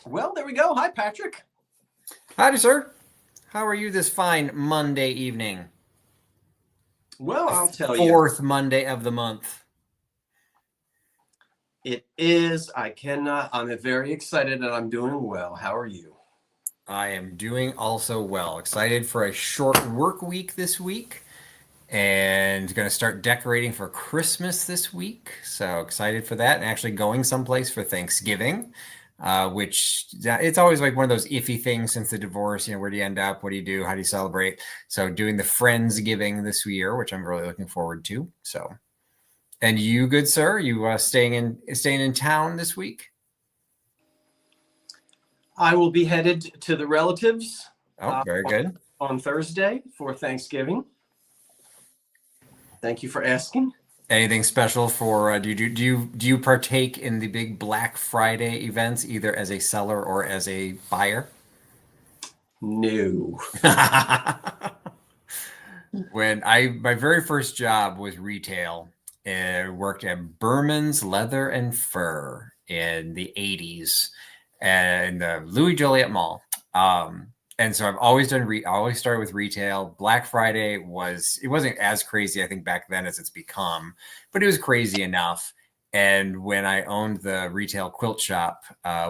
Well, there we go. Hi, Patrick. Howdy, sir. How are you this fine Monday evening? Well, The I'll tell you, fourth Monday of the month. it is. I'm very excited and I'm doing well. How are you? I am doing also well. Excited for a short work week this week and going to start decorating for Christmas this week. So excited for that and actually going someplace for Thanksgiving, which it's always like one of those iffy things since the divorce. Where do you end up? What do you do? How do you celebrate? So doing the Friendsgiving this year, which I'm really looking forward to. So, and you, good sir, you staying in town this week? I will be headed to the relatives Oh, very good. on Thursday for Thanksgiving. Thank you for asking. Anything special for do you partake in the big Black Friday events either as a seller or as a buyer? No. When my very first job was retail, and worked at Berman's Leather and Fur in the 80s and the Louis Joliet Mall. And so I've always done always started with retail. Black Friday it wasn't as crazy, I think, back then as it's become, but it was crazy enough. And when I owned the retail quilt shop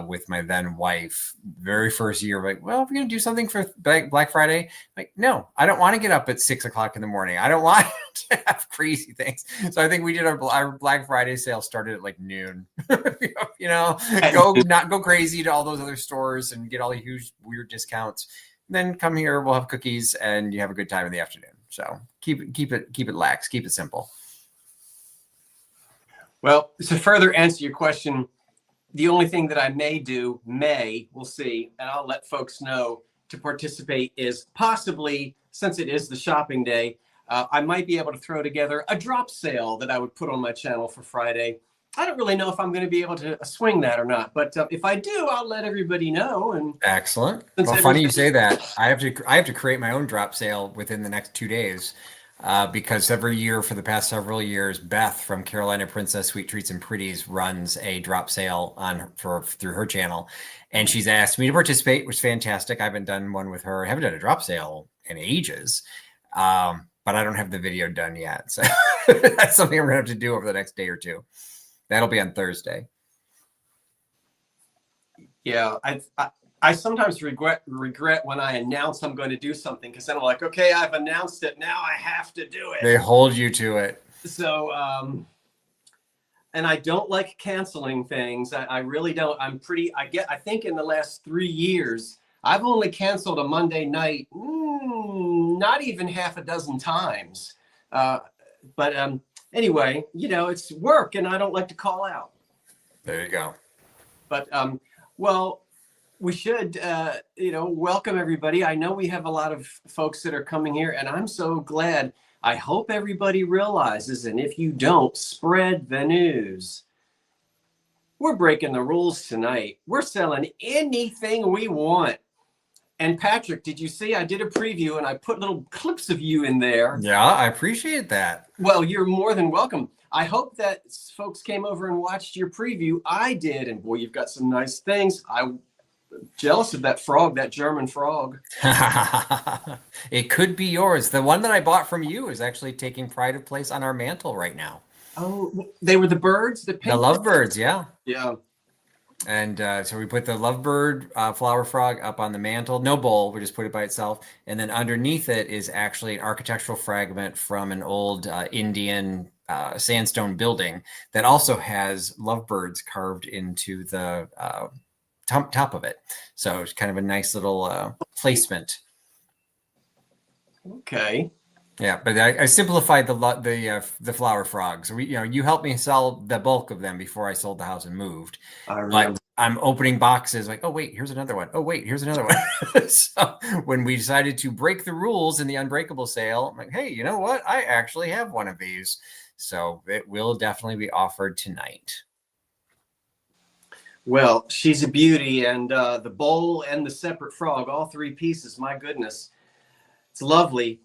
with my then wife, very first year, like, well, we're going to do something for Black Friday. Like, no, I don't want to get up at 6 o'clock in the morning. I don't want to have crazy things. So I think we did our Black Friday sale started at like noon. Not go crazy to all those other stores and get all the huge weird discounts. And then come here, we'll have cookies, and you have a good time in the afternoon. So keep it lax, keep it simple. Well, to further answer your question, the only thing that I we'll see, and I'll let folks know to participate is possibly, since it is the shopping day, I might be able to throw together a drop sale that I would put on my channel for Friday. I don't really know if I'm going to be able to swing that or not, but if I do, I'll let everybody know. And excellent. Well, funny you say that. I have to create my own drop sale within the next 2 days. Because every year for the past several years, Beth from Carolina Princess Sweet Treats and Pretties runs a drop sale through her channel, and she's asked me to participate, which is fantastic. I haven't done one with her. I haven't done a drop sale in ages, but I don't have the video done yet, so that's something I'm gonna have to do over the next day or two. That'll be on Thursday. Yeah, I sometimes regret when I announce I'm going to do something, because then I'm like, okay, I've announced it. Now I have to do it. They hold you to it. So, and I don't like canceling things. I really don't. I think in the last 3 years, I've only canceled a Monday night, not even half a dozen times. But anyway, it's work and I don't like to call out. There you go. But, well, we should, welcome everybody. I know we have a lot of folks that are coming here, and I'm so glad. I hope everybody realizes, and if you don't, spread the news. We're breaking the rules tonight. We're selling anything we want. And Patrick, did you see I did a preview and I put little clips of you in there? Yeah, I appreciate that. Well, you're more than welcome. I hope that folks came over and watched your preview. I did, and boy, you've got some nice things. I'm jealous of that frog, that German frog. It could be yours. The one that I bought from you is actually taking pride of place on our mantle right now. Oh, they were the birds? The lovebirds, yeah. Yeah. And so we put the lovebird flower frog up on the mantle. No bowl, we just put it by itself. And then underneath it is actually an architectural fragment from an old Indian sandstone building that also has lovebirds carved into the top of it. So it's kind of a nice little placement. Okay. Yeah, but I simplified the flower frogs. You helped me sell the bulk of them before I sold the house and moved. But I'm opening boxes like, oh wait, here's another one. Oh wait, here's another one. So when we decided to break the rules in the Unbreakable sale, I'm like, hey, you know what? I actually have one of these. So it will definitely be offered tonight. Well, she's a beauty, and the bowl and the separate frog, all 3 pieces. My goodness, it's lovely.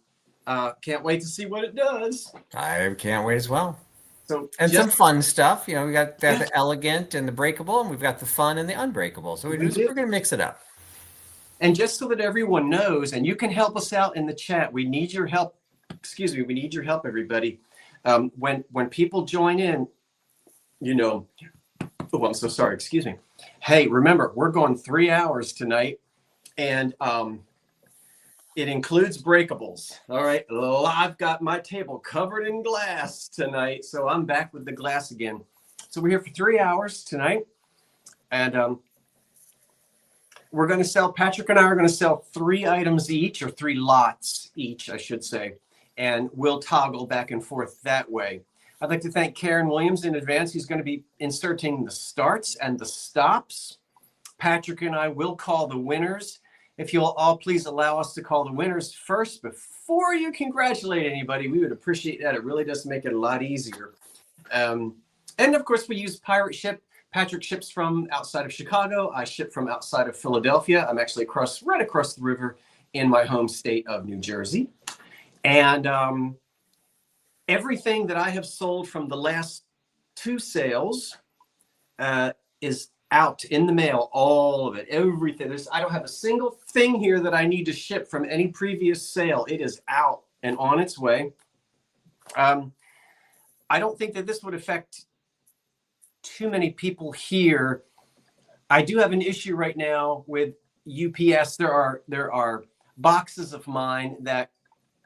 Can't wait to see what it does. I can't wait as well. So And some just fun stuff. We got yeah, the elegant and the breakable, and we've got the fun and the unbreakable. So we do. we're going to mix it up. And just so that everyone knows, and you can help us out in the chat, we need your help. Excuse me, we need your help, everybody. When people join in, oh, I'm so sorry. Excuse me. Hey, remember, we're going 3 hours tonight, and it includes breakables. All right. I've got my table covered in glass tonight, so I'm back with the glass again. So we're here for 3 hours tonight, and we're going to sell, Patrick and I are going to sell 3 items each, or 3 lots each, I should say, and we'll toggle back and forth that way. I'd like to thank Karen Williams in advance. He's going to be inserting the starts and the stops. Patrick and I will call the winners. If you'll all please allow us to call the winners first before you congratulate anybody, we would appreciate that. It really does make it a lot easier. And of course, we use Pirate Ship. Patrick ships from outside of Chicago. I ship from outside of Philadelphia. I'm actually right across the river in my home state of New Jersey. And everything that I have sold from the last 2 sales is out in the mail, all of it, everything. I don't have a single thing here that I need to ship from any previous sale. It is out and on its way. I don't think that this would affect too many people here. I do have an issue right now with UPS. There are boxes of mine that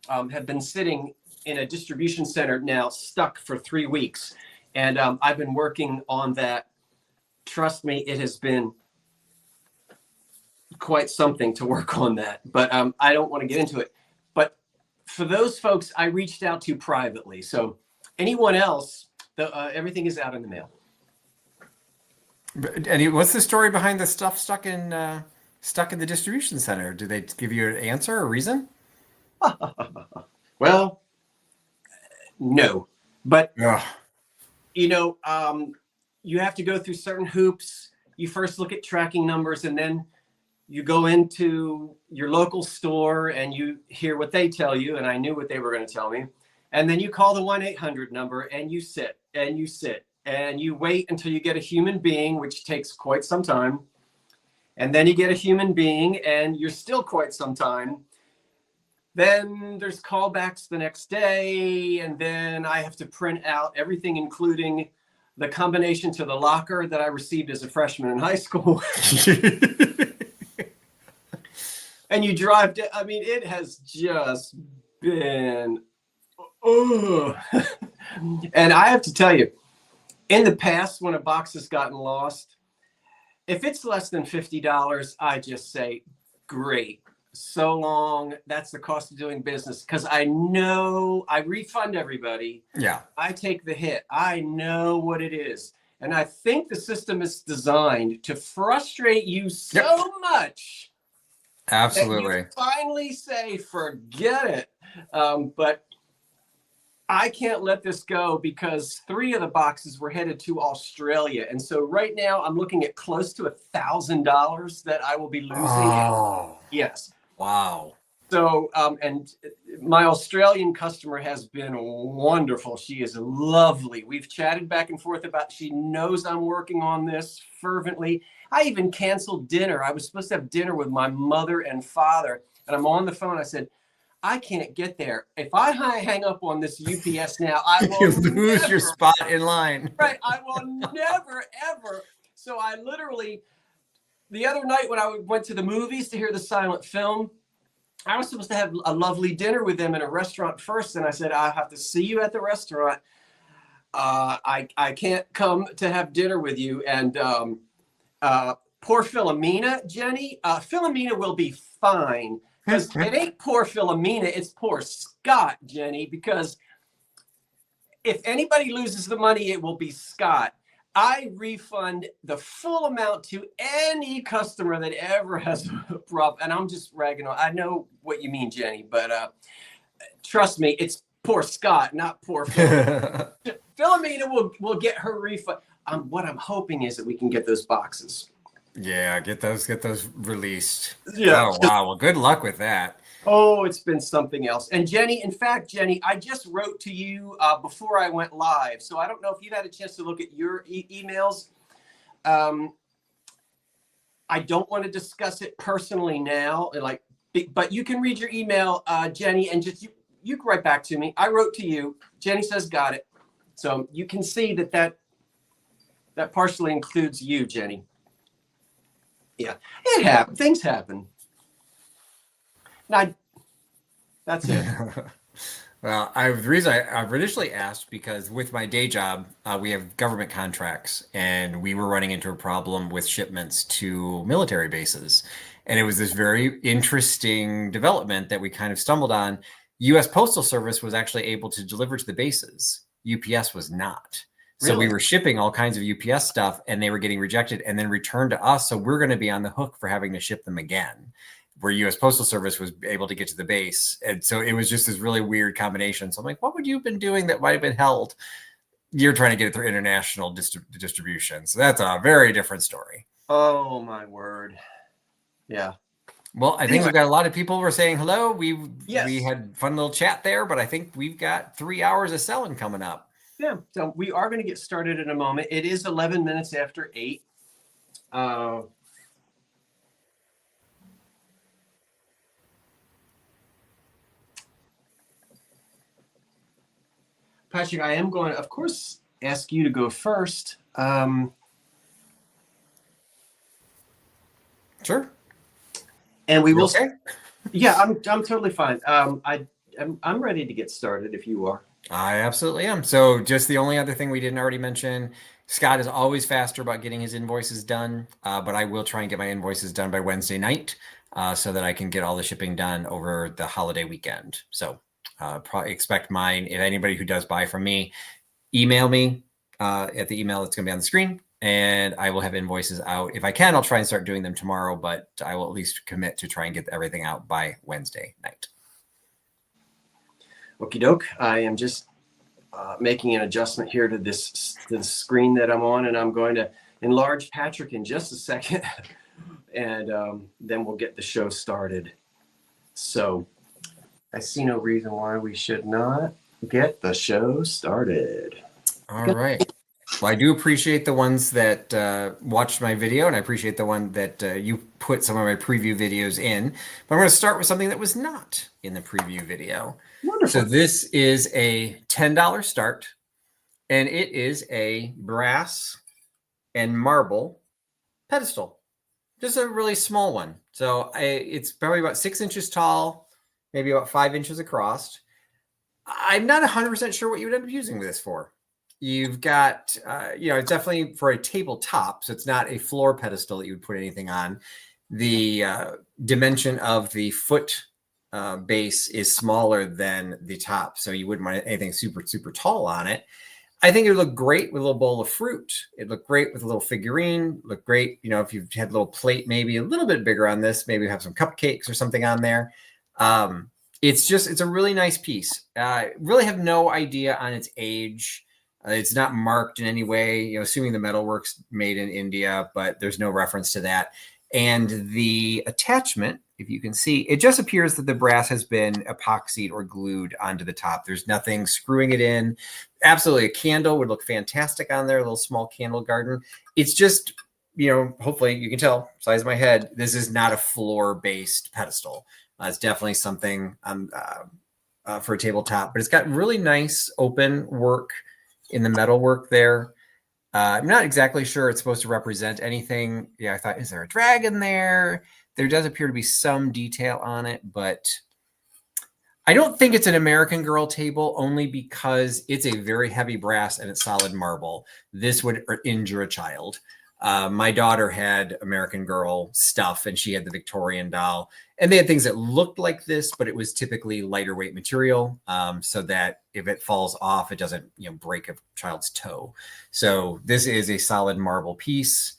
have been sitting in a distribution center now, stuck for 3 weeks. And I've been working on that. Trust me, it has been quite something to work on that. But I don't want to get into it. But for those folks, I reached out to privately. So anyone else, everything is out in the mail. And what's the story behind the stuff stuck in the distribution center? Did they give you an answer or reason? Well, no. But, Ugh. You have to go through certain hoops. You first look at tracking numbers, and then you go into your local store and you hear what they tell you. And I knew what they were going to tell me. And then you call the 1-800 number and you sit and you sit and you wait until you get a human being, which takes quite some time. And then you get a human being and you're still quite some time. Then there's callbacks the next day. And then I have to print out everything, including the combination to the locker that I received as a freshman in high school. And you drive to, I mean, it has just been, and I have to tell you, in the past, when a box has gotten lost, if it's less than $50, I just say, great, so long. That's the cost of doing business. Because I know I refund everybody. Yeah. I take the hit. I know what it is. And I think the system is designed to frustrate you so much. Absolutely. That you finally say, forget it. But I can't let this go because 3 of the boxes were headed to Australia. And so right now I'm looking at close to $1,000 that I will be losing. Oh. Yes. Wow. So, and my Australian customer has been wonderful. She is lovely. We've chatted back and forth she knows I'm working on this fervently. I even canceled dinner. I was supposed to have dinner with my mother and father. And I'm on the phone. I said, I can't get there. If I hang up on this UPS now, I will lose your spot in line. Right. I will never, ever. So I literally, the other night when I went to the movies to hear the silent film, I was supposed to have a lovely dinner with them in a restaurant first. And I said, I have to see you at the restaurant. I can't come to have dinner with you. And poor Philomena, Jenny. Philomena will be fine. Because it ain't poor Philomena, it's poor Scott, Jenny. Because if anybody loses the money, it will be Scott. I refund the full amount to any customer that ever has a problem. And I'm just ragging on. I know what you mean, Jenny, but trust me, it's poor Scott, not poor Philomena. Philomena will get her refund. What I'm hoping is that we can get those boxes. Yeah, get those released. Yeah. Oh wow. Well, good luck with that. Oh, it's been something else. And Jenny, in fact, Jenny, I just wrote to you before I went live. So I don't know if you've had a chance to look at your emails. Um, I don't want to discuss it personally now, like, but you can read your email, Jenny, and just you can write back to me. I wrote to you. Jenny says got it. So you can see that partially includes you, Jenny. Yeah, it happened. Things happen. Now, that's it. Well, the reason I've initially asked because with my day job, we have government contracts, and we were running into a problem with shipments to military bases. And it was this very interesting development that we kind of stumbled on. U.S. Postal Service was actually able to deliver to the bases. UPS was not. So Really? we were shipping all kinds of UPS stuff, and they were getting rejected and then returned to us. So we're going to be on the hook for having to ship them again, where U.S. Postal Service was able to get to the base. And so it was just this really weird combination. So I'm like, what would you have been doing that might have been held? You're trying to get it through international distribution. So that's a very different story. Oh, my word. Yeah. Well, I think we've got a lot of people who are saying hello. We Yes. had fun little chat there, but I think we've got 3 hours of selling coming up. Yeah. So we are going to get started in a moment. It is 11 minutes after 8. Patrick, I am going to, of course, ask you to go first. Sure. And we will. Okay. Yeah, I'm totally fine. I'm ready to get started if you are. I absolutely am. So just the only other thing we didn't already mention, Scott is always faster about getting his invoices done, but I will try and get my invoices done by Wednesday night so that I can get all the shipping done over the holiday weekend. So probably expect mine. If anybody who does buy from me, email me at the email that's going to be on the screen, and I will have invoices out. If I can, I'll try and start doing them tomorrow, but I will at least commit to try and get everything out by Wednesday night. Okie doke. I am just making an adjustment here to this screen that I'm on, and I'm going to enlarge Patrick in just a second, and then we'll get the show started. So I see no reason why we should not get the show started. All right. Well, I do appreciate the ones that watched my video, and I appreciate the one that you put some of my preview videos in. But I'm going to start with something that was not in the preview video. Wonderful. So this is a $10 start, and it is a brass and marble pedestal. Just a really small one. So it's probably about 6 inches tall, maybe about 5 inches across. I'm not 100% sure what you would end up using this for. You've got, it's definitely for a tabletop. So it's not a floor pedestal that you would put anything on. The dimension of the foot base is smaller than the top. So you wouldn't want anything super, super tall on it. I think it would look great with a little bowl of fruit. It'd look great with a little figurine. Look great, if you had a little plate, maybe a little bit bigger on this, maybe have some cupcakes or something on there. It's a really nice piece. Really have no idea on its age. It's not marked in any way, assuming the metalwork's made in India, but there's no reference to that. And the attachment, if you can see, it just appears that the brass has been epoxied or glued onto the top. There's nothing screwing it in. Absolutely, a candle would look fantastic on there, a little small candle garden. It's just, hopefully you can tell, size of my head, this is not a floor-based pedestal. It's definitely something for a tabletop, but it's got really nice open work in the metal work there. I'm not exactly sure it's supposed to represent anything. Yeah, I thought, is there a dragon there? There does appear to be some detail on it, but I don't think it's an American Girl table only because it's a very heavy brass and it's solid marble. This would injure a child. My daughter had American Girl stuff and she had the Victorian doll, and they had things that looked like this, but it was typically lighter weight material, so that if it falls off, it doesn't break a child's toe. So this is a solid marble piece.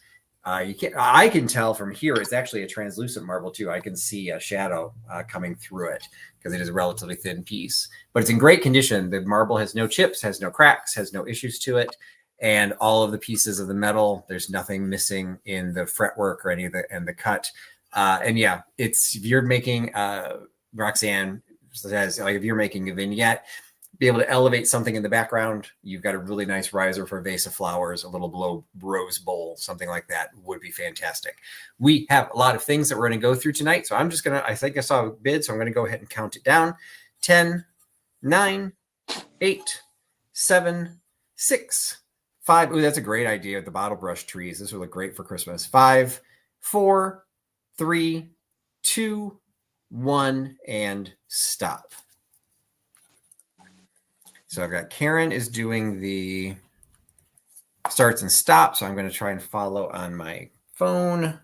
I can tell from here it's actually a translucent marble too. I can see a shadow coming through it because it is a relatively thin piece, but it's in great condition. The marble has no chips, has no cracks, has no issues to it. And all of the pieces of the metal, there's nothing missing in the fretwork or any of the cut. And yeah, if you're making Roxanne says, like if you're making a vignette, be able to elevate something in the background. You've got a really nice riser for a vase of flowers, a little blow rose bowl, something like that would be fantastic. We have a lot of things that we're going to go through tonight. So I'm just going to, I think I saw a bid, so I'm going to go ahead and count it down. 10, 9, 8, 7, 6, 5. Ooh, that's a great idea with the bottle brush trees. This would look great for Christmas. 5, 4, 3, 2, 1, and stop. So I've got Karen is doing the starts and stops. So I'm going to try and follow on my phone.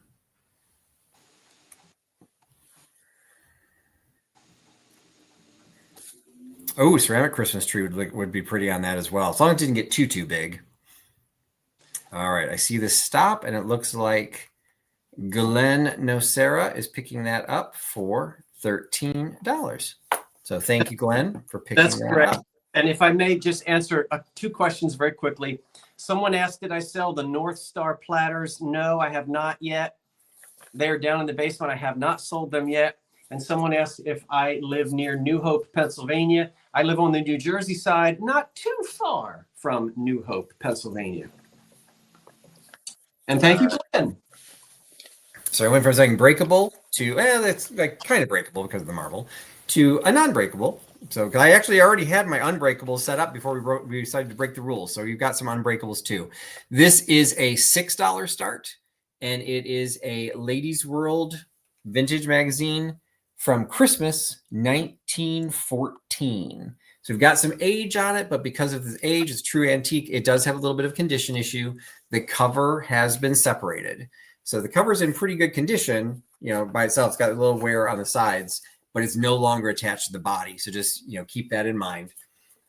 Oh, ceramic Christmas tree would be pretty on that as well. As long as it didn't get too big. All right. I see the stop, and it looks like Glenn Nocera is picking that up for $13. So thank you, Glenn, for picking That's that correct. up. And if I may just answer 2 questions very quickly. Someone asked, did I sell the North Star platters? No, I have not yet. They're down in the basement. I have not sold them yet. And someone asked if I live near New Hope, Pennsylvania. I live on the New Jersey side, not too far from New Hope, Pennsylvania. And thank you, Glenn. So I went from saying breakable to, that's like kind of breakable because of the marble, to a non-breakable. So I actually already had my Unbreakables set up before we decided to break the rules. So you've got some Unbreakables too. This is a $6 start, and it is a Ladies World vintage magazine from Christmas 1914. So we've got some age on it, but because of the age, it's true antique. It does have a little bit of condition issue. The cover has been separated. So the cover's in pretty good condition, by itself. It's got a little wear on the sides, but it's no longer attached to the body. So just, keep that in mind.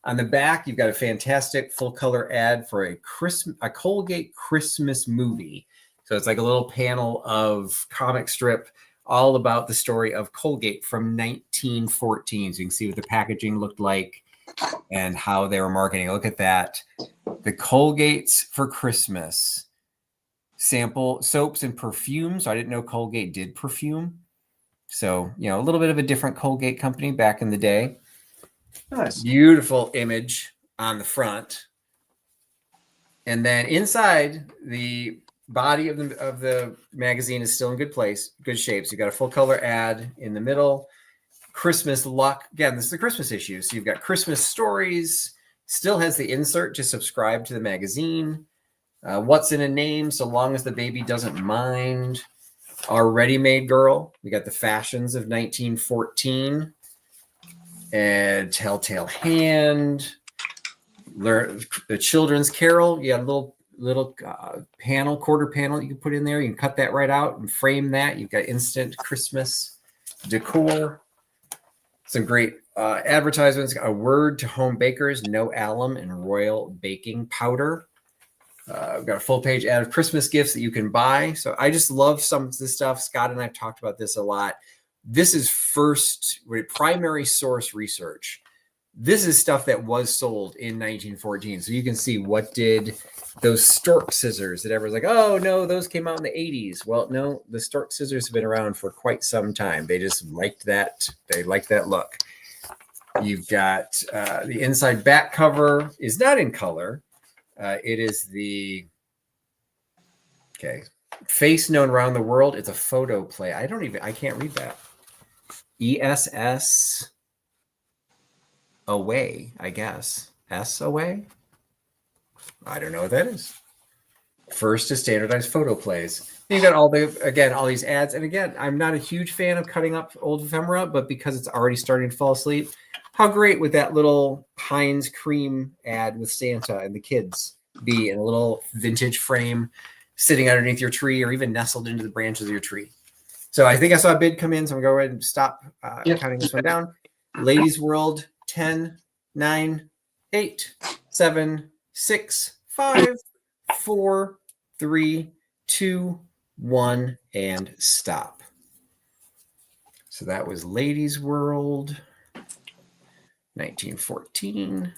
On the back, you've got a fantastic full color ad for a Colgate Christmas movie. So it's like a little panel of comic strip all about the story of Colgate from 1914. So you can see what the packaging looked like and how they were marketing. Look at that. The Colgates for Christmas. Sample soaps and perfumes. I didn't know Colgate did perfume. So, a little bit of a different Colgate company back in the day. Nice. Beautiful image on the front. And then inside, the body of the magazine is still in good shape. So you've got a full color ad in the middle. Christmas luck. Again, this is the Christmas issue. So you've got Christmas stories. Still has the insert to subscribe to the magazine. What's in a name, so long as the baby doesn't mind. Our ready-made girl. We got the fashions of 1914. And Telltale Hand. The Children's Carol. You got a little panel, quarter panel you can put in there. You can cut that right out and frame that. You've got instant Christmas decor. Some great advertisements. A word to home bakers. No alum and royal baking powder. We've got a full page ad of Christmas gifts that you can buy. So I just love some of this stuff. Scott and I have talked about this a lot. This is primary source research. This is stuff that was sold in 1914. So you can see what did those stork scissors that everyone's like, oh no, those came out in the 80s. Well, no, the stork scissors have been around for quite some time. They just liked that. They liked that look. You've got the inside back cover is not in color. It is the face known around the world. It's a photo play. I can't read that. ESS away, I guess. S away? I don't know what that is. First to standardized photo plays. You got all these ads. And again, I'm not a huge fan of cutting up old ephemera, but because it's already starting to fall asleep, how great would that little Heinz cream ad with Santa and the kids be in a little vintage frame sitting underneath your tree or even nestled into the branches of your tree? So I think I saw a bid come in, so I'm going to go ahead and stop counting this one down. Ladies World, 10, 9, 8, 7, 6, 5, 4, 3, 2, 1, and stop. So that was Ladies World, 1914.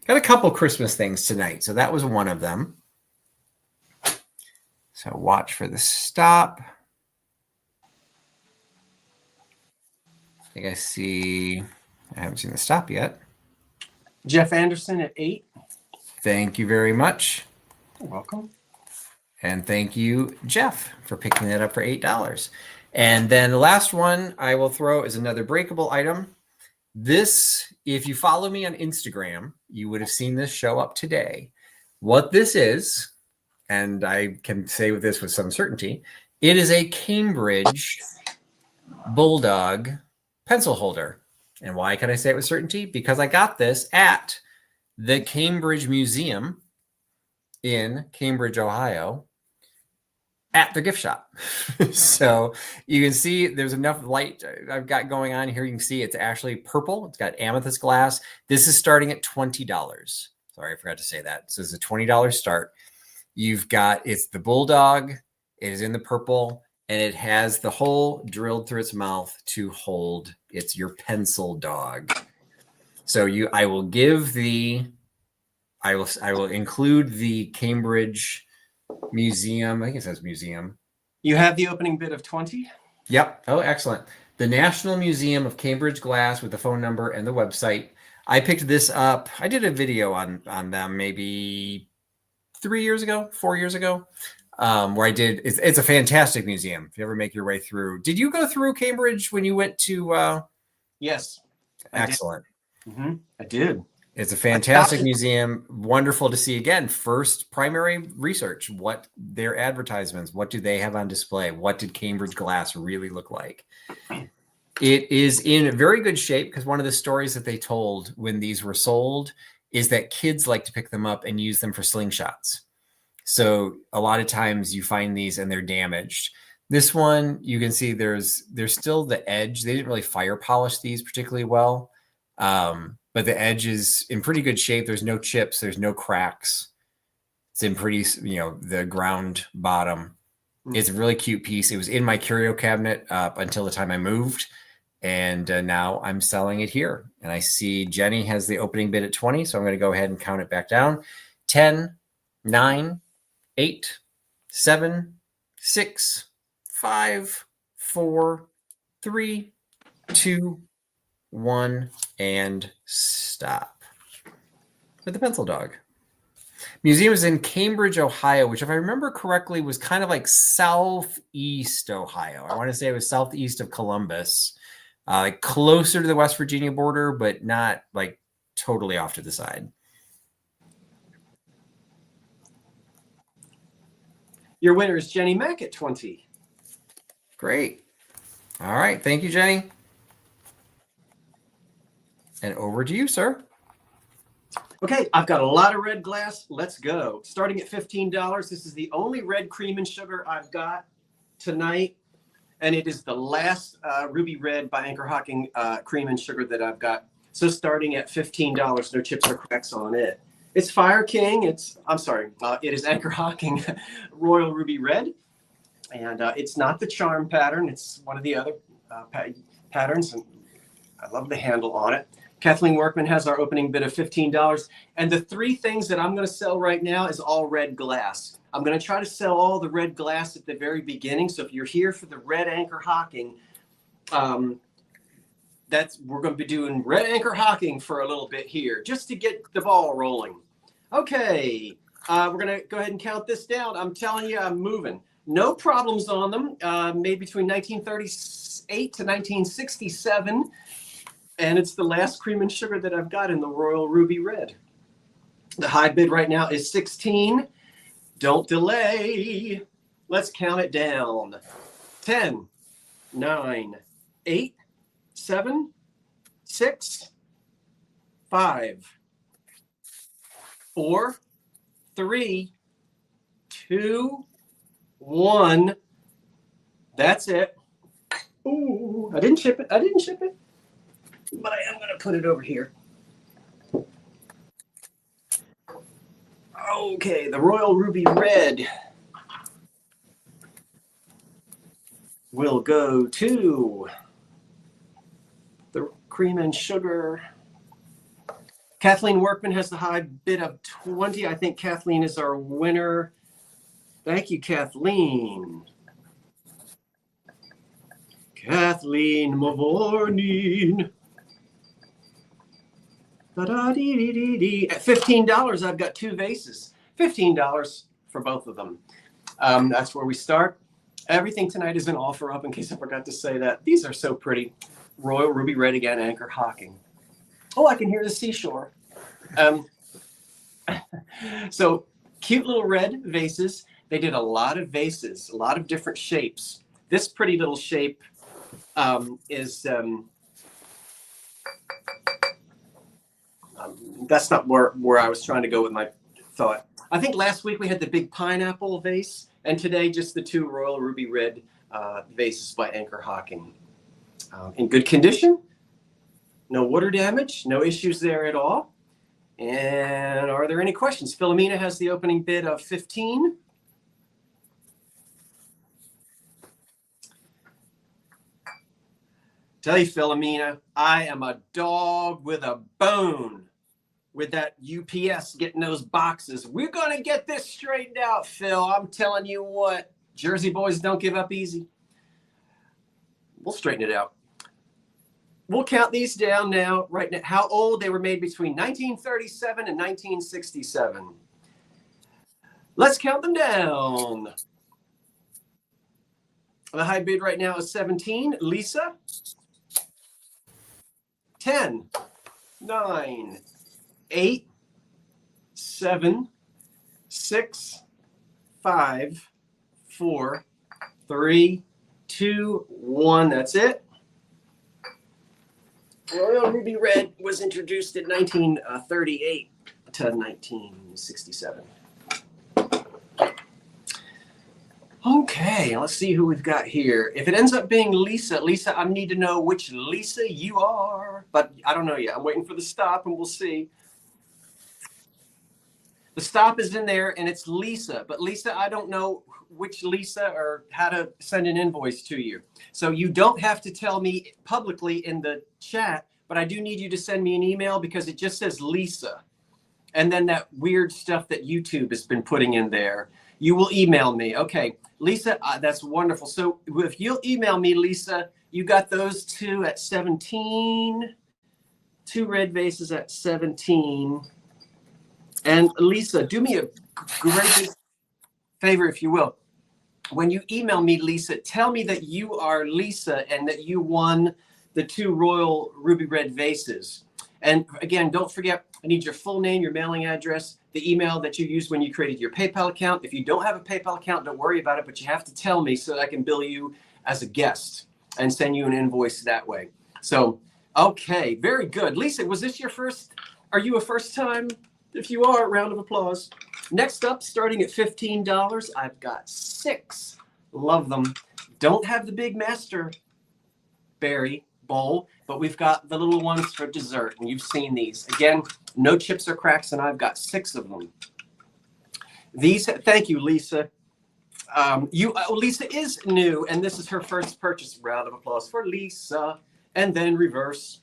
Got a couple Christmas things tonight, so that was one of them. So watch for the stop. think I see, I haven't seen the stop yet. Jeff Anderson at 8. Thank you very much. You're welcome. And thank you, Jeff, for picking that up for $8. And then the last one I will throw is another breakable item. This, if you follow me on Instagram, you would have seen this show up today. What this is, and I can say this with some certainty, it is a Cambridge Bulldog pencil holder. And why can I say it with certainty? Because I got this at the Cambridge Museum in Cambridge, Ohio, at the gift shop. So you can see there's enough light I've got going on here. You can see it's actually purple. It's got amethyst glass. This is starting at $20. Sorry, I forgot to say that. So it's a $20 start. You've got, it's the Bulldog. It is in the purple, and it has the hole drilled through its mouth to hold. It's your pencil dog. So I will include the Cambridge Museum. I think it says museum. You have the opening bid of 20? Yep. Oh, excellent. The National Museum of Cambridge Glass with the phone number and the website. I picked this up. I did a video on them maybe 4 years ago, where I did. It's a fantastic museum. If you ever make your way through. Did you go through Cambridge when you went to? Yes. Excellent. I did. It's a fantastic museum. Wonderful to see again. First primary research. What their advertisements, what do they have on display? What did Cambridge glass really look like? It is in very good shape because one of the stories that they told when these were sold is that kids like to pick them up and use them for slingshots. So a lot of times you find these and they're damaged. This one, you can see there's still the edge. They didn't really fire polish these particularly well. But the edge is in pretty good shape. There's no chips. There's no cracks. It's in pretty, the ground bottom. It's a really cute piece. It was in my curio cabinet up until the time I moved. And now I'm selling it here. And I see Jenny has the opening bid at 20. So I'm going to go ahead and count it back down. 10, 9, 8, 7, 6, 5, 4, 3, 2, 1, and stop. With the pencil dog. Museum is in Cambridge, Ohio, which if I remember correctly was kind of like southeast Ohio. I want to say it was southeast of Columbus, like closer to the West Virginia border, but not like totally off to the side. Your winner is Jenny Mack at 20. Great. All right. Thank you, Jenny. And over to you, sir. Okay, I've got a lot of red glass. Let's go. Starting at $15. This is the only red cream and sugar I've got tonight. And it is the last ruby red by Anchor Hocking cream and sugar that I've got. So starting at $15, no chips or cracks on it. It's Fire King. It is Anchor Hocking Royal Ruby Red. And it's not the charm pattern. It's one of the other patterns. And I love the handle on it. Kathleen Workman has our opening bid of $15. And the three things that I'm going to sell right now is all red glass. I'm going to try to sell all the red glass at the very beginning. So if you're here for the red Anchor Hocking, we're going to be doing red Anchor Hocking for a little bit here, just to get the ball rolling. Okay, we're going to go ahead and count this down. I'm telling you, I'm moving. No problems on them. Made between 1938 to 1967. And it's the last cream and sugar that I've got in the Royal Ruby Red. The high bid right now is 16. Don't delay. Let's count it down. 10, 9, 8, 7, 6, 5, 4, 3, 2, 1. That's it. Ooh, I didn't ship it. But I am going to put it over here. Okay, the Royal Ruby Red will go to the cream and sugar. Kathleen Workman has the high bid of 20. I think Kathleen is our winner. Thank you, Kathleen. Kathleen Mavornin. At $15, I've got 2 vases. $15 for both of them. That's where we start. Everything tonight is an offer up, in case I forgot to say that. These are so pretty. Royal Ruby Red again, Anchor Hocking. Oh, I can hear the seashore. So cute little red vases. They did a lot of vases, a lot of different shapes. This pretty little shape is... that's not where I was trying to go with my thought. I think last week we had the big pineapple vase, and today just the 2 Royal Ruby Red vases by Anchor Hocking. In good condition, no water damage, no issues there at all. And are there any questions? Philomena has the opening bid of 15. Tell you, Philomena, I am a dog with a bone with that UPS getting those boxes. We're going to get this straightened out, Phil. I'm telling you what, Jersey boys don't give up easy. We'll straighten it out. We'll count these down now, right now. How old they were made between 1937 and 1967. Let's count them down. The high bid right now is 17. Lisa? 10, 9, 8, 7, 6, 5, 4, 3, 2, 1. That's it. Royal Ruby Red was introduced in 1938 to 1967. Okay, let's see who we've got here. If it ends up being Lisa, I need to know which Lisa you are. But I don't know yet. I'm waiting for the stop and we'll see. The stop is in there and it's Lisa. But Lisa, I don't know which Lisa or how to send an invoice to you. So you don't have to tell me publicly in the chat, but I do need you to send me an email because it just says Lisa. And then that weird stuff that YouTube has been putting in there. You will email me. Okay, Lisa, that's wonderful. So if you'll email me, Lisa, you got those 2 at 17, 2 red vases at 17. And Lisa, do me a great favor, if you will. When you email me, Lisa, tell me that you are Lisa and that you won the 2 Royal Ruby Red vases. And again, don't forget, I need your full name, your mailing address, the email that you used when you created your PayPal account. If you don't have a PayPal account, don't worry about it, but you have to tell me so that I can bill you as a guest and send you an invoice that way. So, okay, very good. Lisa, was this your first, are you a first time? If you are, round of applause. Next up, starting at $15, I've got 6. Love them. Don't have the big master berry bowl, but we've got the little ones for dessert, and you've seen these. Again, no chips or cracks, and I've got 6 of them. These, thank you, Lisa. Lisa is new, and this is her first purchase. Round of applause for Lisa, and then reverse.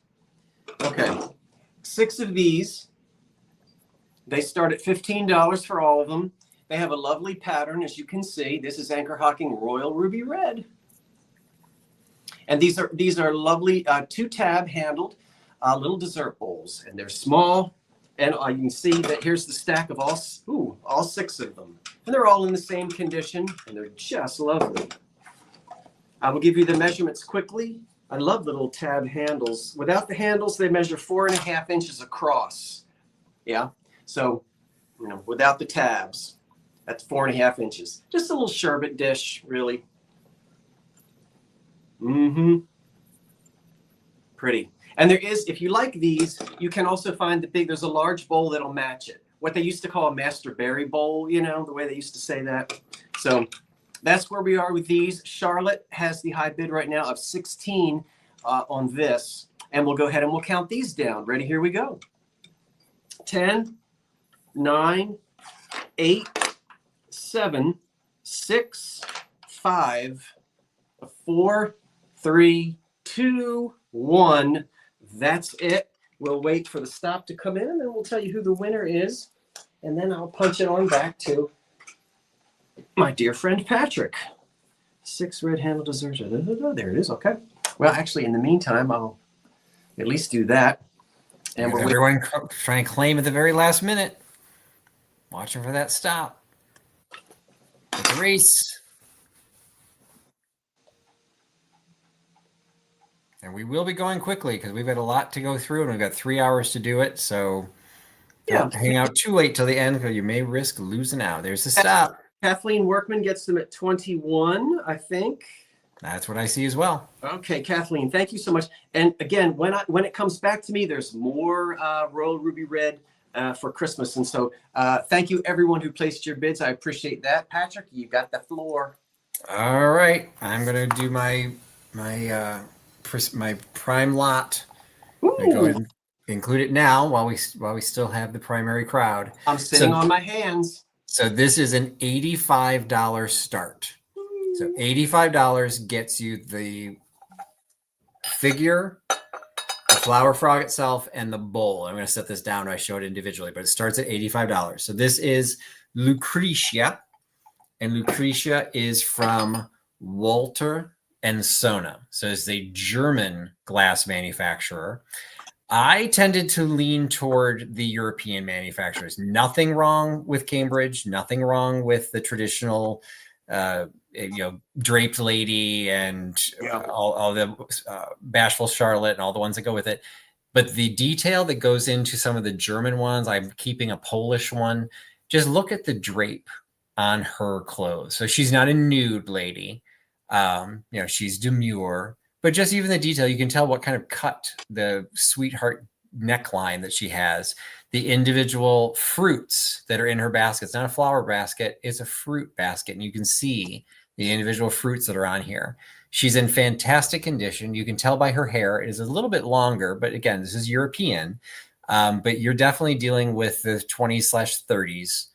Okay, 6 of these. They start at $15 for all of them. They have a lovely pattern, as you can see. This is Anchor Hocking Royal Ruby Red. And these are lovely 2-tab handled little dessert bowls, and they're small. And you can see that here's the stack of all 6 of them, and they're all in the same condition, and they're just lovely. I will give you the measurements quickly. I love the little tab handles. Without the handles, they measure 4.5 inches across. Yeah, so without the tabs, that's 4.5 inches. Just a little sherbet dish, really. Pretty. And there is, if you like these, you can also find there's a large bowl that'll match it. What they used to call a master berry bowl, the way they used to say that. So that's where we are with these. Charlotte has the high bid right now of 16 on this. And we'll go ahead and we'll count these down. Ready? Here we go. 10, 9, 8, 7, 6, 5, 4, 3, 2, 1. That's it. We'll wait for the stop to come in, and then we'll tell you who the winner is. And then I'll punch it on back to my dear friend Patrick. 6 red handle desserts. There it is. Okay. Well, actually, in the meantime, I'll at least do that. And we're everyone trying to claim at the very last minute. Watching for that stop. It's a race. And we will be going quickly because we've got a lot to go through and we've got 3 hours to do it. So don't hang out too late till the end because you may risk losing out. There's the stop. Kathleen Workman gets them at 21, I think. That's what I see as well. Okay, Kathleen, thank you so much. And again, when it comes back to me, there's more Royal Ruby Red for Christmas. And so thank you, everyone who placed your bids. I appreciate that. Patrick, you got the floor. All right. I'm going to do my prime lot. Go ahead and include it now while we still have the primary crowd. I'm sitting on my hands. So this is an $85 start. So $85 gets you the figure, the flower frog itself, and the bowl. I'm going to set this down. I show it individually, but it starts at $85. So this is Lucretia, and Lucretia is from Walter and Sona. So it's a German glass manufacturer. I tended to lean toward the European manufacturers. Nothing wrong with Cambridge, nothing wrong with the traditional draped lady and all the bashful Charlotte and all the ones that go with it. But the detail that goes into some of the German ones, I'm keeping a Polish one. Just look at the drape on her clothes. So she's not a nude lady. She's demure, but just even the detail, you can tell what kind of cut, the sweetheart neckline that she has, the individual fruits that are in her basket. It's not a flower basket, it's a fruit basket. And you can see the individual fruits that are on here. She's in fantastic condition. You can tell by her hair. It is a little bit longer, but again, this is European. But you're definitely dealing with the 20s/30s.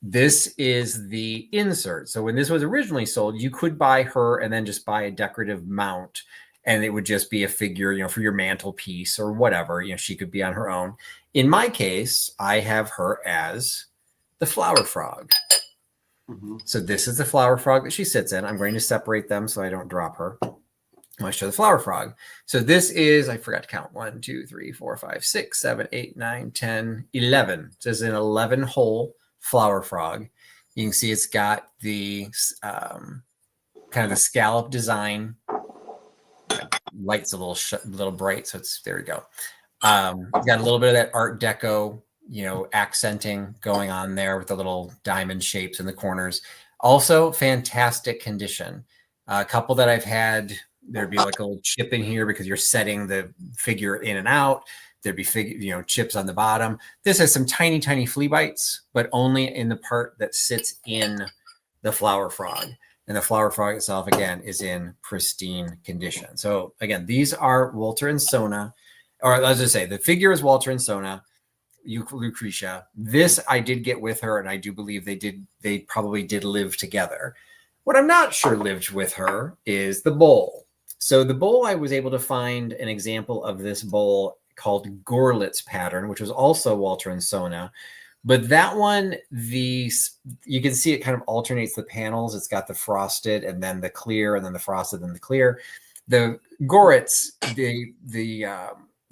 This is the insert. So when this was originally sold, you could buy her and then just buy a decorative mount, and it would just be a figure, for your mantelpiece or whatever. She could be on her own. In my case, I have her as the flower frog. Mm-hmm. So this is the flower frog that she sits in. I'm going to separate them so I don't drop her. I show the flower frog. So this is, I forgot to count, 1, 2, 3, 4, 5, 6, 7, 8, 9, 10, 11. So it's an 11 hole flower frog. You can see it's got the kind of the scallop design. Light's a little bright, so there we go. Got a little bit of that Art Deco, accenting going on there with the little diamond shapes in the corners. Also, fantastic condition. A couple that I've had, there'd be like a little chip in here because you're setting the figure in and out. There'd be chips on the bottom. This has some tiny, tiny flea bites, but only in the part that sits in the flower frog. And the flower frog itself, again, is in pristine condition. So again, these are Walter and Sona, or as I say, the figure is Walter and Sona, Lucretia. This I did get with her, and I do believe they probably did live together. What I'm not sure lived with her is the bowl. So the bowl, I was able to find an example of this bowl called Gorlitz pattern, which was also Walter and Sona. But that one, you can see it kind of alternates the panels. It's got the frosted and then the clear and then the frosted and the clear. The Goritz, the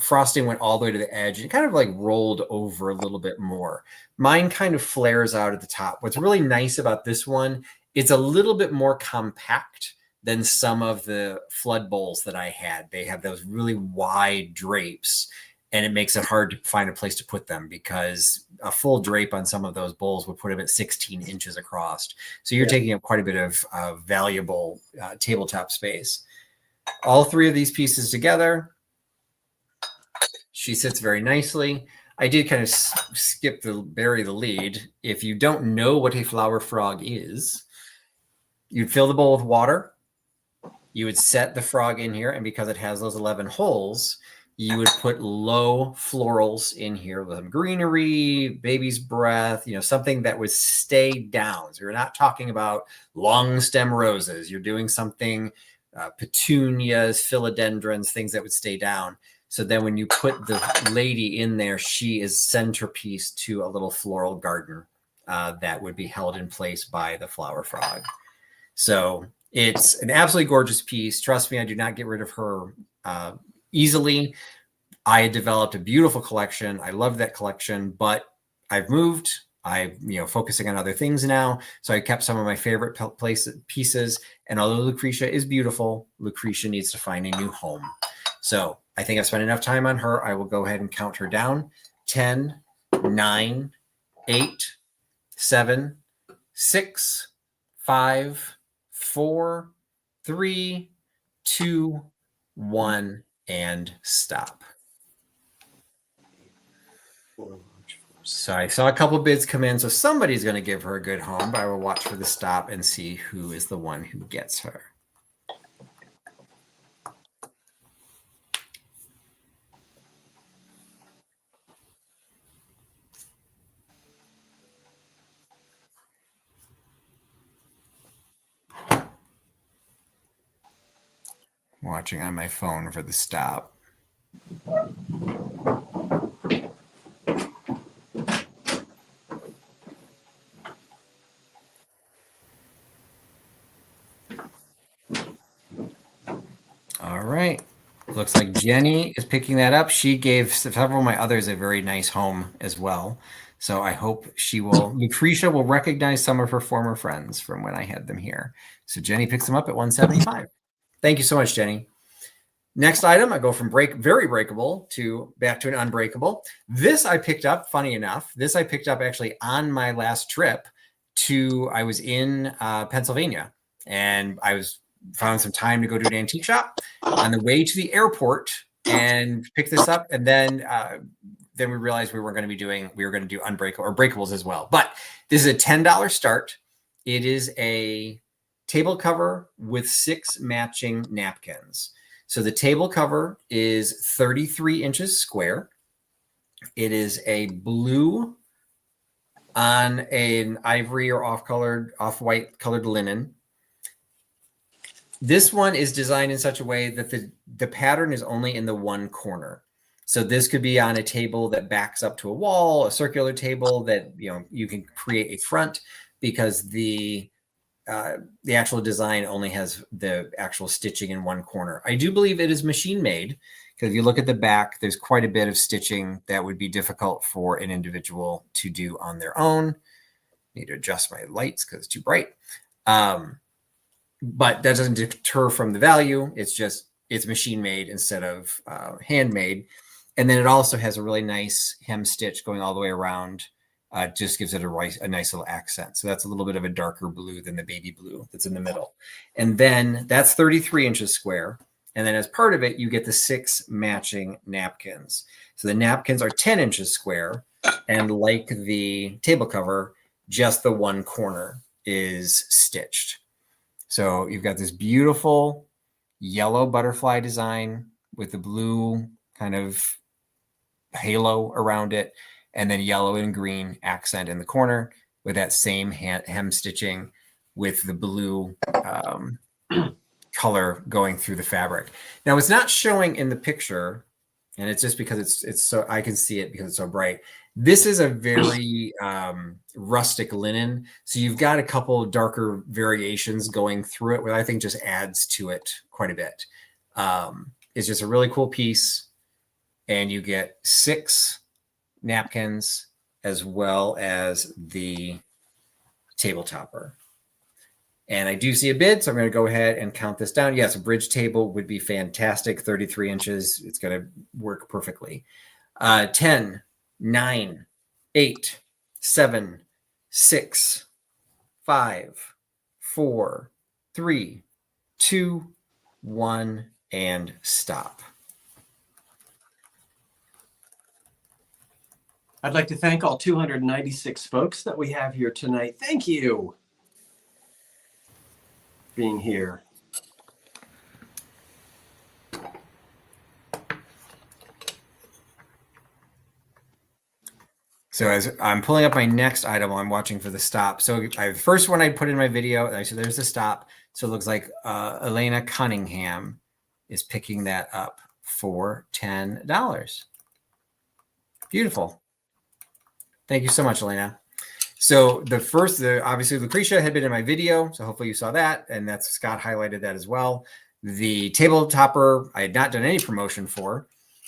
frosting went all the way to the edge. It kind of like rolled over a little bit more. Mine kind of flares out at the top. What's really nice about this one, it's a little bit more compact than some of the flood bowls that I had. They have those really wide drapes, and it makes it hard to find a place to put them because a full drape on some of those bowls would put them at 16 inches across. So you're taking up quite a bit of valuable tabletop space. All three of these pieces together, she sits very nicely. I did kind of bury the lead. If you don't know what a flower frog is, you'd fill the bowl with water. You would set the frog in here, and because it has those 11 holes, you would put low florals in here with some greenery, baby's breath, something that would stay down. So you're not talking about long stem roses. You're doing something, petunias, philodendrons, things that would stay down. So then when you put the lady in there, she is centerpiece to a little floral garden that would be held in place by the flower frog. So It's an absolutely gorgeous piece. Trust me, I do not get rid of her easily. I had developed a beautiful collection. I love that collection, but I've moved. I'm focusing on other things now. So I kept some of my favorite pieces. And although Lucretia is beautiful, Lucretia needs to find a new home. So I think I've spent enough time on her. I will go ahead and count her down. 10, 9, 8, 7, 6, 5, 4, 3, 2, 1, and stop. So I saw a couple bids come in, so somebody's going to give her a good home, but I will watch for the stop and see who is the one who gets her. I'm watching on my phone for the stop. All right. Looks like Jenny is picking that up. She gave several of my others a very nice home as well. So I hope Lucretia will recognize some of her former friends from when I had them here. So Jenny picks them up at 175. Thank you so much, Jenny. Next item, I go from very breakable back to an unbreakable. This I picked up, funny enough, I picked up actually on my last trip I was in Pennsylvania, and found some time to go to an antique shop on the way to the airport and pick this up. And then we realized we were going to do unbreakable or breakables as well. But this is a $10 start. It is a table cover with 6 matching napkins. So the table cover is 33 inches square. It is a blue on an ivory or off-white colored linen. This one is designed in such a way that the pattern is only in the one corner. So this could be on a table that backs up to a wall, a circular table that you can create a front, because the actual design only has the actual stitching in one corner. I do believe it is machine made, because if you look at the back, there's quite a bit of stitching that would be difficult for an individual to do on their own. Need to adjust my lights because it's too bright. But that doesn't deter from the value. It's machine made instead of handmade. And then it also has a really nice hem stitch going all the way around. Just gives it a nice little accent. So that's a little bit of a darker blue than the baby blue that's in the middle. And then that's 33 inches square. And then as part of it, you get the 6 matching napkins. So the napkins are 10 inches square. And like the table cover, just the one corner is stitched. So you've got this beautiful yellow butterfly design with the blue kind of halo around it, and then yellow and green accent in the corner with that same hem stitching with the blue color going through the fabric. Now it's not showing in the picture, and it's just because it's so I can see it because it's so bright. This is a very rustic linen. So you've got a couple of darker variations going through it, which I think just adds to it quite a bit. It's just a really cool piece. And you get 6 napkins as well as the table topper. And I do see a bid, so I'm going to go ahead and count this down. Yes, a bridge table would be fantastic. 33 inches. It's going to work perfectly. 10, 9, 8, 7, 6, 5, 4, 3, 2, 1, and stop. I'd like to thank all 296 folks that we have here tonight. Thank you for being here. So as I'm pulling up my next item, I'm watching for the stop. So the first one I put in my video, so there's the stop. So it looks like Elena Cunningham is picking that up for $10. Beautiful. Thank you so much, Elena. So the first, obviously Lucretia had been in my video, so hopefully you saw that, and that's Scott highlighted that as well. The tabletopper I had not done any promotion for,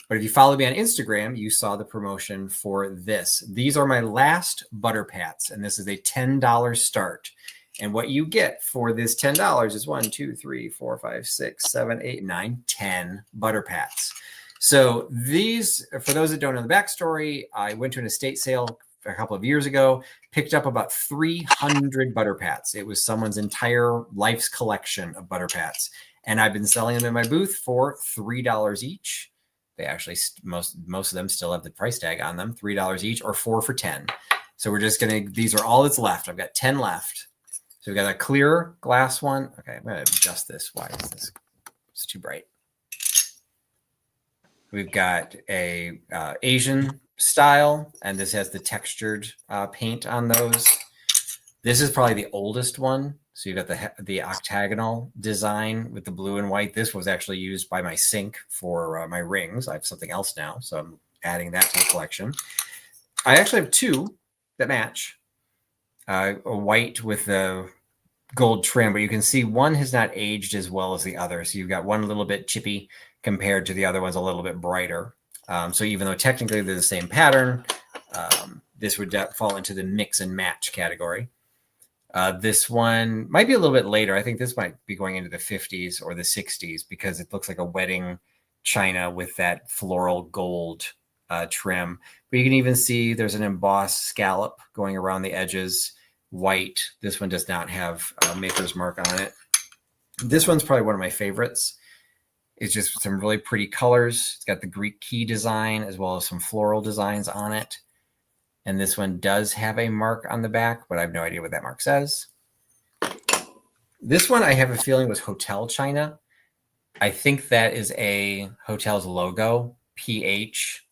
but if you follow me on Instagram, you saw the promotion for this. These are my last butter pats, and this is a $10 start. And what you get for this $10 is 1, 2, 3, 4, 5, 6, 7, 8, 9, 10 butter pats. So these, for those that don't know the backstory, I went to an estate sale a couple of years ago, picked up about 300 butter pats. It was someone's entire life's collection of butter pats. And I've been selling them in my booth for $3 each. They actually, most of them still have the price tag on them, $3 each or 4 for 10. So we're just going to, these are all that's left. I've got 10 left. So we've got a clear glass one. Okay, I'm going to adjust this. Why is this? It's too bright. We've got a Asian style, and this has the textured paint on those. This is probably the oldest one. So you've got the octagonal design with the blue and white. This was actually used by my sink for my rings. I have something else now, so I'm adding that to the collection. I actually have two that match. A white with the gold trim, but you can see one has not aged as well as the other. So you've got one a little bit chippy compared to the other one's a little bit brighter. So even though technically they're the same pattern, this would fall into the mix and match category. This one might be a little bit later. I think this might be going into the 50s or the 60s because it looks like a wedding china with that floral gold trim. But you can even see there's an embossed scallop going around the edges, white. This one does not have a maker's mark on it. This one's probably one of my favorites. It's just some really pretty colors. It's got the Greek key design as well as some floral designs on it. And this one does have a mark on the back, but I have no idea what that mark says. This one I have a feeling was Hotel China. I think that is a hotel's logo, PH.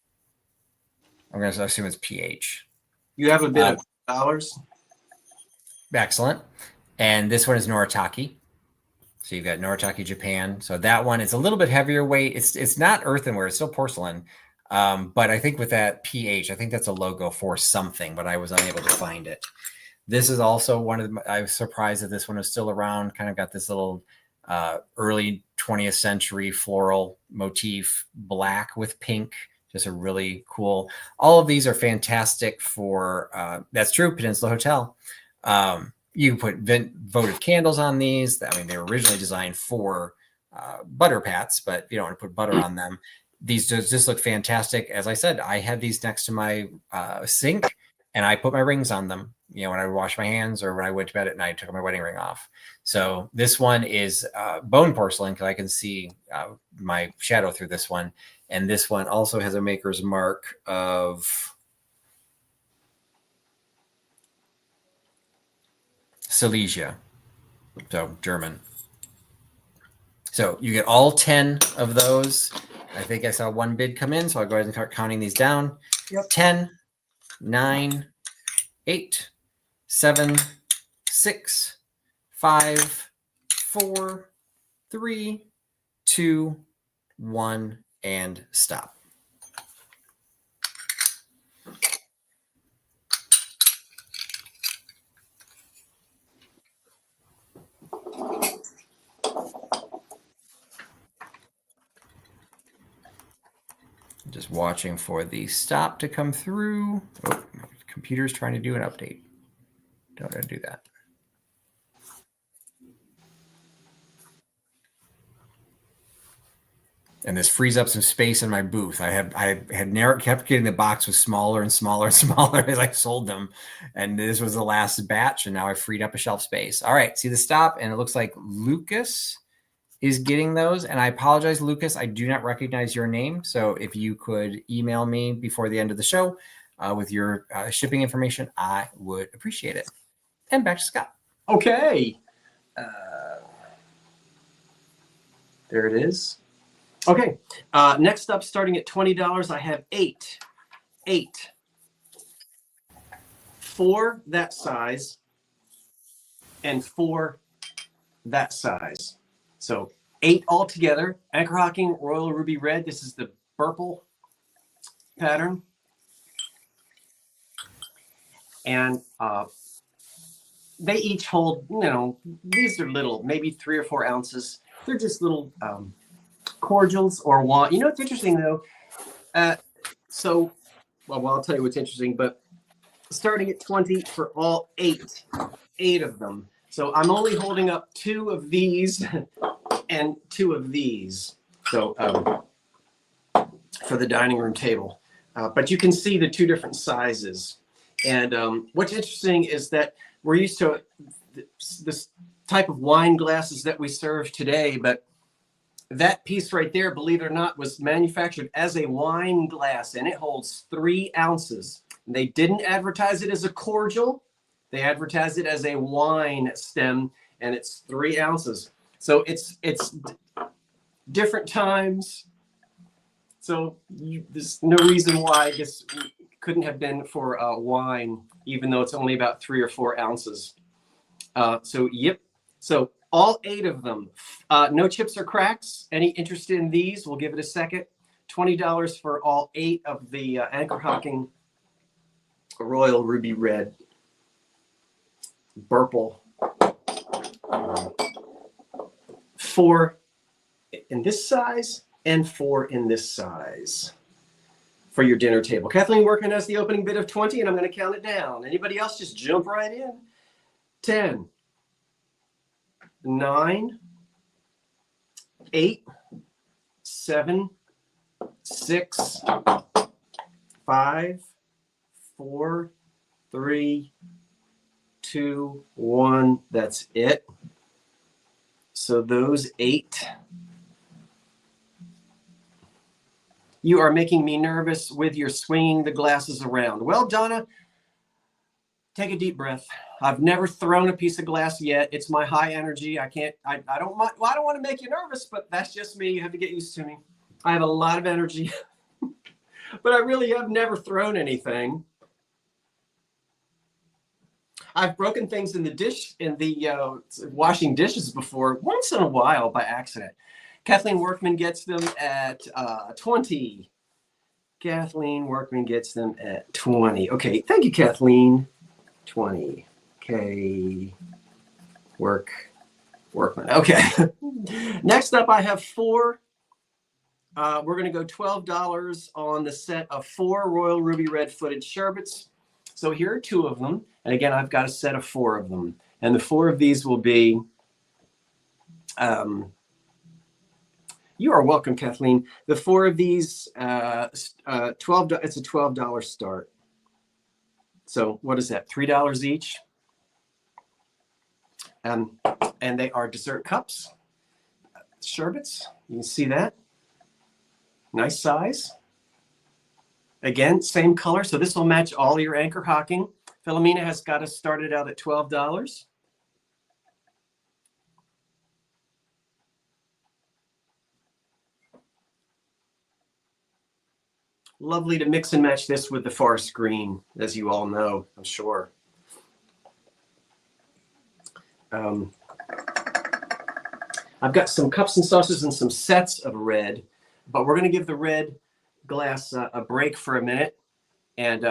I'm going to assume it's PH. You have a bit of dollars. Excellent. And this one is Noritake. So you've got Noritake, Japan. So that one is a little bit heavier weight. It's not earthenware. It's still porcelain. But I think with that PH, I think that's a logo for something, but I was unable to find it. This is also one of the, I was surprised that this one is still around. Kind of got this little early 20th century floral motif, black with pink. Just a really cool. All of these are fantastic for, that's true, Peninsula Hotel. You can put votive candles on these. I mean, they were originally designed for butter pats, but you don't want to put butter on them. These just look fantastic. As I said, I had these next to my sink, and I put my rings on them. You know, when I would wash my hands or when I went to bed at night, I took my wedding ring off. So this one is bone porcelain because I can see my shadow through this one. And this one also has a maker's mark of Silesia, so German. So you get all 10 of those. I think I saw one bid come in, so I'll go ahead and start counting these down. Yep. 10, 9, 8, 7, 6, 5, 4, 3, 2, 1, and stop. Just watching for the stop to come through. Oh, my computer's trying to do an update. Don't want to do that. And this frees up some space in my booth. I had kept getting the box was smaller and smaller and smaller as I sold them. And this was the last batch, and now I freed up a shelf space. All right, see the stop, and it looks like Lucas is getting those. And I apologize, Lucas, I do not recognize your name. So if you could email me before the end of the show with your shipping information, I would appreciate it. And back to Scott. Okay. There it is. Okay. Next up, starting at $20, I have eight. 4 that size and 4 that size. So 8 altogether. Anchor hocking, royal ruby red. This is the purple pattern. And they each hold, you know, these are little, maybe 3 or 4 ounces. They're just little cordials or wine. You know what's interesting though? Well, I'll tell you what's interesting, but starting at 20 for all 8 of them. So I'm only holding up 2 of these and 2 of these. So for the dining room table. But you can see the 2 different sizes. And what's interesting is that we're used to this type of wine glasses that we serve today, but that piece right there, believe it or not, was manufactured as a wine glass, and it holds 3 ounces. They didn't advertise it as a cordial. They advertised it as a wine stem, and it's 3 ounces. So it's different times. So there's no reason why this couldn't have been for wine, even though it's only about 3 or 4 ounces. So, yep. So all 8 of them, no chips or cracks. Any interest in these? We'll give it a second. $20 for all 8 of the Anchor Hocking Royal Ruby Red Purple. 4 in this size and 4 in this size for your dinner table. Kathleen Workman has the opening bid of 20, and I'm going to count it down. Anybody else, just jump right in. 10, 9, 8, 7, 6, 5, 4, 3, 2, 1. That's it. So those 8. You are making me nervous with your swinging the glasses around. Well, Donna, take a deep breath. I've never thrown a piece of glass yet. It's my high energy. I don't want to make you nervous, but that's just me. You have to get used to me. I have a lot of energy, but I really have never thrown anything. I've broken things in the washing dishes before, once in a while by accident. Kathleen Workman gets them at 20. Kathleen Workman gets them at 20. Okay, thank you, Kathleen. 20. Okay. Workman. Okay. Next up, I have 4. We're going to go $12 on the set of 4 Royal Ruby Red Footed sherbets. So here are 2 of them. And again, I've got a set of 4 of them. And the 4 of these will be... you are welcome, Kathleen. The 4 of these, it's a $12 start. So what is that? $3 each. And they are dessert cups, sherbets. You can see that. Nice size. Again, same color. So this will match all your Anchor Hocking. Philomena has got us started out at $12. Lovely to mix and match this with the forest green, as you all know, I'm sure. I've got some cups and saucers and some sets of red, but we're going to give the red glass a break for a minute and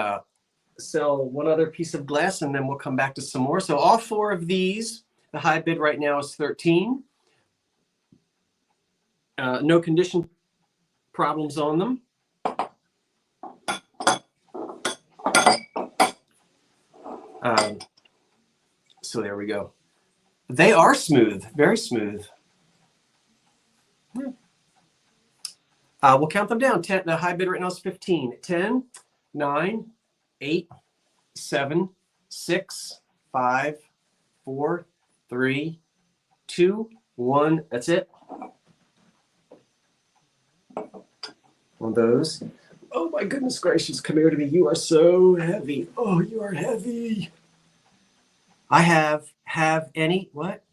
sell one other piece of glass, and then we'll come back to some more. So all 4 of these, the high bid right now is 13. No condition problems on them. So there we go. They are smooth, very smooth. We'll count them down. 10, the high bid right now is 15. 10, 9, 8, 7, 6, 5, 4, 3, 2, 1. That's it. On those. Oh my goodness gracious, come here to me. You are so heavy. Oh, you are heavy. I have any, what?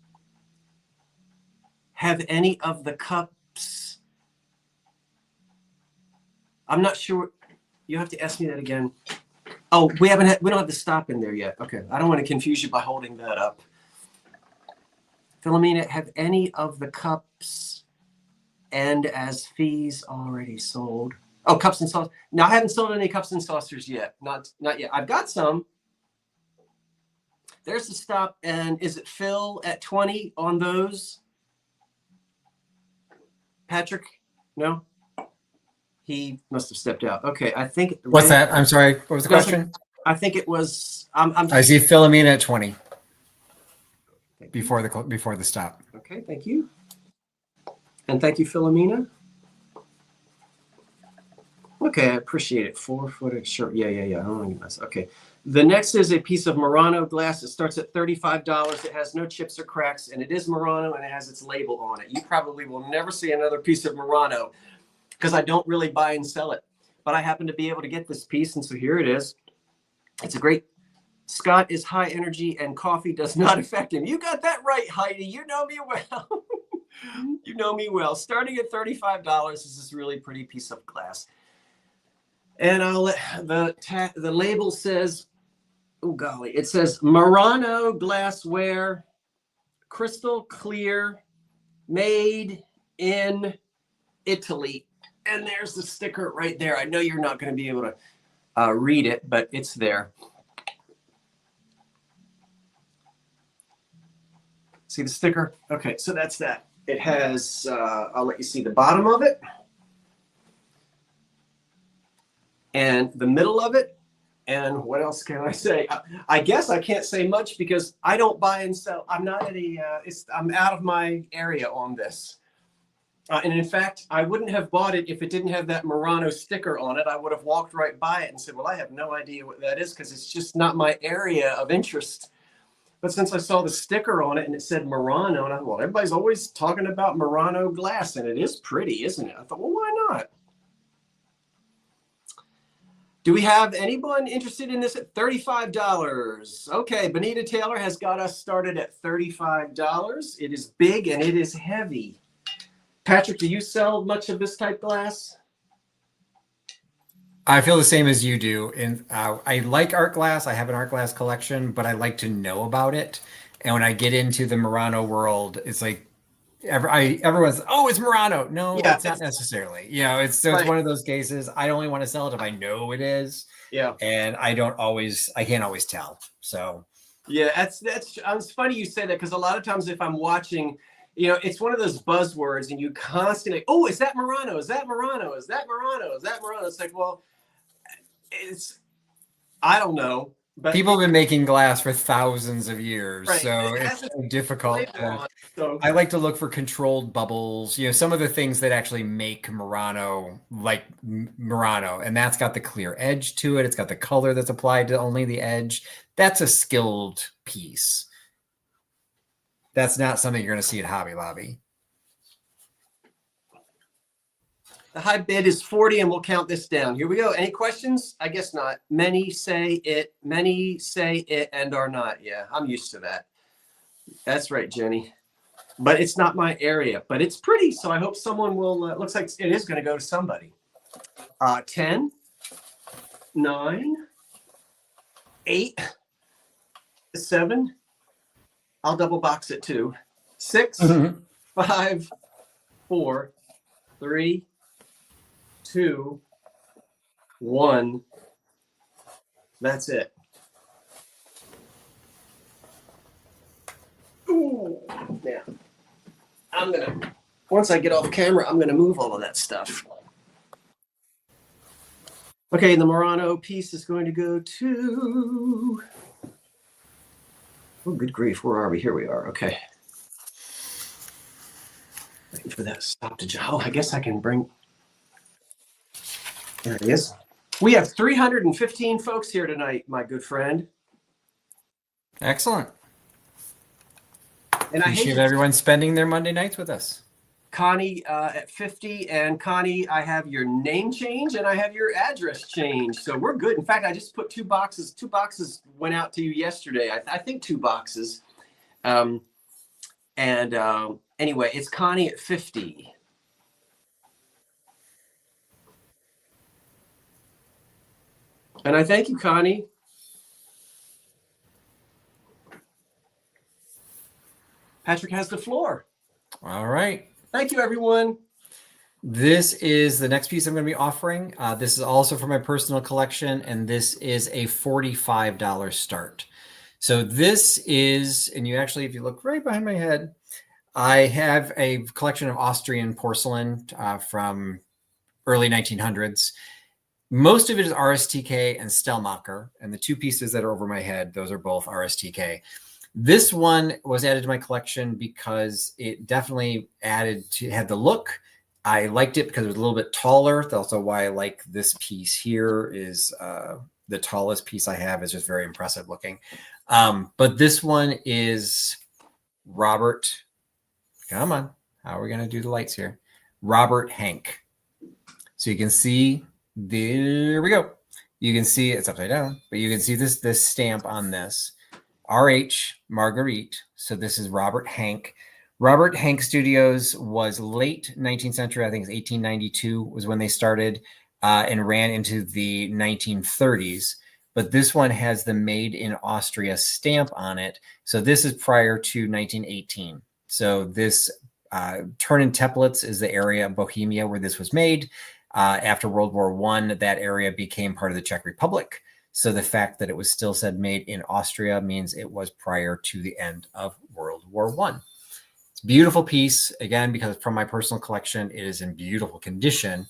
Have any of the cups. I'm not sure. You have to ask me that again. Oh, we don't have the stop in there yet. Okay. I don't want to confuse you by holding that up. Philomena, have any of the cups and as fees already sold? Oh, cups and saucers. No, I haven't sold any cups and saucers yet. Not yet. I've got some. There's the stop. And is it Phil at 20 on those? Patrick? No? He must have stepped out. Okay, I think. What's that? I'm sorry. What was the question? I think it was. I see Philomena at 20 before the stop. Okay, thank you. And thank you, Philomena. Okay, I appreciate it. 4-foot shirt. Yeah. I don't want to get mess. Okay. The next is a piece of Murano glass. It starts at $35. It has no chips or cracks, and it is Murano, and it has its label on it. You probably will never see another piece of Murano because I don't really buy and sell it. But I happen to be able to get this piece, and so here it is. It's a great. Scott is high energy, and coffee does not affect him. You got that right, Heidi. You know me well. You know me well. Starting at $35 is this really pretty piece of glass. And I'll let the label says, oh golly, it says Murano glassware, crystal clear, made in Italy. And there's the sticker right there. I know you're not going to be able to read it, but it's there. See the sticker? Okay, so that's that. It has, I'll let you see the bottom of it. And the middle of it. And what else can I say? I guess I can't say much because I don't buy and sell. I'm not at I'm out of my area on this. And in fact, I wouldn't have bought it if it didn't have that Murano sticker on it. I would have walked right by it and said, well, I have no idea what that is because it's just not my area of interest. But since I saw the sticker on it and it said Murano, and I thought, well, everybody's always talking about Murano glass, and it is pretty, isn't it? I thought, well, why not? Do we have anyone interested in this at $35? Okay, Bonita Taylor has got us started at $35. It is big and it is heavy. Patrick, do you sell much of this type glass? I feel the same as you do. And I like art glass. I have an art glass collection, but I like to know about it. And when I get into the Murano world, it's like everyone's, oh, it's Murano. No, yeah, it's not necessarily. You know, it's one of those cases. I only want to sell it if I know it is. Yeah. And I can't always tell. So yeah, it's funny you say that because a lot of times if I'm watching, you know, it's one of those buzzwords and you constantly, oh, is that Murano? Is that Murano? Is that Murano? Is that Murano? It's like, well, I don't know. But people have been making glass for thousands of years, right. So it's difficult. I like to look for controlled bubbles, you know, some of the things that actually make Murano like Murano, and that's got the clear edge to it. It's got the color that's applied to only the edge. That's a skilled piece. That's not something you're going to see at Hobby Lobby. The high bid is 40, and we'll count this down. Here we go. Any questions? I guess not. Many say it and are not. Yeah, I'm used to that. That's right, Jenny. But it's not my area. But it's pretty, so I hope someone will. Looks like it is going to go to somebody. 10, 9, 8, 7. I'll double box it too. 6, 5, 4, 3, 2, 1. That's it. Ooh, yeah. Once I get off camera, I'm gonna move all of that stuff. Okay, the Murano piece is going to go to, oh, good grief, where are we? Here we are, okay. Waiting for that stop to, oh, I guess I can bring, there it is. We have 315 folks here tonight, my good friend. Excellent. And I appreciate everyone spending their Monday nights with us. Connie at 50, and Connie, I have your name change and I have your address change, so we're good. In fact, I just put 2 boxes. 2 boxes went out to you yesterday. I think 2 boxes. Anyway, it's Connie at 50. And I thank you, Connie. Patrick has the floor. All right. Thank you, everyone. This is the next piece I'm going to be offering. This is also for my personal collection, and this is a $45 start. So this is, and you actually, if you look right behind my head, I have a collection of Austrian porcelain from early 1900s. Most of it is RSTK and Stellmacher, and the two pieces that are over my head, those are both RSTK. This one was added to my collection because it definitely had the look. I liked it because it was a little bit taller. That's also why I like this piece here is the tallest piece I have is just very impressive looking. But this one is Robert. Come on. How are we going to do the lights here? Robert Hank. So you can see, there we go. You can see it's upside down, but you can see this stamp on this. R.H. Marguerite. So this is Robert Hank. Robert Hank Studios was late 19th century. I think it's 1892 was when they started and ran into the 1930s. But this one has the Made in Austria stamp on it. So this is prior to 1918. So this Turn Teplitz is the area of Bohemia where this was made. After World War I, that area became part of the Czech Republic. So the fact that it was still said made in Austria means it was prior to the end of World War I. It's a beautiful piece. Again, because it's from my personal collection, it is in beautiful condition.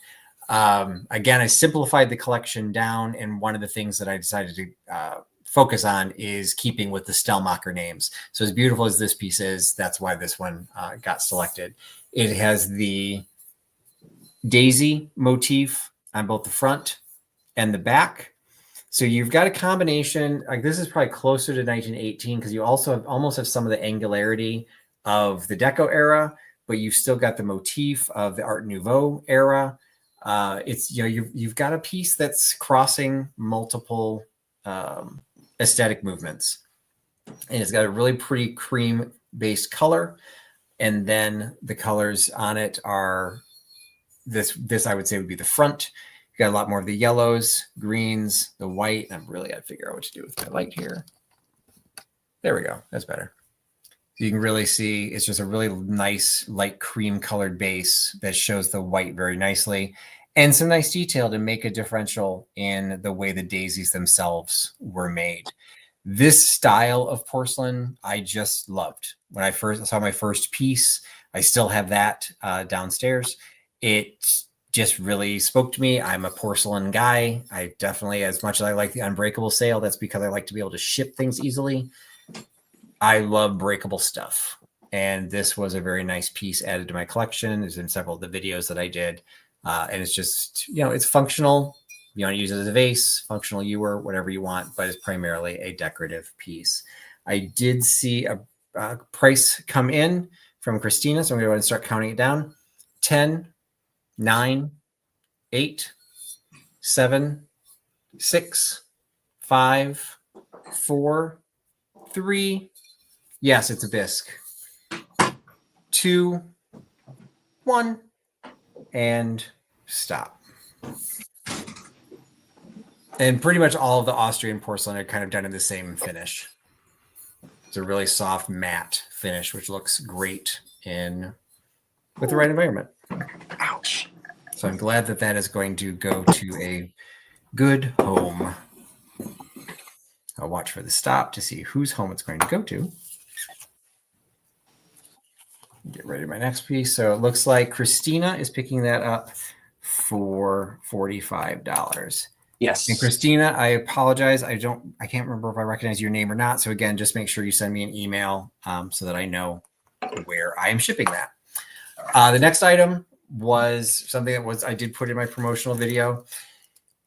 Again, I simplified the collection down, and one of the things that I decided to focus on is keeping with the Stellmacher names. So as beautiful as this piece is, that's why this one got selected. It has the daisy motif on both the front and the back. So you've got a combination, like this is probably closer to 1918 because you also almost have some of the angularity of the Deco era, but you've still got the motif of the Art Nouveau era. It's, you know, you've got a piece that's crossing multiple aesthetic movements, and it's got a really pretty cream-based color, and then the colors on it are this I would say would be the front. You got a lot more of the yellows, greens, the white. I'm really got to figure out what to do with my light here. There we go. That's better. So you can really see it's just a really nice light cream colored base that shows the white very nicely, and some nice detail to make a differential in the way the daisies themselves were made. This style of porcelain I just loved. When I first saw my first piece, I still have that downstairs. It just really spoke to me. I'm a porcelain guy. I definitely, as much as I like the Unbreakable sale, that's because I like to be able to ship things easily. I love breakable stuff. And this was a very nice piece added to my collection. It's in several of the videos that I did. And it's just, you know, it's functional. You want to use it as a vase, functional ewer, whatever you want, but it's primarily a decorative piece. I did see a price come in from Christina, so I'm going to go ahead and start counting it down. 10, 9, 8, 7, 6, 5, 4, 3. Yes, it's a bisc. 2, 1, and stop. And pretty much all of the Austrian porcelain are kind of done in the same finish. It's a really soft matte finish, which looks great with the right environment. Ouch. So I'm glad that that is going to go to a good home. I'll watch for the stop to see whose home it's going to go to. Get ready for my next piece. So it looks like Christina is picking that up for $45. Yes. And Christina, I apologize. I can't remember if I recognize your name or not. So again, just make sure you send me an email so that I know where I am shipping that. The next item was something that I did put in my promotional video.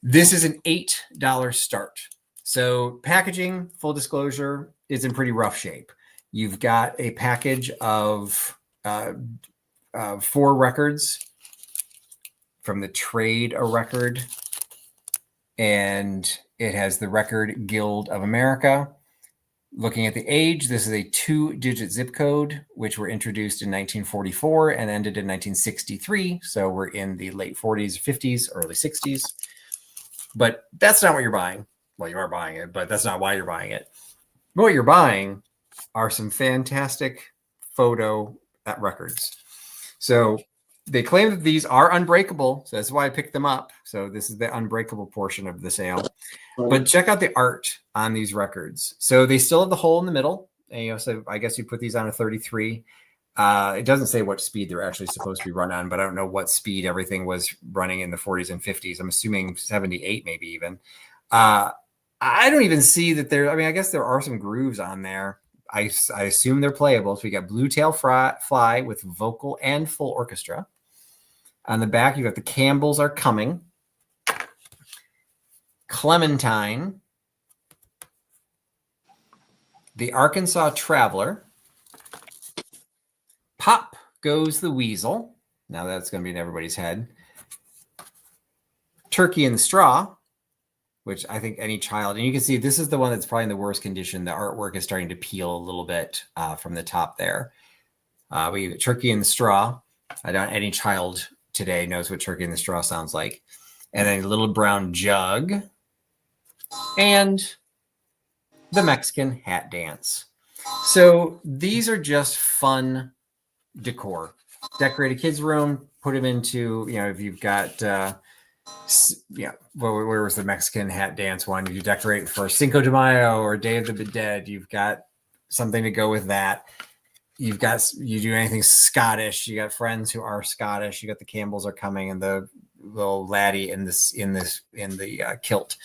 This is an $8 start. So packaging, full disclosure, is in pretty rough shape. You've got a package of 4 records from the Trade a Record, and it has the Record Guild of America. Looking at the age, this is a 2-digit zip code, which were introduced in 1944 and ended in 1963. So we're in the late 40s, 50s, early 60s. But that's not what you're buying. Well, you are buying it, but that's not why you're buying it. What you're buying are some fantastic photo records. So they claim that these are unbreakable, so that's why I picked them up. So this is the unbreakable portion of the sale. But check out the art on these records. So they still have the hole in the middle. And, so I guess you put these on a 33. It doesn't say what speed they're actually supposed to be run on, but I don't know what speed everything was running in the 40s and 50s. I'm assuming 78, maybe even. I don't even see that there. I mean, I guess there are some grooves on there. I assume they're playable. So we got Blue Tail Fly with vocal and full orchestra. On the back, you got the Campbells Are Coming, Clementine, the Arkansas Traveler, Pop Goes the Weasel. Now that's going to be in everybody's head. Turkey in the Straw, which I think any child, and you can see this is the one that's probably in the worst condition. The artwork is starting to peel a little bit from the top there. We got Turkey in the Straw. Any child today knows what Turkey in the Straw sounds like. And then a little brown jug. And the Mexican Hat Dance. So these are just fun decor. Decorate a kid's room, put them into, if you've got, where was the Mexican Hat Dance one? You decorate for Cinco de Mayo or Day of the Dead. You've got something to go with that. You do anything Scottish. You got friends who are Scottish. You got the Campbells Are Coming and the little laddie in the kilt.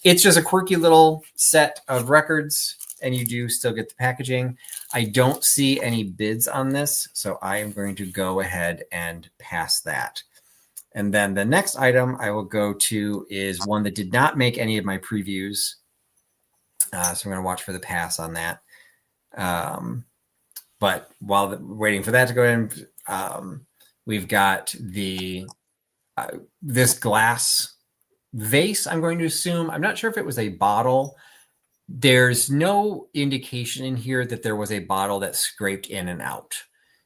It's just a quirky little set of records, and you do still get the packaging. I don't see any bids on this, so I am going to go ahead and pass that. And then the next item I will go to is one that did not make any of my previews. So I'm going to watch for the pass on that. But while waiting for that to go in, we've got this glass vase, I'm going to assume. I'm not sure if it was a bottle. There's no indication in here that there was a bottle that scraped in and out.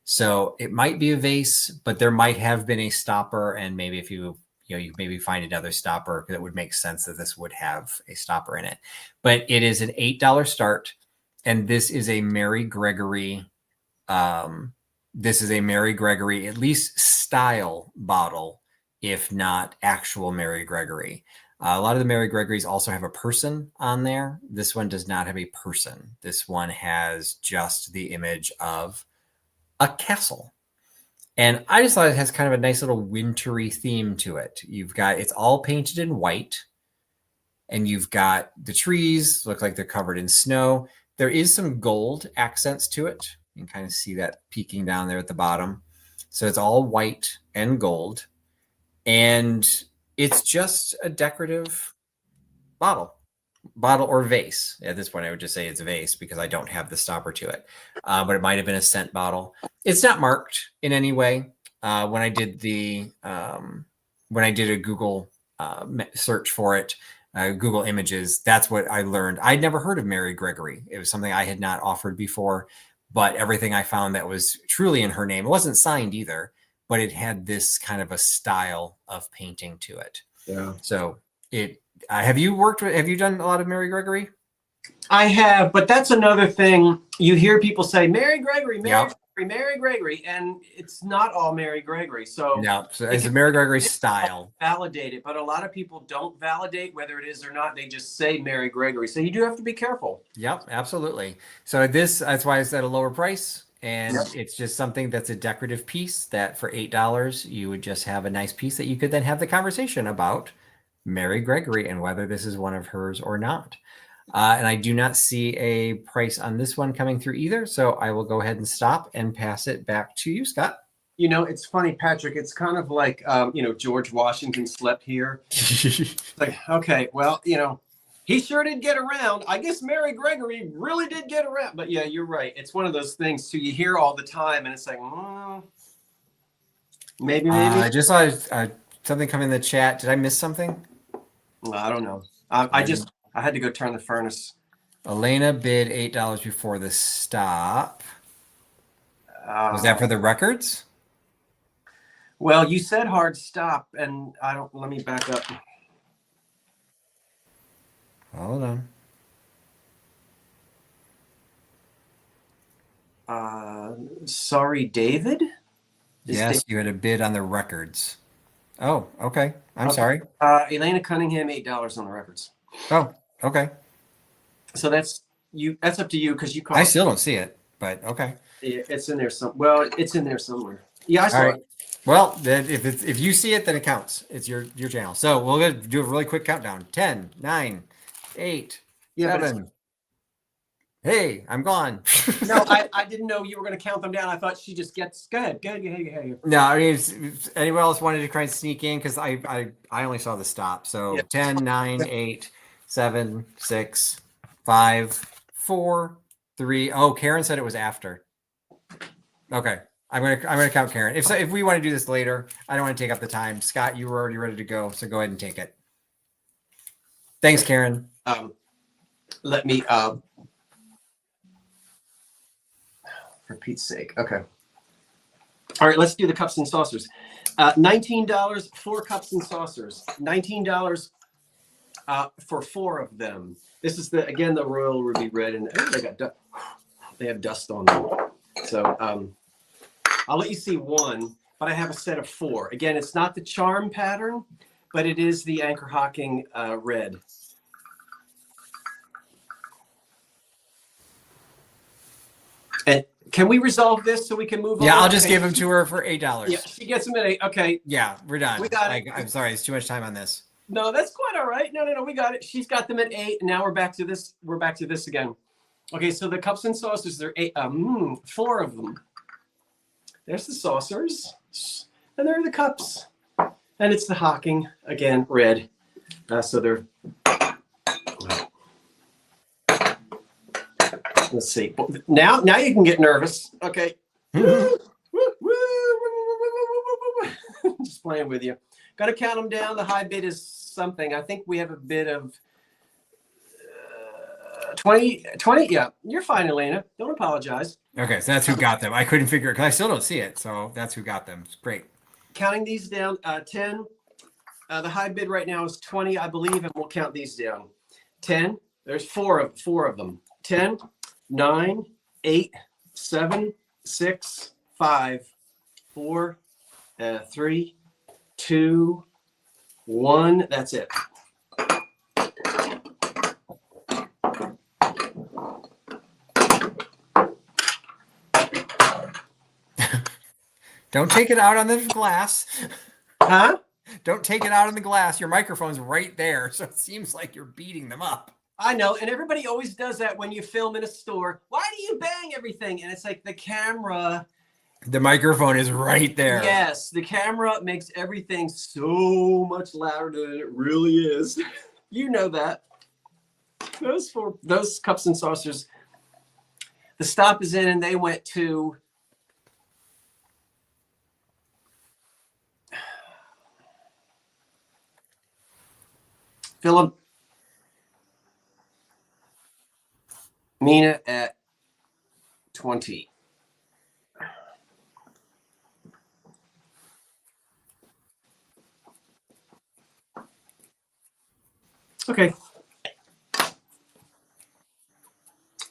So it might be a vase, but there might have been a stopper. And maybe if you maybe find another stopper, that would make sense that this would have a stopper in it. But it is an $8 start. And this is a Mary Gregory. This is a Mary Gregory, at least style bottle, if not actual Mary Gregory. A lot of the Mary Gregories also have a person on there. This one does not have a person. This one has just the image of a castle. And I just thought it has kind of a nice little wintry theme to it. It's all painted in white, and you've got the trees look like they're covered in snow. There is some gold accents to it. You can kind of see that peeking down there at the bottom. So it's all white and gold. And it's just a decorative bottle or vase. At this point, I would just say it's a vase because I don't have the stopper to it. But it might have been a scent bottle. It's not marked in any way. When I did a Google search for it, Google Images, that's what I learned. I'd never heard of Mary Gregory. It was something I had not offered before, but everything I found that was truly in her name, it wasn't signed either, but it had this kind of a style of painting to it. Yeah. So have you done a lot of Mary Gregory? I have, but that's another thing. You hear people say Mary Gregory, Mary Gregory, and it's not all Mary Gregory. So it's a Mary Gregory style. Validate it, but a lot of people don't validate whether it is or not. They just say Mary Gregory. So you do have to be careful. Yep, absolutely. So that's why it's at a lower price. And It's just something that's a decorative piece that for $8, you would just have a nice piece that you could then have the conversation about Mary Gregory and whether this is one of hers or not. And I do not see a price on this one coming through either. So I will go ahead and stop and pass it back to you, Scott. It's funny, Patrick. It's kind of like, George Washington slept here. Like, okay, well, he sure did get around. I guess Mary Gregory really did get around. But yeah, you're right. It's one of those things. So you hear all the time, and it's like, maybe. I just saw something come in the chat. Did I miss something? I don't know. I had to go turn the furnace. Elena bid $8 before the stop. Was that for the records? Well, you said hard stop, and let me back up. Hold on. Sorry, David? Yes, you had a bid on the records. Oh, okay. I'm Okay. sorry. Elena Cunningham, $8 on the records. Oh, okay. So that's you. That's up to you because you I called. still don't see it, but okay. It's in there well, it's in there somewhere. Yeah, I All saw right. it. Well, then if you see it, then it counts. It's your channel. So we'll go do a really quick countdown. 10, 9, 8, Yeah, but 7. Hey, I'm gone. no, I didn't know you were going to count them down. I thought she just gets good. No, I mean, if anyone else wanted to try and sneak in because I only saw the stop. So Yeah. 10, 9, 8, 7, 6, 5, 4, 3. Oh, Karen said it was after. Okay. I'm gonna count Karen. If we want to do this later, I don't want to take up the time. Scott, you were already ready to go, so go ahead and take it. Thanks, Karen. Let me for Pete's sake. Okay. All right, let's do the cups and saucers. $19 4 cups and saucers. $19 for 4 of them. This is again the Royal Ruby Red, and they have dust on them. So I'll let you see one, but I have a set of 4. Again, it's not the charm pattern, but it is the Anchor Hocking red. And can we resolve this so we can move on? Yeah, I'll just give them to her for $8. Yeah, she gets them at 8. Okay. Yeah, we're done. We got it. I'm sorry, it's too much time on this. No, that's quite all right. No, we got it. She's got them at 8. And now we're back to this. We're back to this again. Okay, so the cups and saucers, there are 4 of them. There's the saucers, and there are the cups, and it's the Hocking again, red. So they're. Let's see. Now you can get nervous. Okay. Just playing with you. Got to count them down. The high bid is something. I think we have a bid of 20. Yeah, you're fine, Elena. Don't apologize. Okay, so that's who got them. I couldn't figure it because I still don't see it. So that's who got them. It's great. Counting these down, 10. The high bid right now is 20, I believe, and we'll count these down. 10. There's four of them. 10, 9, 8, 7, 6, 5, 4, 3, 2, 1. That's it. Don't take it out on the glass. Huh? Don't take it out on the glass. Your microphone's right there, so it seems like you're beating them up. I know, and everybody always does that when you film in a store. Why do you bang everything? And it's like the camera. The microphone is right there. Yes, the camera makes everything so much louder than it really is. You know that. Those cups and saucers. The stop is in, and they went to. Philip. Mina at 20. Okay.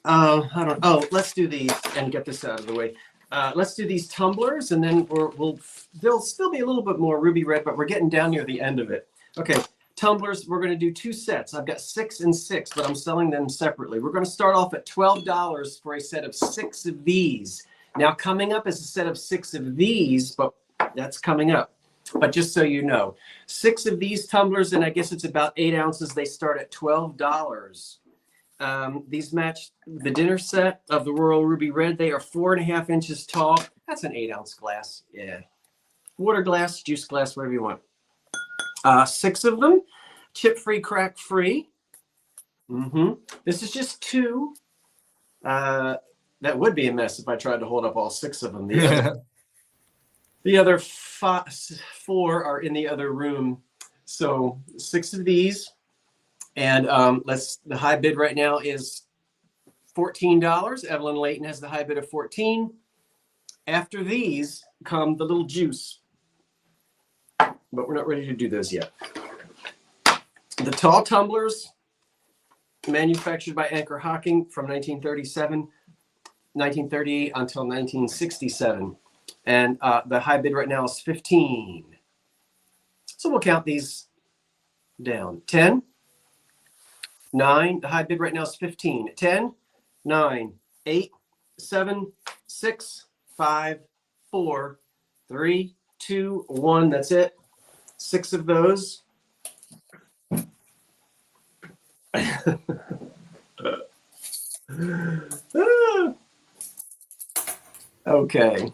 I don't. Oh, let's do these and get this out of the way. Let's do these tumblers, and then they'll still be a little bit more ruby red, but we're getting down near the end of it. Okay. Tumblers, we're going to do 2 sets. I've got 6 and 6, but I'm selling them separately. We're going to start off at $12 for a set of 6 of these. Now, coming up is a set of 6 of these, but that's coming up. But just so you know, 6 of these tumblers, and I guess it's about 8 ounces. They start at $12. These match the dinner set of the Royal Ruby Red. They are 4.5 inches tall. That's an 8-ounce glass. Yeah. Water glass, juice glass, whatever you want. 6 of them, chip-free, crack-free. This is just 2. That would be a mess if I tried to hold up all 6 of them. The other 4 are in the other room. So 6 of these. And the high bid right now is $14. Evelyn Layton has the high bid of $14. After these come the little juice. But we're not ready to do those yet. The tall tumblers, manufactured by Anchor Hocking from 1937, 1938 until 1967. And the high bid right now is 15. So we'll count these down. 10, 9. The high bid right now is 15. 10, 9, 8, 7, 6, 5, 4, 3, 2, 1. That's it. 6 of those. Okay.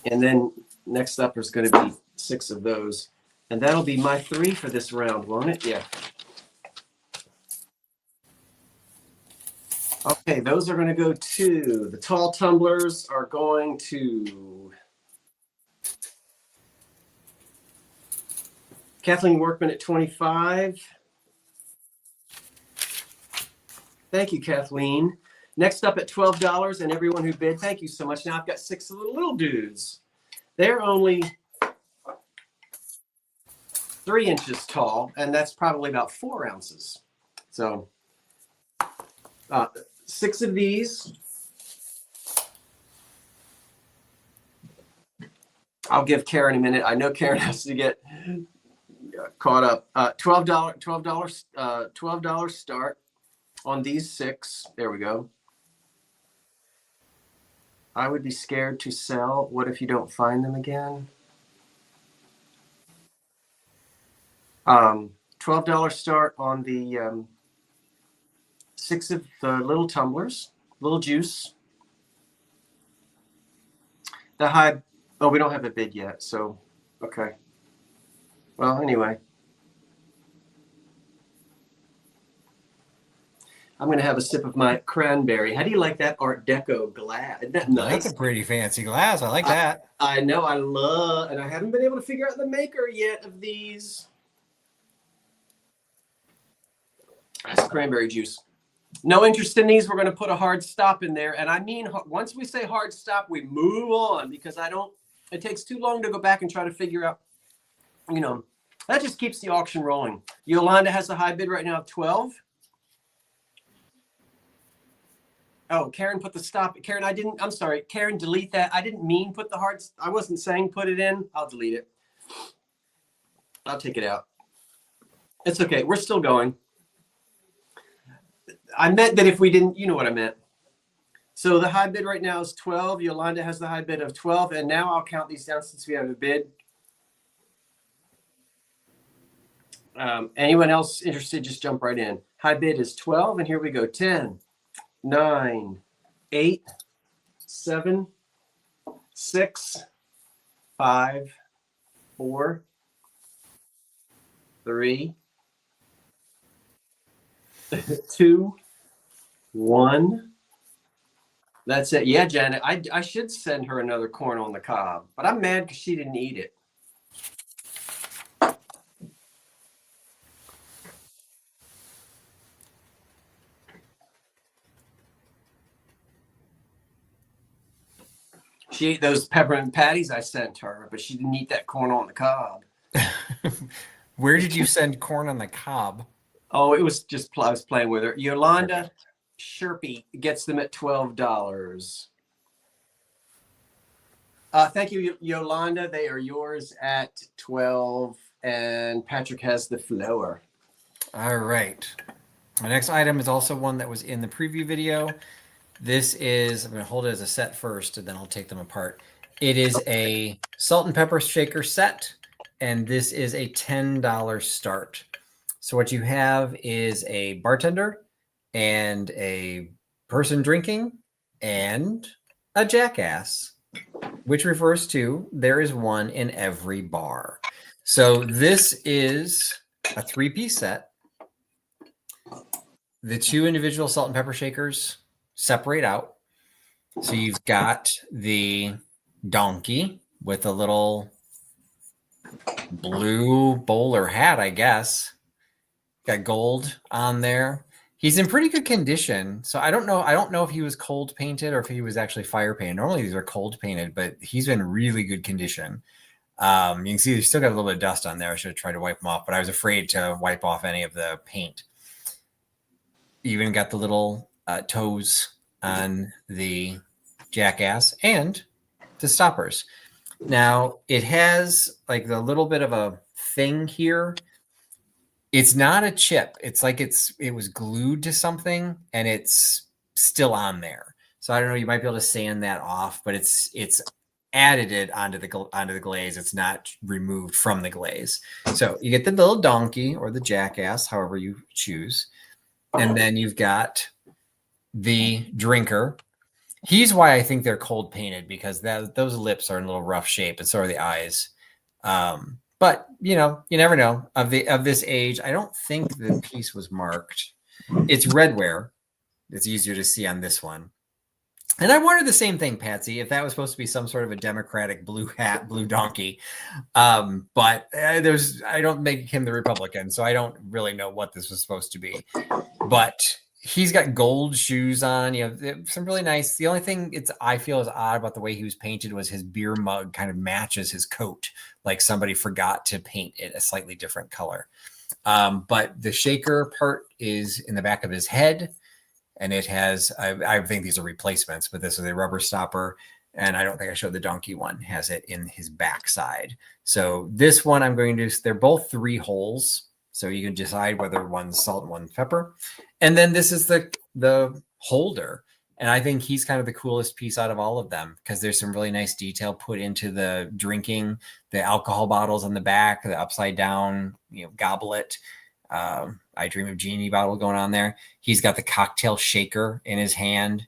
And then next up is going to be 6 of those. And that'll be my 3 for this round, won't it? Yeah. Okay, those are going to go to, the tall tumblers are going to Kathleen Workman at 25. Thank you, Kathleen. Next up at $12, and everyone who bid, thank you so much. Now I've got 6 of the little dudes. They're only 3 inches tall, and that's probably about 4 ounces. So 6 of these. I'll give Karen a minute. I know Karen has to get caught up. $12 start on these 6. There we go. I would be scared to sell. What if you don't find them again? $12 start on the 6 of the little tumblers, little juice. The high, oh, we don't have a bid yet, so okay. Well, anyway. I'm going to have a sip of my cranberry. How do you like that Art Deco glass? Isn't that nice? That's a pretty fancy glass. I like that. I know. I love, and I haven't been able to figure out the maker yet of these. That's cranberry juice. No interest in these. We're going to put a hard stop in there. And I mean, once we say hard stop, we move on, because it takes too long to go back and try to figure out, that just keeps the auction rolling. Yolanda has a high bid right now of 12. Oh, Karen put the stop. Karen, I'm sorry. Karen, delete that. I didn't mean put the hard. I wasn't saying put it in. I'll delete it. I'll take it out. It's okay. We're still going. I meant that if we didn't, you know what I meant. So the high bid right now is 12. Yolanda has the high bid of 12. And now I'll count these down since we have a bid. Anyone else interested, just jump right in. High bid is 12. And here we go. 10. 9, 8, 7, 6, 5, 4, 3, 2, 1. That's it. Yeah, Janet, I should send her another corn on the cob, but I'm mad because she didn't eat it. She ate those peppermint patties I sent her, but she didn't eat that corn on the cob. Where did you send corn on the cob? Oh, it was just, I was playing with her. Yolanda Sherpy gets them at $12. Thank you, Yolanda. They are yours at 12. And Patrick has the flower. All right. My next item is also one that was in the preview video. This is, I'm going to hold it as a set first, and then I'll take them apart. It is a salt and pepper shaker set, and this is a $10 start. So what you have is a bartender and a person drinking and a jackass, which refers to there is one in every bar. So this is a 3-piece set. The 2 individual salt and pepper shakers separate out. So you've got the donkey with a little blue bowler hat, I guess. Got gold on there. He's in pretty good condition. So I don't know if he was cold painted or if he was actually fire painted. Normally these are cold painted, but he's in really good condition. You can see he's still got a little bit of dust on there. I should have tried to wipe them off, but I was afraid to wipe off any of the paint. Even got the little toes on the jackass, and to stoppers. Now it has like the little bit of a thing here. It's not a chip. It's like it was glued to something and it's still on there. So I don't know. You might be able to sand that off, but it's added it onto the glaze. It's not removed from the glaze. So you get the little donkey or the jackass, however you choose, and then you've got the drinker. He's why I think they're cold painted, because those lips are in a little rough shape, and so are the eyes. But you never know. Of this age, I don't think the piece was marked. It's redware. It's easier to see on this one. And I wondered the same thing, Patsy, if that was supposed to be some sort of a Democratic blue hat, blue donkey. But I don't make him the Republican, so I don't really know what this was supposed to be. But he's got gold shoes on, some really nice. The only thing I feel is odd about the way he was painted was his beer mug kind of matches his coat, like somebody forgot to paint it a slightly different color. But the shaker part is in the back of his head, and it has, I think these are replacements, but this is a rubber stopper, and I don't think I showed the donkey one, has it in his backside. So this one they're both 3 holes. So you can decide whether one's salt and one's pepper. And then this is the holder. And I think he's kind of the coolest piece out of all of them, because there's some really nice detail put into the drinking, the alcohol bottles on the back, the upside down, goblet. I Dream of Jeannie bottle going on there. He's got the cocktail shaker in his hand.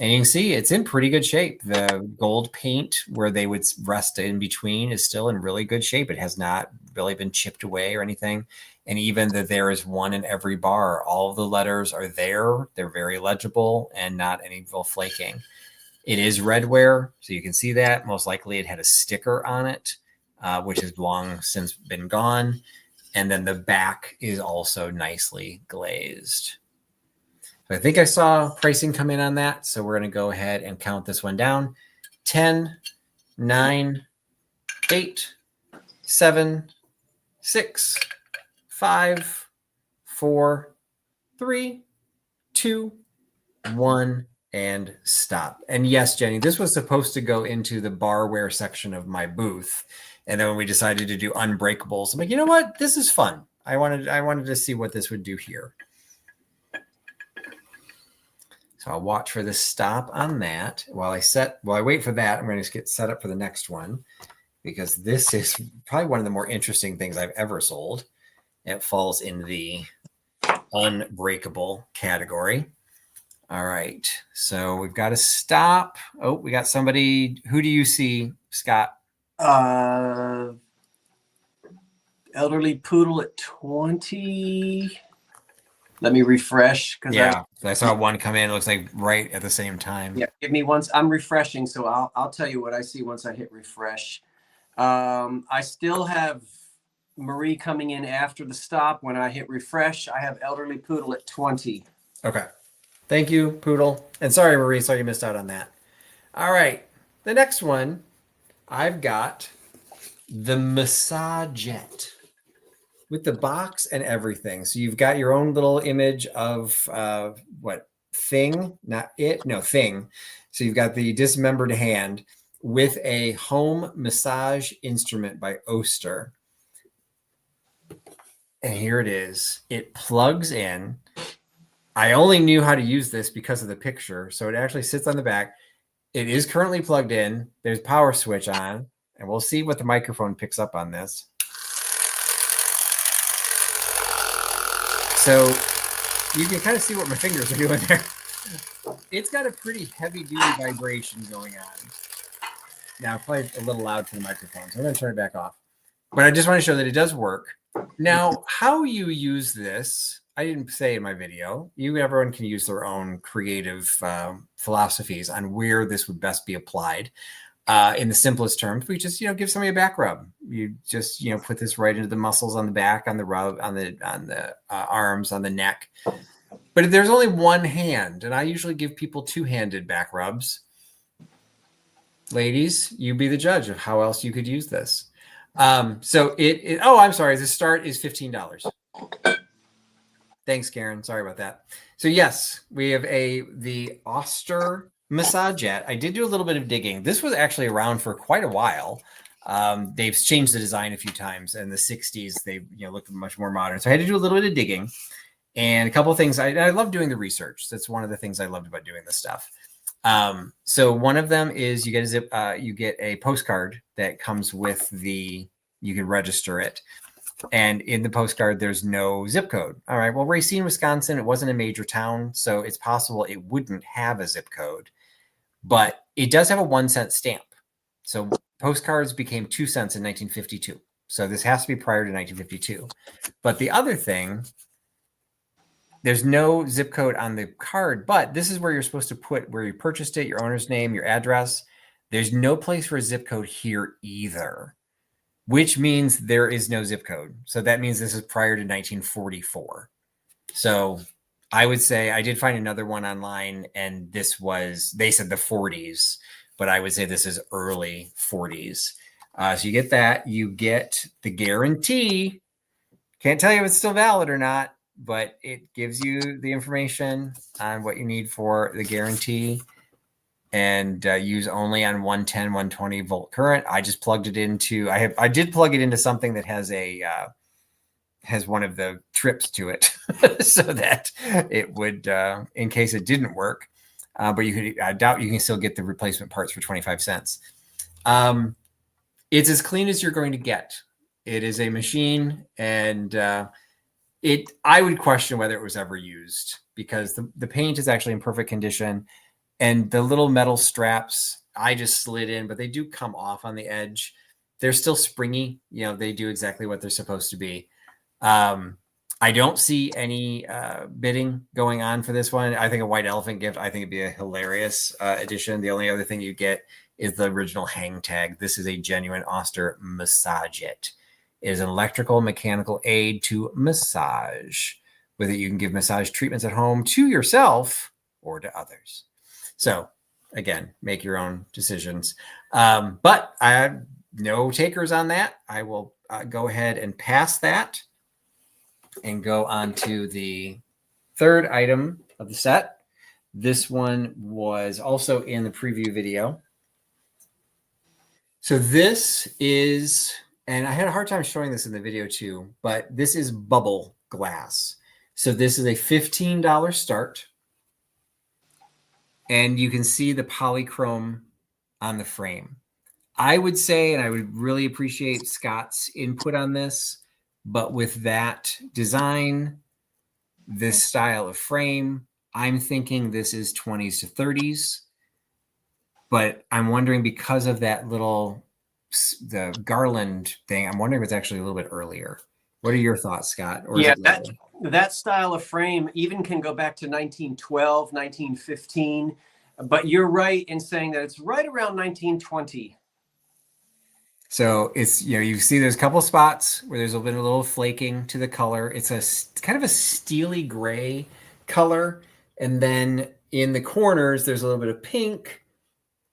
And you can see it's in pretty good shape. The gold paint where they would rest in between is still in really good shape. It has not really been chipped away or anything. And even that there is one in every bar. All of the letters are there. They're very legible and not any real flaking. It is redware, so you can see that. Most likely it had a sticker on it, which has long since been gone. And then the back is also nicely glazed. So I think I saw pricing come in on that. So we're going to go ahead and count this one down. 10, 9, 8, 7, 6, 5, 4, 3, 2, 1, and stop. And yes, Jenny, this was supposed to go into the barware section of my booth. And then when we decided to do Unbreakables, I'm like, you know what? This is fun. I wanted to see what this would do here. So I'll watch for the stop on that. While I wait for that, I'm going to get set up for the next one, because this is probably one of the more interesting things I've ever sold. It falls in the unbreakable category. All right. So we've got to stop. Oh, we got somebody. Who do you see, Scott? Elderly poodle at 20. Let me refresh. Yeah, I saw one come in. It looks like right at the same time. Yeah, give me once. I'm refreshing, so I'll tell you what I see once I hit refresh. I still have Marie coming in after the stop. When I hit refresh, I have elderly poodle at 20. Okay. Thank you, Poodle. And sorry, Marie. Sorry you missed out on that. All right. The next one, I've got the Massagette with the box and everything. So you've got your own little image of thing, not it, no, thing. So you've got the dismembered hand with a home massage instrument by Oster. And here it is. It plugs in. I only knew how to use this because of the picture. So it actually sits on the back. It is currently plugged in. There's a power switch on, and we'll see what the microphone picks up on this. So you can kind of see what my fingers are doing there. It's got a pretty heavy-duty vibration going on. Now, probably a little loud for the microphone, so I'm going to turn it back off. But I just want to show that it does work. Now, how you use this, I didn't say in my video. Everyone can use their own creative philosophies on where this would best be applied. In the simplest terms, we just give somebody a back rub. You just put this right into the muscles on the back, on the rub, on the arms, on the neck. But if there's only one hand, and I usually give people two-handed back rubs. Ladies, you be the judge of how else you could use this. So I'm sorry. The start is $15. Thanks, Karen. Sorry about that. So yes, we have the Oster Massagette. I did do a little bit of digging. This was actually around for quite a while. They've changed the design a few times. In the 60s, they looked much more modern. So I had to do a little bit of digging. And a couple of things. I love doing the research. That's one of the things I loved about doing this stuff. So one of them is you get a postcard that comes with you can register it. And in the postcard, there's no zip code. All right. Well, Racine, Wisconsin, it wasn't a major town, so it's possible it wouldn't have a zip code, but it does have a 1-cent stamp. So postcards became 2 cents in 1952. So this has to be prior to 1952. But the other thing, there's no zip code on the card, but this is where you're supposed to put where you purchased it, your owner's name, your address. There's no place for a zip code here either, which means there is no zip code. So that means this is prior to 1944. So I would say I did find another one online, and they said the 40s, but I would say this is early 40s. So you get that. You get the guarantee. Can't tell you if it's still valid or not, but it gives you the information on what you need for the guarantee, and use only on 110, 120 volt current. I just plugged it into, I did plug it into something that has one of the trips to it so that it would, in case it didn't work, but I doubt you can still get the replacement parts for 25 cents. It's as clean as you're going to get. It is a machine, and I would question whether it was ever used, because the paint is actually in perfect condition. And the little metal straps I just slid in, but they do come off on the edge. They're still springy. They do exactly what they're supposed to be. I don't see any bidding going on for this one. I think a white elephant gift, I think it'd be a hilarious addition. The only other thing you get is the original hang tag. This is a genuine Oster Massagette. It is an electrical mechanical aid to massage. With it, you can give massage treatments at home to yourself or to others. So again, make your own decisions. But I have no takers on that. I will go ahead and pass that and go on to the third item of the set. This one was also in the preview video. So this is, and I had a hard time showing this in the video too, but this is bubble glass. So this is a $15 start. And you can see the polychrome on the frame. I would say, and I would really appreciate Scott's input on this, but with that design, this style of frame, I'm thinking this is 20s to 30s. But I'm wondering, because of that the garland thing, I'm wondering if it's actually a little bit earlier. What are your thoughts, Scott? Or yeah, that style of frame even can go back to 1912, 1915. But you're right in saying that it's right around 1920. So it's, you see there's a couple spots where there's a little flaking to the color. It's kind of a steely gray color. And then in the corners, there's a little bit of pink.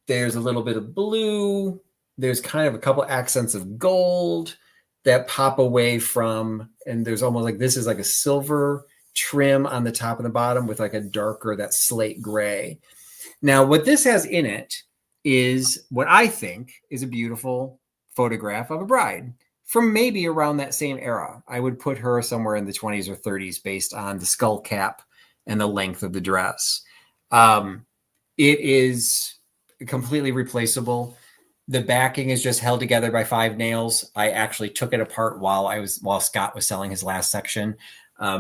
There's a little bit of blue. There's kind of a couple accents of gold that pop away from, and there's almost like this is like a silver trim on the top and the bottom with like a darker, that slate gray. Now, what this has in it is what I think is a beautiful photograph of a bride from maybe around that same era. I would put her somewhere in the 20s or 30s based on the skull cap and the length of the dress. It is completely replaceable. The backing is just held together by 5 nails. I actually took it apart while Scott was selling his last section,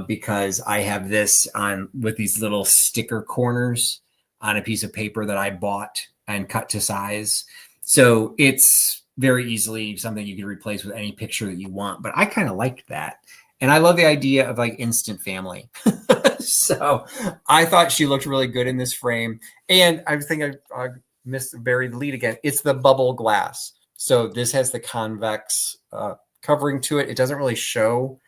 because I have this on with these little sticker corners on a piece of paper that I bought and cut to size. So it's very easily something you can replace with any picture that you want. But I kind of liked that. And I love the idea of like instant family. So I thought she looked really good in this frame. And I think I missed the buried lead again. It's the bubble glass. So this has the convex covering to it. It doesn't really show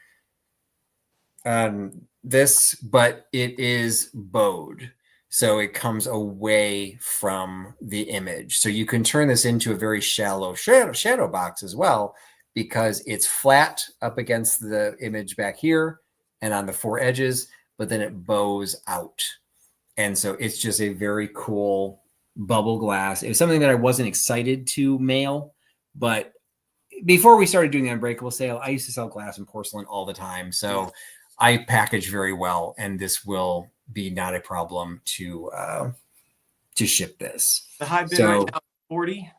this, but it is bowed. So it comes away from the image. So you can turn this into a very shallow shadow box as well, because it's flat up against the image back here and on the 4 edges, but then it bows out. And so it's just a very cool bubble glass. It was something that I wasn't excited to mail, but before we started doing the Unbreakable sale, I used to sell glass and porcelain all the time. So I package very well, and this will be not a problem to ship this. The high bid So, right now is 40.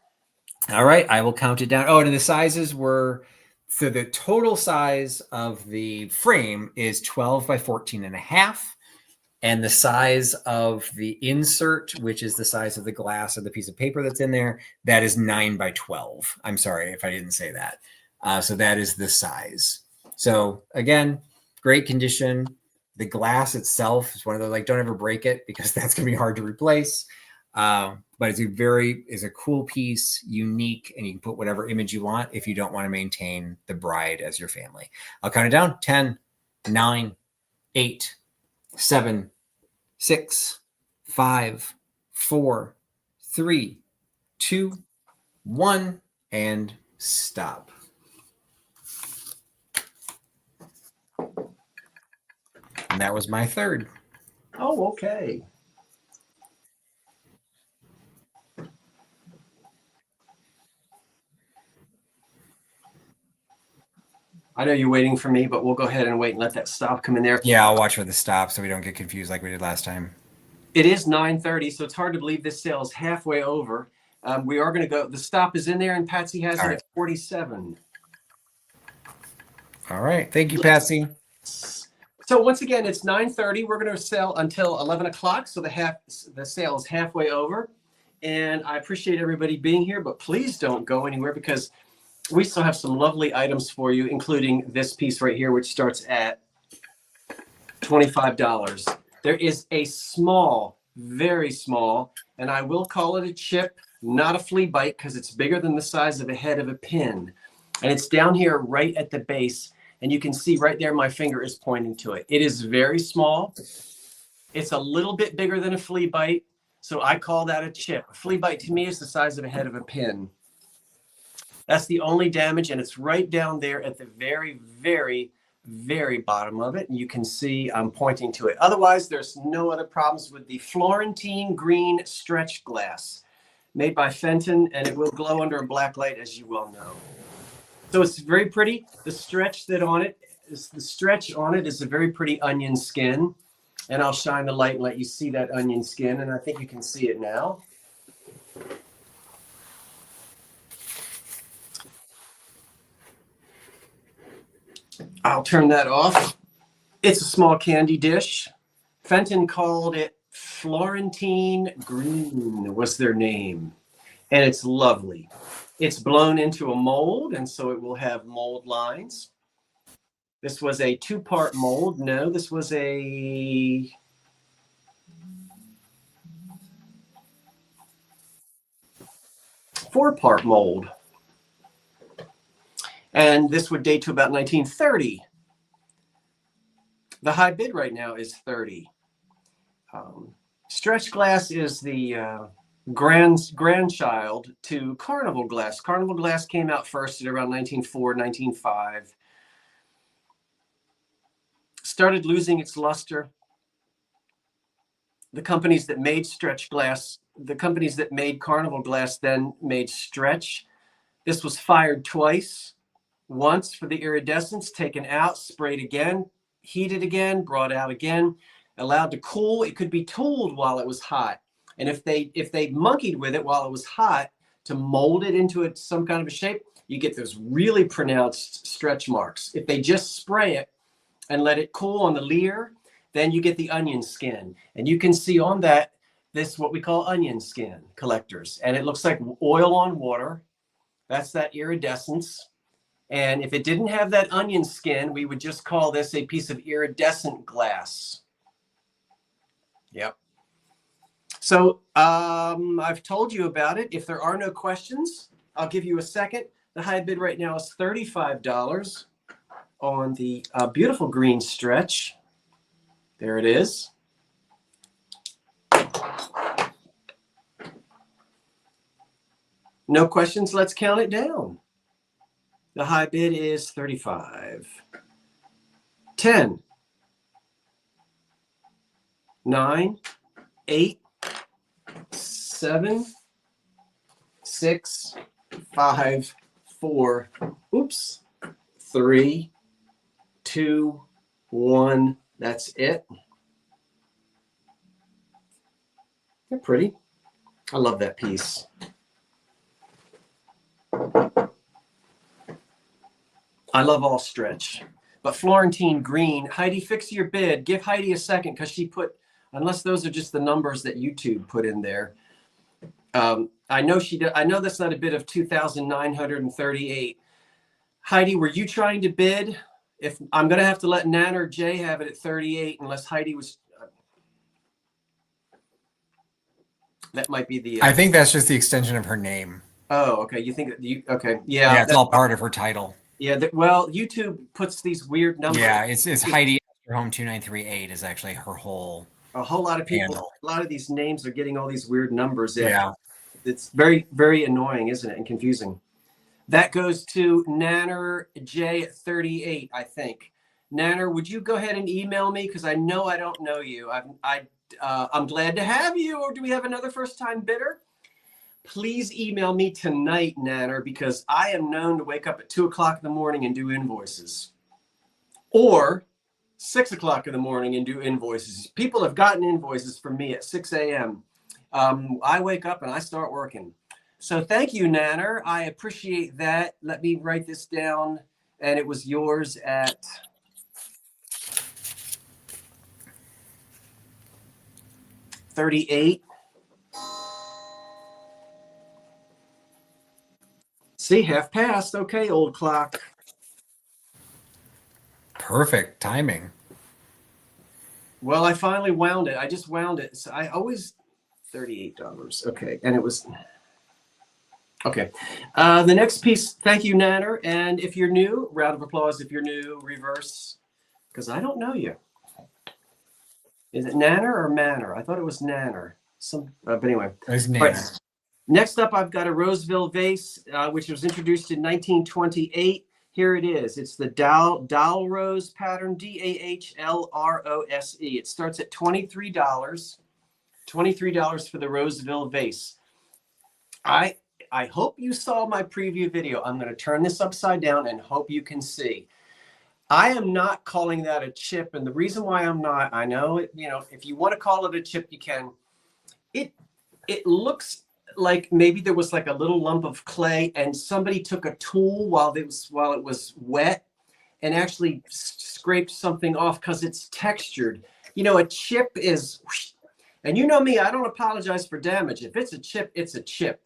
All right, I will count it down. Oh, and the sizes were, so the total size of the frame is 12 by 14 and a half. And the size of the insert, which is the size of the glass or the piece of paper that's in there, that is 9 by 12. I'm sorry if I didn't say that. So that is the size. So again, great condition. The glass itself is one of those, like, don't ever break it because that's going to be hard to replace. But it's a cool piece, unique, and you can put whatever image you want if you don't want to maintain the bride as your family. I'll count it down. 10, 9, 8, 7, 6, 5, 4, 3, 2, 1, and stop. And that was my third. Oh, okay. I know you're waiting for me, but we'll go ahead and wait and let that stop come in there. Yeah, I'll watch for the stop so we don't get confused like we did last time. It is 9:30, so it's hard to believe this sale is halfway over. We are going to go. The stop is in there, and Patsy has it at 47. All right. Thank you, Patsy. So once again, it's 9:30. We're going to sell until 11 o'clock, so the sale is halfway over. And I appreciate everybody being here, but please don't go anywhere because we still have some lovely items for you, including this piece right here, which starts at $25. There is a small, very small, and I will call it a chip, not a flea bite, because it's bigger than the size of a head of a pin. And it's down here right at the base. And you can see right there, my finger is pointing to it. It is very small. It's a little bit bigger than a flea bite. So I call that a chip. A flea bite to me is the size of a head of a pin. That's the only damage, and it's right down there at the very, very, very bottom of it. And you can see I'm pointing to it. Otherwise, there's no other problems with the Florentine green stretch glass made by Fenton, and it will glow under a black light, as you well know. So it's very pretty. The stretch on it is a very pretty onion skin. And I'll shine the light and let you see that onion skin. And I think you can see it now. I'll turn that off. It's a small candy dish. Fenton called it Florentine Green was their name. And it's lovely. It's blown into a mold, and so it will have mold lines. This was a 2-part mold. No, this was a 4-part mold. And this would date to about 1930. The high bid right now is 30. Stretch glass is the grandchild to carnival glass. Carnival glass came out first at around 1904, 1905. Started losing its luster. The companies that made stretch glass, the companies that made carnival glass then made stretch. This was fired twice. Once for the iridescence, taken out, sprayed again, heated again, brought out again, allowed to cool. It could be tooled while it was hot. And if they monkeyed with it while it was hot to mold it into some kind of a shape, you get those really pronounced stretch marks. If they just spray it and let it cool on the leer, then you get the onion skin. And you can see on that, this what we call onion skin collectors. And it looks like oil on water. That's that iridescence. And if it didn't have that onion skin, we would just call this a piece of iridescent glass. Yep. So I've told you about it. If there are no questions, I'll give you a second. The high bid right now is $35 on the beautiful green stretch. There it is. No questions, let's count it down. The high bid is 35. 10. 9. 8. 7, 6, 5, 4, oops, 3, 2, 1. That's it. They're pretty. I love that piece. I love all stretch. But Florentine green, Heidi, fix your bid. Give Heidi a second because she put, unless those are just the numbers that YouTube put in there. I know she did. I know that's not a bid of 2,938. Heidi, were you trying to bid? If I'm going to have to let Nan or Jay have it at 38, unless Heidi was. That might be the. I think that's just the extension of her name. Oh, okay. You think you? Okay, yeah. Yeah, it's all part of her title. Yeah. Well, YouTube puts these weird numbers. Yeah, it's Heidi Home 2938 is actually her whole. A whole lot of people. Handle. A lot of these names are getting all these weird numbers in. Yeah. It's very, very annoying, isn't it? And confusing. That goes to Nanner J at 38, I think. Nanner, would you go ahead and email me? Because I know I don't know you. I'm glad to have you. Or do we have another first-time bidder? Please email me tonight, Nanner, because I am known to wake up at 2 o'clock in the morning and do invoices. Or 6 o'clock in the morning and do invoices. People have gotten invoices from me at 6 a.m. I wake up and I start working. So thank you, Nanner. I appreciate that. Let me write this down. And it was yours at 38. See, half past. Okay, old clock. Perfect timing. Well, I finally wound it. I just wound it. So I always $38. Okay, and it was okay. The next piece. Thank you, Nanner. And if you're new, round of applause. If you're new, reverse, because I don't know you. Is it Nanner or Manner? I thought it was Nanner. But anyway. It's Nanner. Right. Next up, I've got a Roseville vase, which was introduced in 1928. Here it is. It's the Dalrose pattern, D-A-H-L-R-O-S-E. It starts at $23. $23 for the Roseville vase. I hope you saw my preview video. I'm going to turn this upside down and hope you can see. I am not calling that a chip, and the reason why I'm not, I know, if you want to call it a chip, you can. It looks like maybe there was like a little lump of clay and somebody took a tool while it was wet and actually scraped something off because it's textured. A chip is, and you know me, I don't apologize for damage. If it's a chip, it's a chip.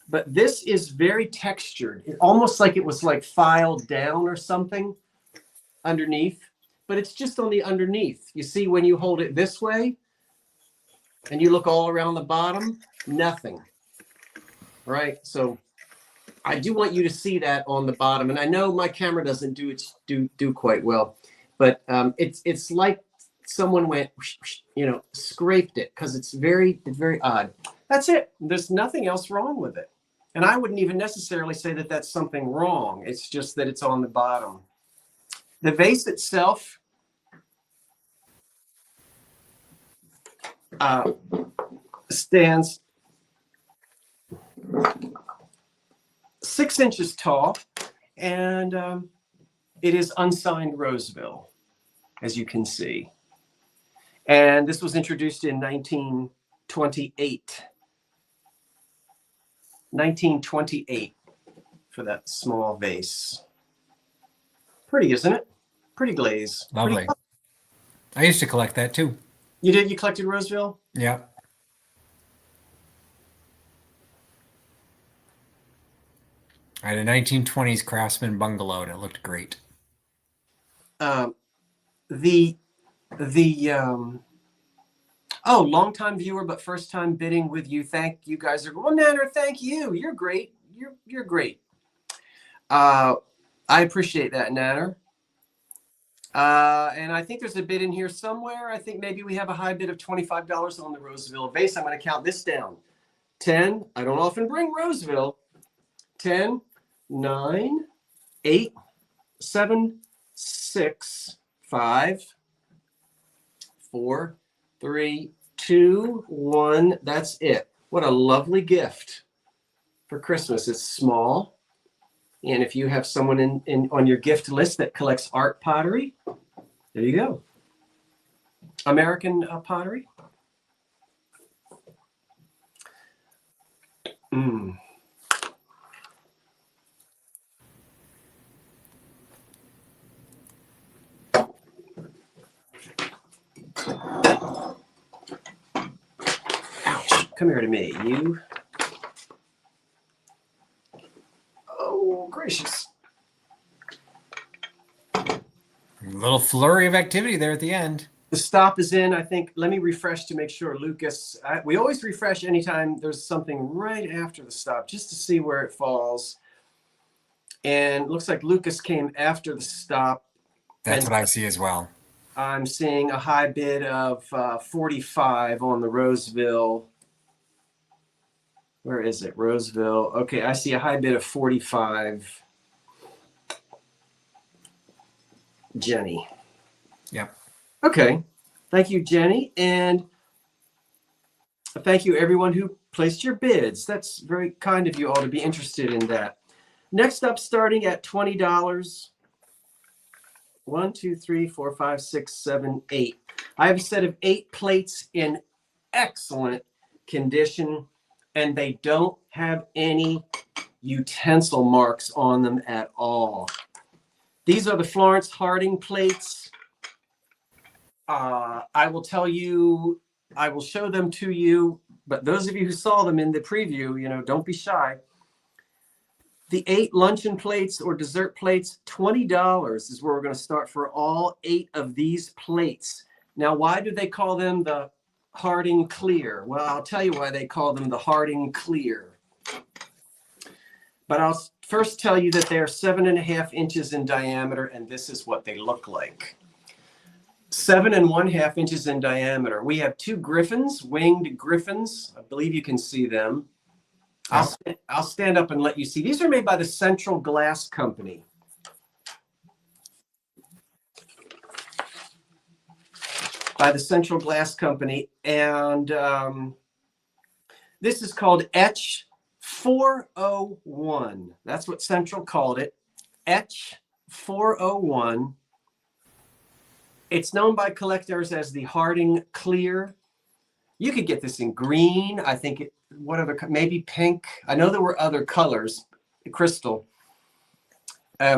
But this is very textured. Almost like it was like filed down or something underneath, but it's just on the underneath. You see, when you hold it this way and you look all around the bottom, nothing. Right? So I do want you to see that on the bottom. And I know my camera doesn't do quite well, but it's like someone went, scraped it because it's very odd. That's it. There's nothing else wrong with it. And I wouldn't even necessarily say that that's something wrong. It's just that it's on the bottom. The vase itself stands 6 inches tall, and it is unsigned Roseville, as you can see. And this was introduced in 1928. 1928 for that small vase. Pretty, isn't it? Pretty glaze. Lovely. I used to collect that too. You did? You collected Roseville? Yeah. I had a 1920s Craftsman bungalow, and it looked great. Long-time viewer, but first-time bidding with you. Thank you guys. Well, Nanner, thank you. You're great. You're great. I appreciate that, Nanner. And I think there's a bid in here somewhere. I think maybe we have a high bid of $25 on the Roseville vase. I'm going to count this down. 10. I don't often bring Roseville. 10, 9, 8, 7, 6, 5, 4, 3, 2, 1. That's it. What a lovely gift for Christmas. It's small. And if you have someone in on your gift list that collects art pottery, there you go. American pottery. Mm. Ouch. Come here to me, you. Oh, gracious. A little flurry of activity there at the end. The stop is in, I think. Let me refresh to make sure, Lucas. We always refresh anytime there's something right after the stop, just to see where it falls. And it looks like Lucas came after the stop. That's what I see as well. I'm seeing a high bid of 45 on the Roseville. Where is it? Roseville. Okay, I see a high bid of 45. Jenny. Yep. Okay. Thank you, Jenny. And thank you, everyone who placed your bids. That's very kind of you all to be interested in that. Next up, starting at $20. 1, 2, 3, 4, 5, 6, 7, 8. I have a set of 8 plates in excellent condition, and they don't have any utensil marks on them at all. These are the Florence Harding plates. I will tell you, I will show them to you, but those of you who saw them in the preview, you know, don't be shy. The 8 luncheon plates or dessert plates, $20 is where we're going to start for all 8 of these plates. Now, why do they call them the Harding Clear? Well, I'll tell you why they call them the Harding Clear. But I'll first tell you that they're 7.5 inches in diameter, and this is what they look like. 7.5 inches in diameter. We have 2 griffins, winged griffins. I believe you can see them. I'll stand up and let you see. These are made by the Central Glass Company. By the Central Glass Company. And this is called Etch 401. That's what Central called it. Etch 401. It's known by collectors as the Harding Clear. You could get this in green. I think what other, maybe pink. I know there were other colors, crystal. There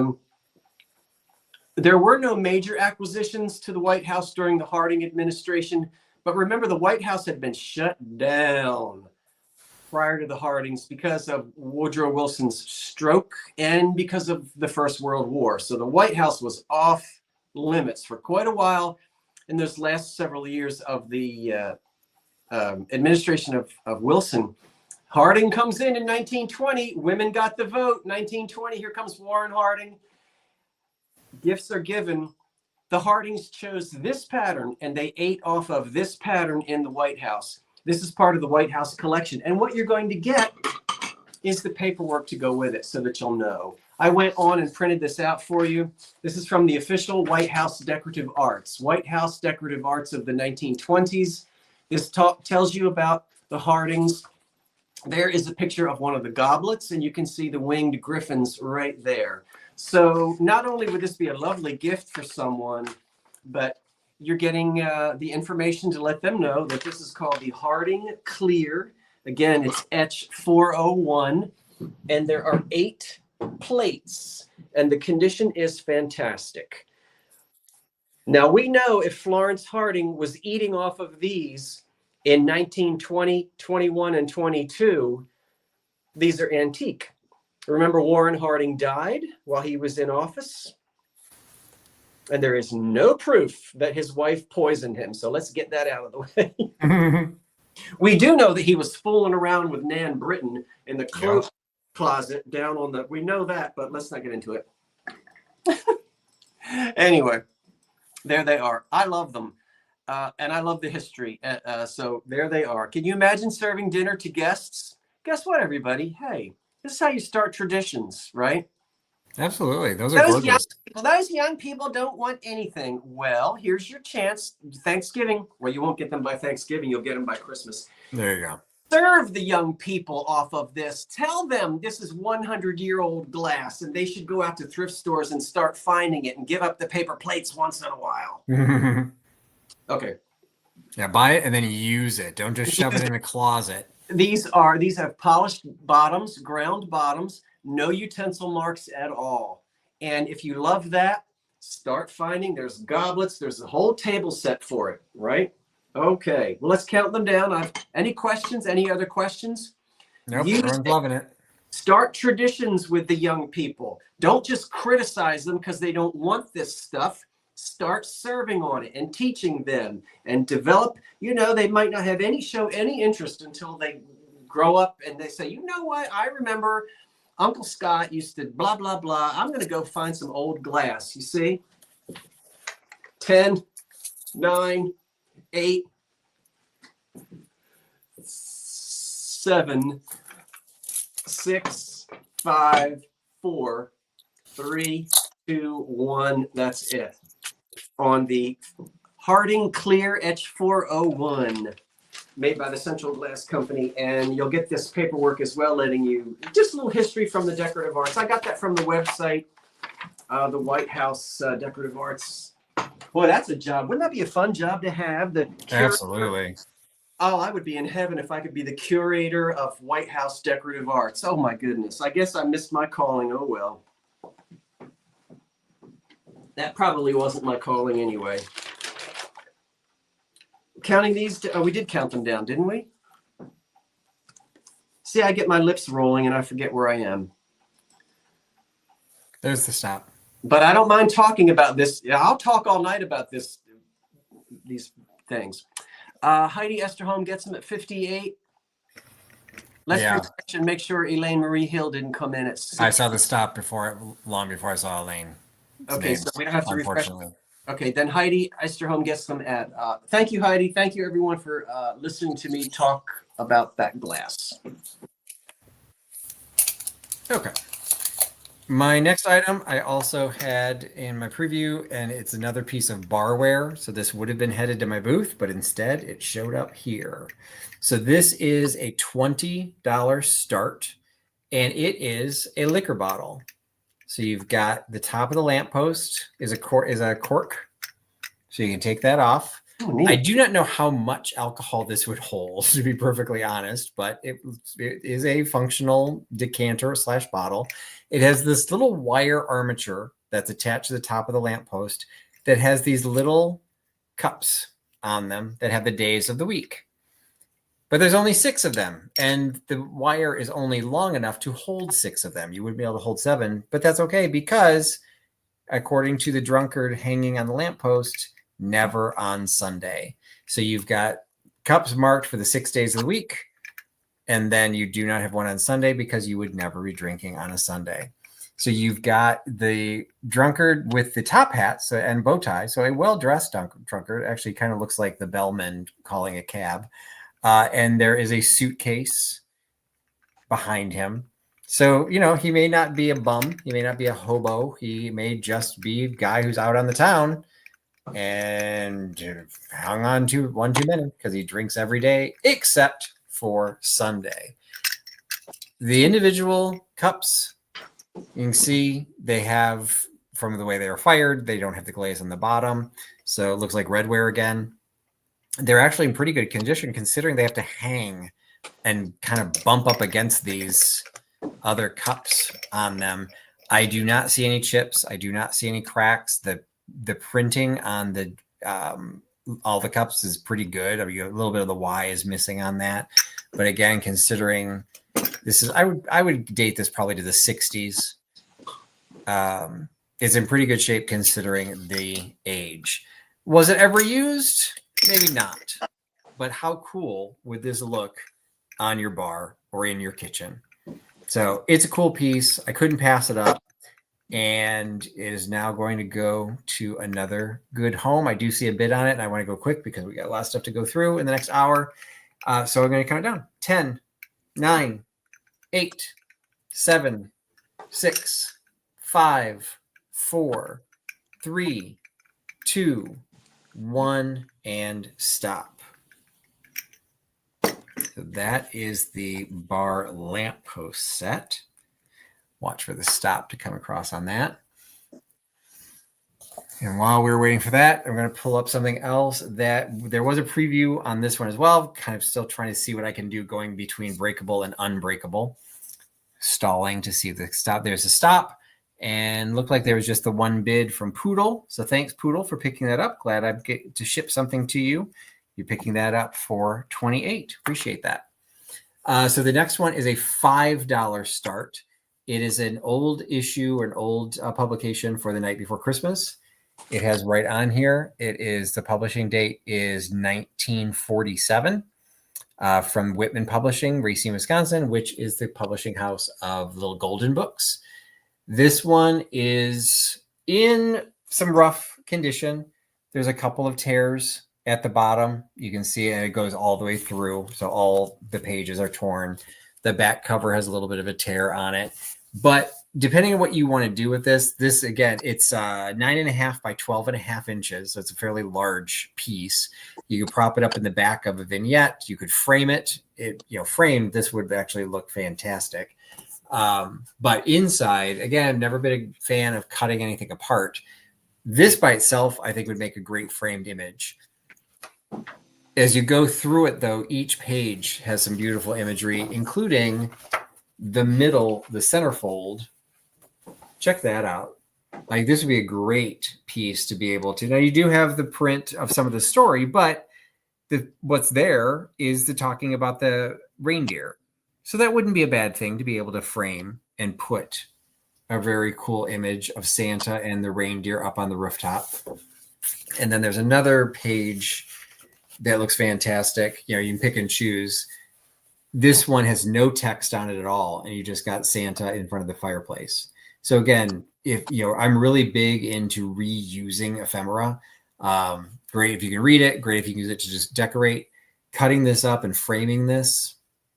were no major acquisitions to the White House during the Harding administration, but remember the White House had been shut down prior to the Hardings because of Woodrow Wilson's stroke and because of the First World War. So the White House was off limits for quite a while in those last several years of the administration of Wilson. Harding comes in 1920. Women got the vote. 1920, here comes Warren Harding. Gifts are given. The Hardings chose this pattern, and they ate off of this pattern in the White House. This is part of the White House collection. And what you're going to get is the paperwork to go with it so that you'll know. I went on and printed this out for you. This is from the official White House Decorative Arts. White House Decorative Arts of the 1920s. This tells you about the Hardings. There is a picture of one of the goblets, and you can see the winged griffins right there. So not only would this be a lovely gift for someone, but you're getting the information to let them know that this is called the Harding Clear. Again, it's Etch 401, and there are 8 plates, and the condition is fantastic. Now, we know if Florence Harding was eating off of these in 1920, 21, and 22, these are antique. Remember, Warren Harding died while he was in office, and there is no proof that his wife poisoned him. So let's get that out of the way. We do know that he was fooling around with Nan Britton in the clothes closet down on the, we know that, but let's not get into it. Anyway, there they are. I love them. And I love the history. So there they are. Can you imagine serving dinner to guests? Guess what, everybody? Hey, this is how you start traditions, right? Absolutely. Those are gorgeous. Those young people don't want anything. Well, here's your chance. Thanksgiving. Well, you won't get them by Thanksgiving. You'll get them by Christmas. There you go. Serve the young people off of this. Tell them this is 100-year-old glass and they should go out to thrift stores and start finding it and give up the paper plates once in a while. Okay. Yeah, buy it and then use it. Don't just shove it in a closet. These have polished bottoms, ground bottoms, no utensil marks at all. And if you love that, start finding. There's goblets. There's a whole table set for it, right? Okay. Well, let's count them down. Any questions? Any other questions? Nope, everyone's loving it. Start traditions with the young people. Don't just criticize them because they don't want this stuff. Start serving on it and teaching them and develop. They might not have show any interest until they grow up and they say, you know what? I remember Uncle Scott used to blah, blah, blah. I'm going to go find some old glass. You see? 10, 9, 8, 7, 6, 5, 4, 3, 2, 1. That's it. On the Harding Clear Etch 401, made by the Central Glass Company. And you'll get this paperwork as well, letting you just a little history from the decorative arts. I got that from the website, the White House Decorative Arts. Boy, that's a job. Wouldn't that be a fun job to have? Absolutely. Oh, I would be in heaven if I could be the curator of White House Decorative Arts. Oh, my goodness. I guess I missed my calling. Oh, well. That probably wasn't my calling anyway. Counting these, we did count them down, didn't we? See, I get my lips rolling and I forget where I am. There's the stop. But I don't mind talking about this. I'll talk all night about these things. Heidi Esterholm gets them at 58. Let's refresh and make sure Elaine Marie Hill didn't come in at 60. I saw the stop long before I saw Elaine. Okay, so we don't have to refresh. Okay, then Heidi Esterholm gets them at. Thank you, Heidi. Thank you, everyone, for listening to me talk about that glass. Okay. My next item I also had in my preview, and it's another piece of barware. So this would have been headed to my booth, but instead it showed up here. So this is a $20 start, and it is a liquor bottle. So you've got the top of the lamppost is a cork. So you can take that off. Oh, I do not know how much alcohol this would hold, to be perfectly honest, but it is a functional decanter / bottle. It has this little wire armature that's attached to the top of the lamppost that has these little cups on them that have the days of the week. But there's only 6 of them, and the wire is only long enough to hold 6 of them. You wouldn't be able to hold 7, but that's okay because, according to the drunkard hanging on the lamppost, never on Sunday. So you've got cups marked for the 6 days of the week, and then you do not have one on Sunday because you would never be drinking on a Sunday. So you've got the drunkard with the top hat and bow tie. So a well-dressed drunkard, actually kind of looks like the bellman calling a cab. And there is a suitcase behind him. So, he may not be a bum. He may not be a hobo. He may just be a guy who's out on the town and hung on to one too many because he drinks every day except for Sunday. The individual cups, you can see they have, from the way they were fired, they don't have the glaze on the bottom. So it looks like redware again. They're actually in pretty good condition considering they have to hang and kind of bump up against these other cups on them. I do not see any chips. I do not see any cracks. The printing on the all the cups is pretty good. I mean, a little bit of the Y is missing on that. But again, considering this is, I would date this probably to the 60s. It's in pretty good shape considering the age. Was it ever used? Maybe not, but how cool would this look on your bar or in your kitchen? So it's a cool piece. I couldn't pass it up, and it is now going to go to another good home. I do see a bid on it, and I want to go quick because we got a lot of stuff to go through in the next hour. So I'm going to count it down. 10, 9, 8, 7, 6, 5, 4, 3, 2, 1, and stop. So that is the bar lamppost set. Watch for the stop to come across on that. And while we're waiting for that, I'm going to pull up something else that there was a preview on this one as well. Kind of still trying to see what I can do going between breakable and unbreakable. Stalling to see the stop. There's a stop. And looked like there was just the one bid from Poodle. So thanks, Poodle, for picking that up. Glad I get to ship something to you. You're picking that up for $28. Appreciate that. So the next one is a $5 start. It is an old issue or an old publication for The Night Before Christmas. It has right on here. It is the publishing date is 1947 from Whitman Publishing, Racine, Wisconsin, which is the publishing house of Little Golden Books. This one is in some rough condition. There's a couple of tears at the bottom. You can see it goes all the way through. So all the pages are torn. The back cover has a little bit of a tear on it. But depending on what you want to do with this again, it's 9.5 by 12.5 inches. So it's a fairly large piece. You could prop it up in the back of a vignette. You could frame it. Framed, this would actually look fantastic. But inside, again, never been a fan of cutting anything apart. This by itself, I think, would make a great framed image. As you go through it, though, each page has some beautiful imagery, including the middle, the centerfold. Check that out. Like, this would be a great piece to be able to. Now, you do have the print of some of the story, but what's there is the talking about the reindeer. So that wouldn't be a bad thing to be able to frame and put a very cool image of Santa and the reindeer up on the rooftop. And then there's another page that looks fantastic. You can pick and choose. This one has no text on it at all, and you just got Santa in front of the fireplace. So again, if I'm really big into reusing ephemera. Great if you can read it. Great if you can use it to just decorate. Cutting this up and framing this,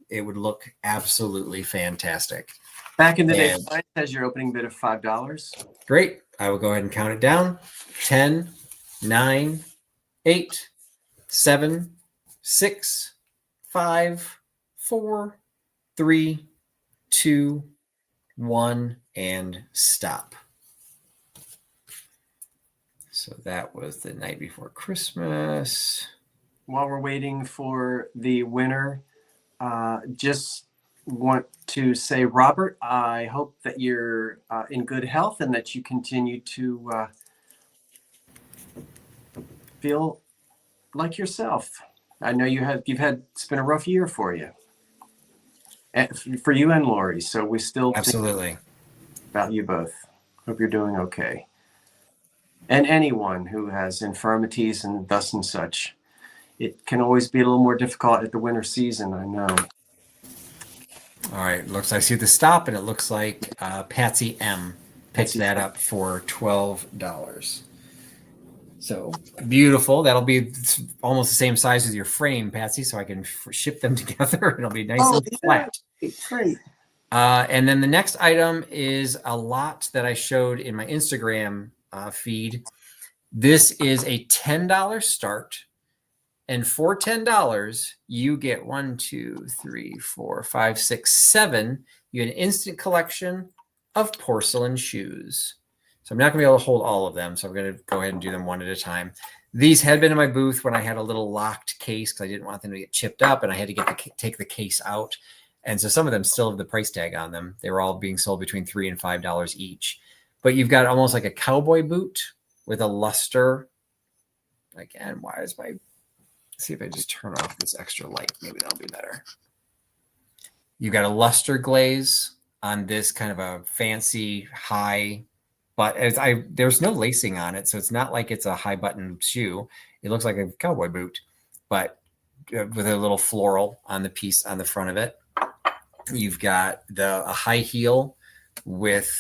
it would look absolutely fantastic. Back in the day, it says your opening bid of $5. Great. I will go ahead and count it down. 10, 9, 8, 7, 6, 5, 4, 3, 2, 1, and stop. So that was The Night Before Christmas. While we're waiting for the winner, just want to say, Robert, I hope that you're in good health and that you continue to feel like yourself. I know it's been a rough year for you, for you and Lori. So we still Absolutely think about you both. Hope you're doing okay. And anyone who has infirmities and thus and such, it can always be a little more difficult at the winter season, I know. All right, I see the stop, and it looks like Patsy M picked that up for $12. So beautiful. That'll be almost the same size as your frame, Patsy, so I can ship them together. It'll be nice and flat. Great. And then the next item is a lot that I showed in my Instagram feed. This is a $10 start. And for $10, you get 1, 2, 3, 4, 5, 6, 7. You get an instant collection of porcelain shoes. So I'm not going to be able to hold all of them. So I'm going to go ahead and do them one at a time. These had been in my booth when I had a little locked case because I didn't want them to get chipped up, and I had to take the case out. And so some of them still have the price tag on them. They were all being sold between $3 and $5 each. But you've got almost like a cowboy boot with a luster. Again, see if I just turn off this extra light. Maybe that'll be better. You've got a luster glaze on this kind of a fancy high, but there's no lacing on it. So it's not like it's a high button shoe. It looks like a cowboy boot, but with a little floral on the piece on the front of it. You've got a high heel with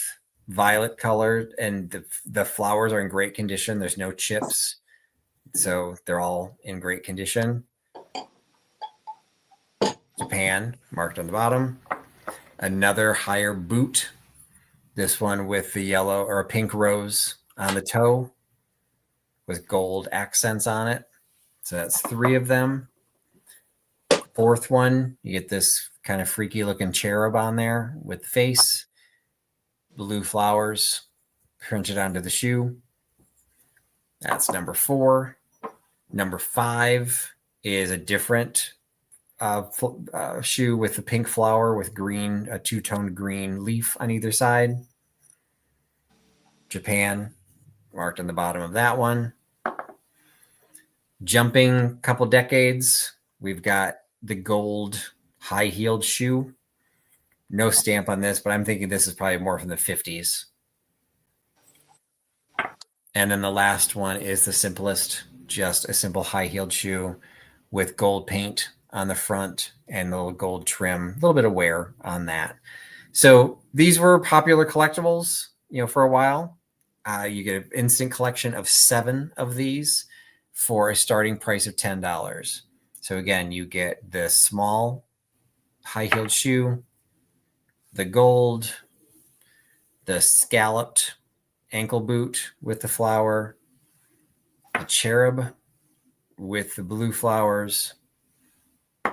violet color, and the flowers are in great condition. There's no chips. So they're all in great condition. Japan marked on the bottom. Another higher boot. This one with the yellow or a pink rose on the toe with gold accents on it. So that's 3 of them. fourth one, you get this kind of freaky looking cherub on there with face, blue flowers printed onto the shoe. That's number 4. Number 5 is a different shoe with a pink flower with green, a two-toned green leaf on either side. Japan, marked on the bottom of that one. Jumping a couple decades, we've got the gold high-heeled shoe. No stamp on this, but I'm thinking this is probably more from the 50s. And then the last one is the simplest, just a simple high-heeled shoe with gold paint on the front and a little gold trim, a little bit of wear on that. So these were popular collectibles, for a while. You get an instant collection of 7 of these for a starting price of $10. So again, you get the small high-heeled shoe, the gold, the scalloped ankle boot with the flower, the cherub with the blue flowers,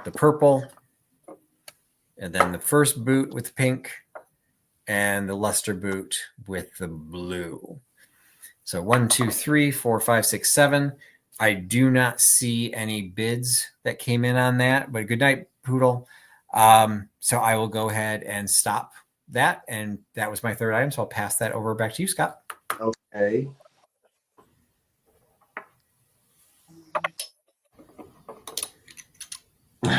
the purple, and then the first boot with the pink, and the luster boot with the blue. So 1, 2, 3, 4, 5, 6, 7. I do not see any bids that came in on that, but good night, Poodle. So I will go ahead and stop that. And that was my third item. So I'll pass that over back to you, Scott. Okay. All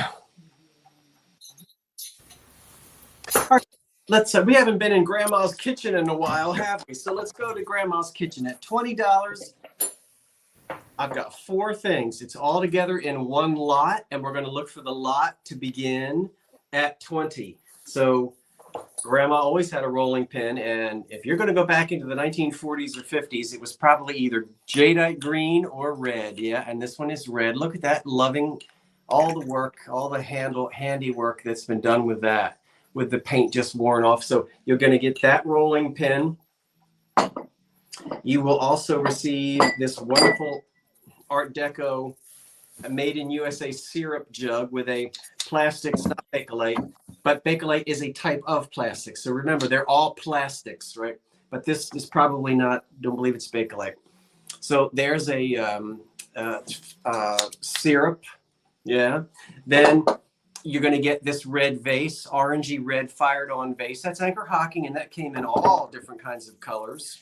right, we haven't been in Grandma's kitchen in a while, have we? So let's go to Grandma's kitchen at $20. I've got 4 things. It's all together in one lot, and we're going to look for the lot to begin at 20. So Grandma always had a rolling pin, and if you're going to go back into the 1940s or 50s, it was probably either jadeite green or red. Yeah, and this one is red. Look at that, loving all the work, all the handiwork that's been done with that, with the paint just worn off. So you're going to get that rolling pin. You will also receive this wonderful Art Deco made in USA syrup jug with a plastic, it's not Bakelite, but Bakelite is a type of plastic. So remember, they're all plastics, right? But this is probably not, don't believe it's Bakelite. So there's a syrup, yeah. Then you're going to get this red vase, orangey red fired on vase. That's Anchor Hocking, and that came in all different kinds of colors.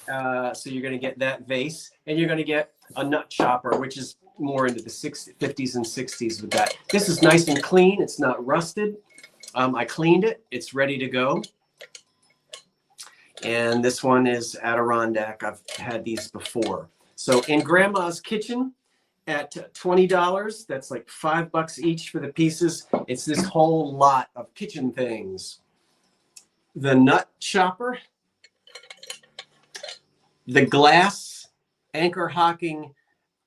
So you're going to get that vase, and you're going to get a nut chopper, which is more into the 50s and 60s with that. This is nice and clean. It's not rusted. I cleaned it. It's ready to go. And this one is Adirondack. I've had these before. So in Grandma's kitchen at $20, that's like $5 each for the pieces. It's this whole lot of kitchen things. The nut chopper, the glass Anchor Hocking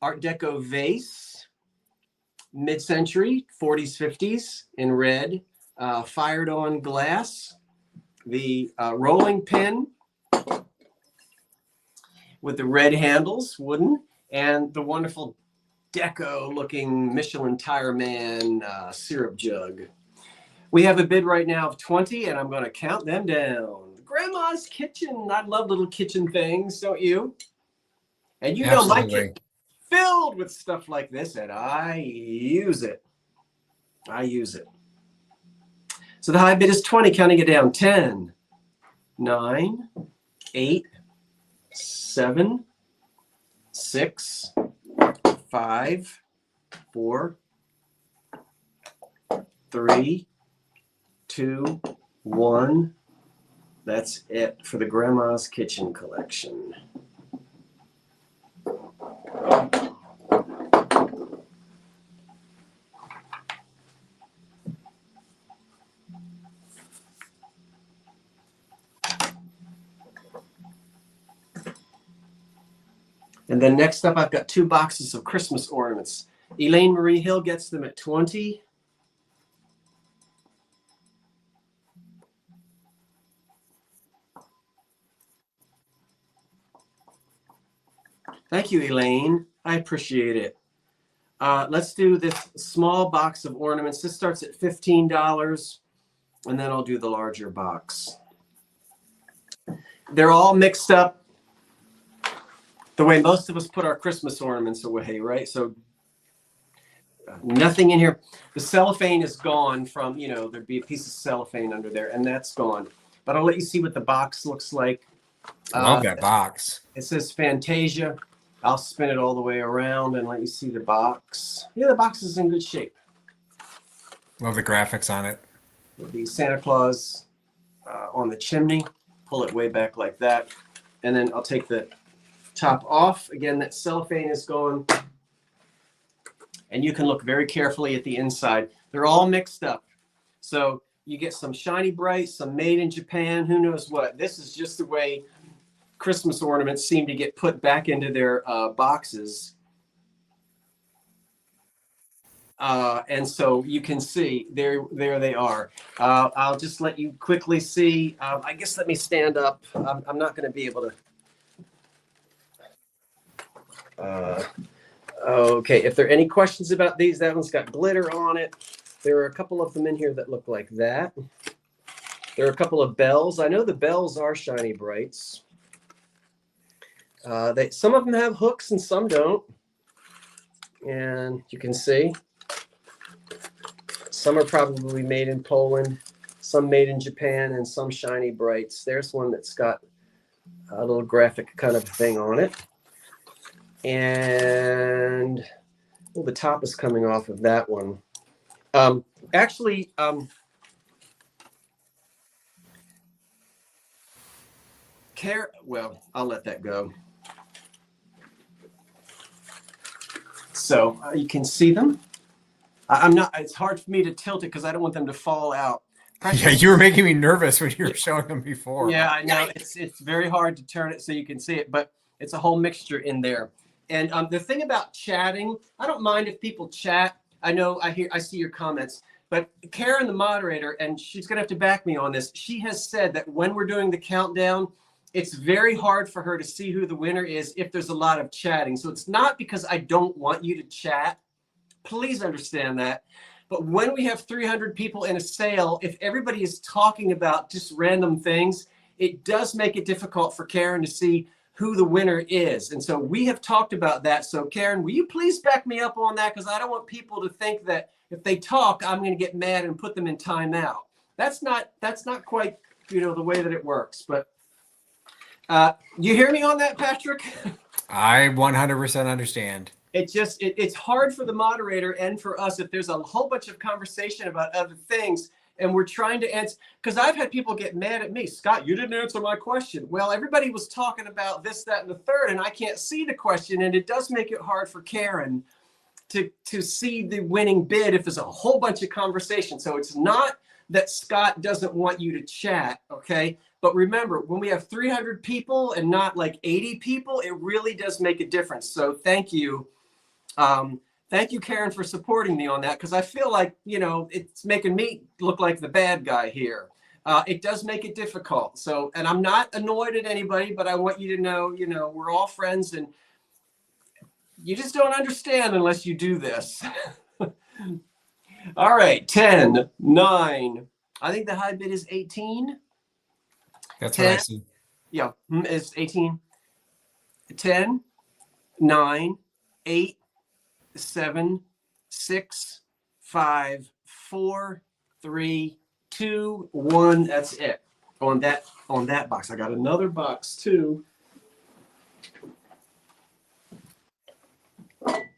Art Deco vase, mid-century, 40s, 50s in red, fired on glass, the rolling pin with the red handles, wooden, and the wonderful deco looking Michelin Tire Man syrup jug. We have a bid right now of 20, and I'm going to count them down. Grandma's kitchen. I love little kitchen things, don't you? And you know my kitchen filled with stuff like this, and I use it. I use it. So the high bid is 20, counting it down. 10, 9, 8, 7, 6, 5, 4, 3, 2, 1. That's it for the Grandma's Kitchen collection. And then next up, I've got 2 boxes of Christmas ornaments. Elaine Marie Hill gets them at 20. Thank you, Elaine. I appreciate it. Let's do this small box of ornaments. This starts at $15, and then I'll do the larger box. They're all mixed up the way most of us put our Christmas ornaments away, right? So nothing in here. The cellophane is gone from, there'd be a piece of cellophane under there, and that's gone. But I'll let you see what the box looks like. I love that box. It says Fantasia. I'll spin it all the way around and let you see the box. Yeah, the box is in good shape. Love the graphics on it. It'll be Santa Claus on the chimney. Pull it way back like that. And then I'll take the top off. Again, that cellophane is gone. And you can look very carefully at the inside. They're all mixed up. So you get some shiny bright, some made in Japan, who knows what. This is just the way Christmas ornaments seem to get put back into their boxes. And so you can see there they are. I'll just let you quickly see. I guess let me stand up. I'm not going to be able to. Okay, if there are any questions about these, that one's got glitter on it. There are a couple of them in here that look like that. There are a couple of bells. I know the bells are shiny brights. Some of them have hooks and some don't. And you can see. Some are probably made in Poland, some made in Japan, and some shiny brights. There's one that's got a little graphic kind of thing on it. And the top is coming off of that one. Actually, well, I'll let that go. So you can see them. I'm not. It's hard for me to tilt it because I don't want them to fall out. Yeah, you were making me nervous when you were showing them before. Yeah, I know. It's very hard to turn it so you can see it, but it's a whole mixture in there. And the thing about chatting, I don't mind if people chat. I know I see your comments, but Karen, the moderator, and she's gonna have to back me on this. She has said that when we're doing the countdown, it's very hard for her to see who the winner is if there's a lot of chatting. So it's not because I don't want you to chat. Please understand that. But when we have 300 people in a sale, if everybody is talking about just random things, it does make it difficult for Karen to see who the winner is. And so we have talked about that. So Karen, will you please back me up on that? Because I don't want people to think that if they talk, I'm going to get mad and put them in timeout. That's not quite, the way that it works. But you hear me on that, Patrick? I 100% understand. It's hard for the moderator and for us if there's a whole bunch of conversation about other things and we're trying to answer, because I've had people get mad at me. Scott, you didn't answer my question. Well, everybody was talking about this, that, and the third, and I can't see the question, and it does make it hard for Karen to see the winning bid if there's a whole bunch of conversation. So it's not that Scott doesn't want you to chat, okay? But remember, when we have 300 people and not like 80 people, it really does make a difference. So thank you. Thank you, Karen, for supporting me on that, because I feel like, it's making me look like the bad guy here. It does make it difficult. So, and I'm not annoyed at anybody, but I want you to know, we're all friends and you just don't understand unless you do this. All right, 10, 9. I think the high bid is 18. That's 10, what I see. Yeah, it's 18. 10, 9, 8, 7, 6, 5, 4, 3, 2, 1. That's it on that box. I got another box too.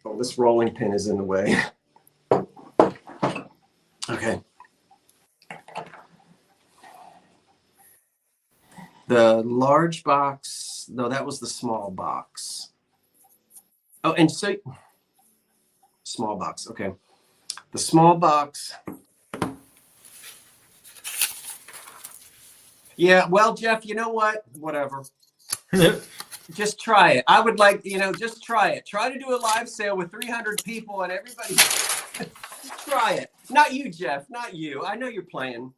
Oh, this rolling pin is in the way. Okay. The large box. No, that was the small box. Oh, and so small box. Okay. The small box. Yeah. Well, Jeff, you know what? Whatever. Just try it. I would like, just try it. Try to do a live sale with 300 people and everybody. Just try it. Not you, Jeff. Not you. I know you're playing.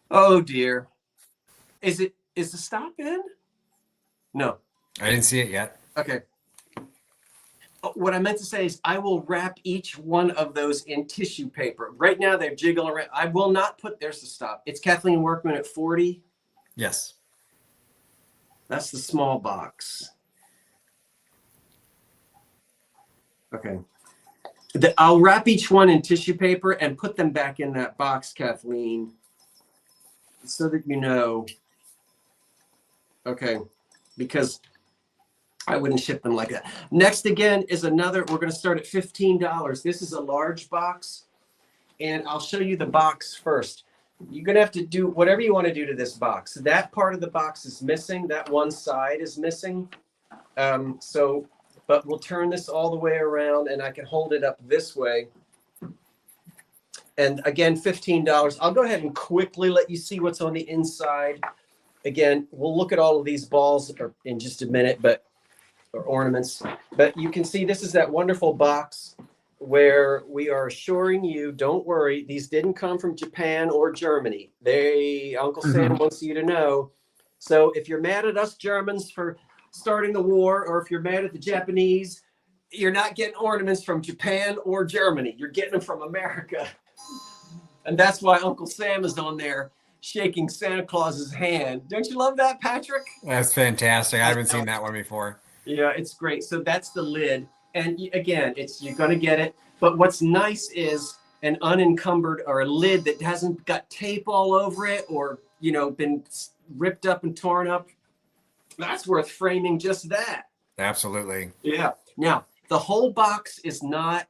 Oh dear. Is the stop in? No. I didn't see it yet. Okay. What I meant to say is I will wrap each one of those in tissue paper. Right now they're jiggling around. I will not put, there's the stop. It's Kathleen Workman at 40. Yes. That's the small box. Okay. I'll wrap each one in tissue paper and put them back in that box, Kathleen, so that you know. Okay. Because I wouldn't ship them like that. Next again is another, we're going to start at $15. This is a large box, and I'll show you the box first. You're going to have to do whatever you want to do to this box. That part of the box is missing. That one side is missing. But we'll turn this all the way around, and I can hold it up this way. And again, $15. I'll go ahead and quickly let you see what's on the inside. Again, we'll look at all of these balls in just a minute, or ornaments. But you can see this is that wonderful box where we are assuring you, don't worry, these didn't come from Japan or Germany. Uncle Sam wants you to know. So if you're mad at us Germans for starting the war, or if you're mad at the Japanese, you're not getting ornaments from Japan or Germany. You're getting them from America. And that's why Uncle Sam is on there shaking Santa Claus's hand. Don't you love that, Patrick? That's fantastic. I haven't seen that one before. Yeah, it's great. So that's the lid. And again, you're going to get it. But what's nice is an unencumbered, or a lid that hasn't got tape all over it, or, been ripped up and torn up. That's worth framing just that. Absolutely. Yeah. Now, the whole box is not